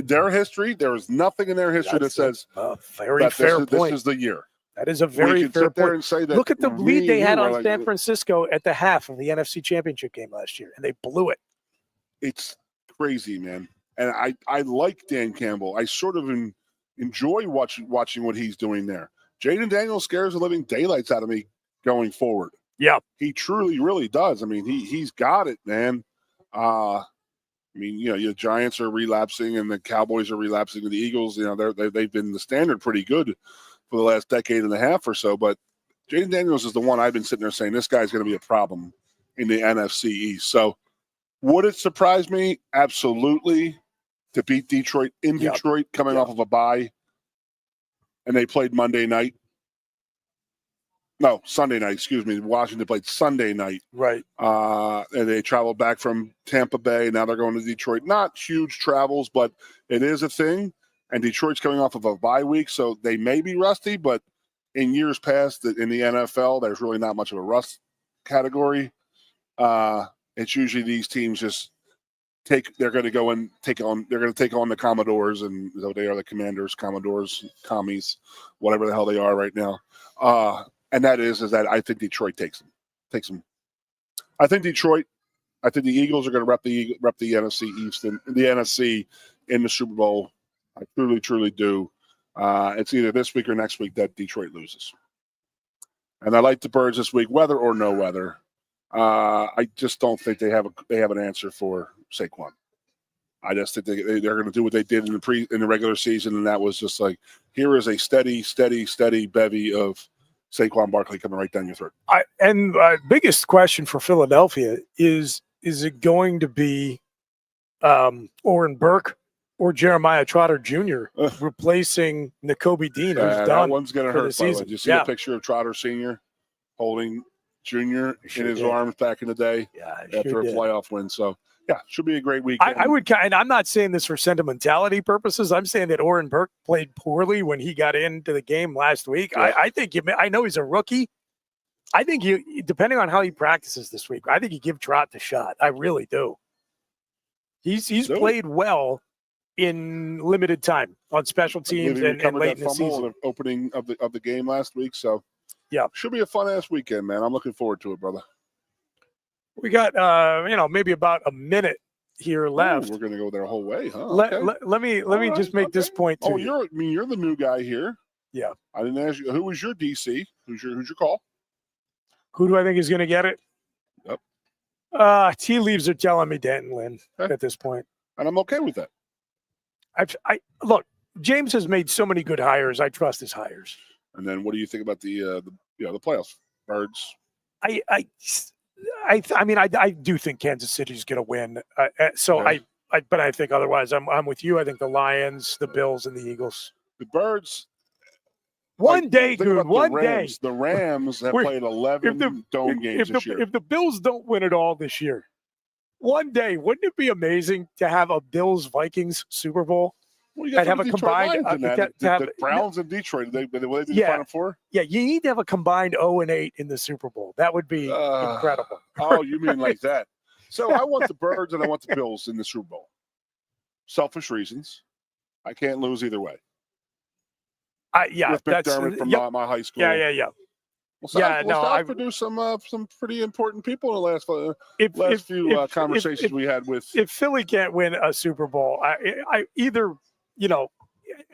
Their history, there is nothing in their history that says very fair point. This is the year. That is a very fair point. And say that look at the lead they had on San Francisco at the half of the NFC Championship game last year, and they blew it. It's crazy, man. And I like Dan Campbell. I sort of enjoy watching what he's doing there. Jaden Daniels scares the living daylights out of me going forward. Yeah. He truly, really does. He's got it, man. The Giants are relapsing and the Cowboys are relapsing and the Eagles, they've been the standard pretty good for the last decade and a half or so. But Jaden Daniels is the one I've been sitting there saying this guy's going to be a problem in the NFC East. So would it surprise me? Absolutely. To beat Detroit in Detroit coming off of a bye. And they played Sunday night. Excuse me. Washington played Sunday night. Right. And they traveled back from Tampa Bay. Now they're going to Detroit. Not huge travels, but it is a thing. And Detroit's coming off of a bye week, so they may be rusty, but in years past in the NFL, there's really not much of a rust category. It's usually these teams just they're going to go and take on the Commodores, and they are the Commanders, Commodores, Commies, whatever the hell they are right now. And that is that I think Detroit takes them. I think the Eagles are going to rep the NFC East and the NFC in the Super Bowl. I truly, truly do. It's either this week or next week that Detroit loses. And I like the Birds this week, weather or no weather. I just don't think they have an answer for Saquon. I just think they're going to do what they did in the regular season, and that was just like, here is a steady bevy of Saquon Barkley coming right down your throat. Biggest question for Philadelphia is it going to be Oren Burke or Jeremiah Trotter Jr. replacing Nakobe Dean, who's done that one's going to hurt. The season. Did you see a picture of Trotter Sr. holding Jr. in his arms back in the day after a playoff win? So, should be a great week. I would, and I'm not saying this for sentimentality purposes. I'm saying that Oren Burke played poorly when he got into the game last week. Yeah. I think I know he's a rookie. I think depending on how he practices this week, I think you give Trot the shot. I really do. He's played well in limited time on special teams and late in the season. The opening of the game last week. So, should be a fun-ass weekend, man. I'm looking forward to it, brother. We got, maybe about a minute here left. We're going to go there a whole way, huh? Let me just make this point too. You're the new guy here. Yeah. I didn't ask you. Who was your DC? Who's your call? Who do I think is going to get it? Yep. Tea leaves are telling me Danton Lynn at this point. And I'm okay with that. Look, James has made so many good hires. I trust his hires. And then what do you think about the playoffs? Birds. I do think Kansas City's going to win. But I think otherwise I'm with you. I think the Lions, the Bills, and the Eagles. The Birds. One day, dude. One day. The Rams have played 11 dome games this year. If the Bills don't win it all this year, one day, wouldn't it be amazing to have a Bills-Vikings Super Bowl? Well, you got to have a combined. The Browns and Detroit. They did the Final Four. Yeah, you need to have a combined 0-8 in the Super Bowl. That would be incredible. Oh, you mean like that? So I want the Birds and I want the Bills in the Super Bowl. Selfish reasons. I can't lose either way. With McDermott from my high school. Yeah. I've produced some pretty important people in the last few conversations we had with. If Philly can't win a Super Bowl, I either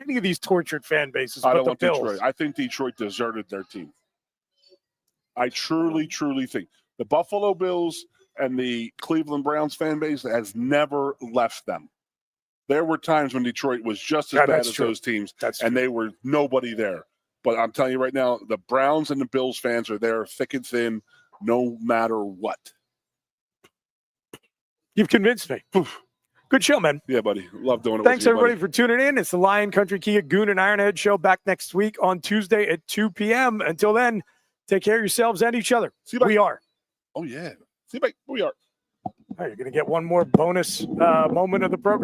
any of these tortured fan bases. I but don't the want Bills. Detroit. I think Detroit deserted their team. I truly think the Buffalo Bills and the Cleveland Browns fan base has never left them. There were times when Detroit was just as bad as those teams, and they were nobody there. But I'm telling you right now, the Browns and the Bills fans are there thick and thin, no matter what. You've convinced me. Good show, man. Yeah, buddy. Love doing it. Thanks, with you, everybody, buddy. for tuning in. It's the Lion Country Kia Goon and Ironhead show back next week on Tuesday at 2 p.m. Until then, take care of yourselves and each other. See you, we are. Oh, yeah. See you, bye. We are. All right, you're going to get one more bonus moment of the program.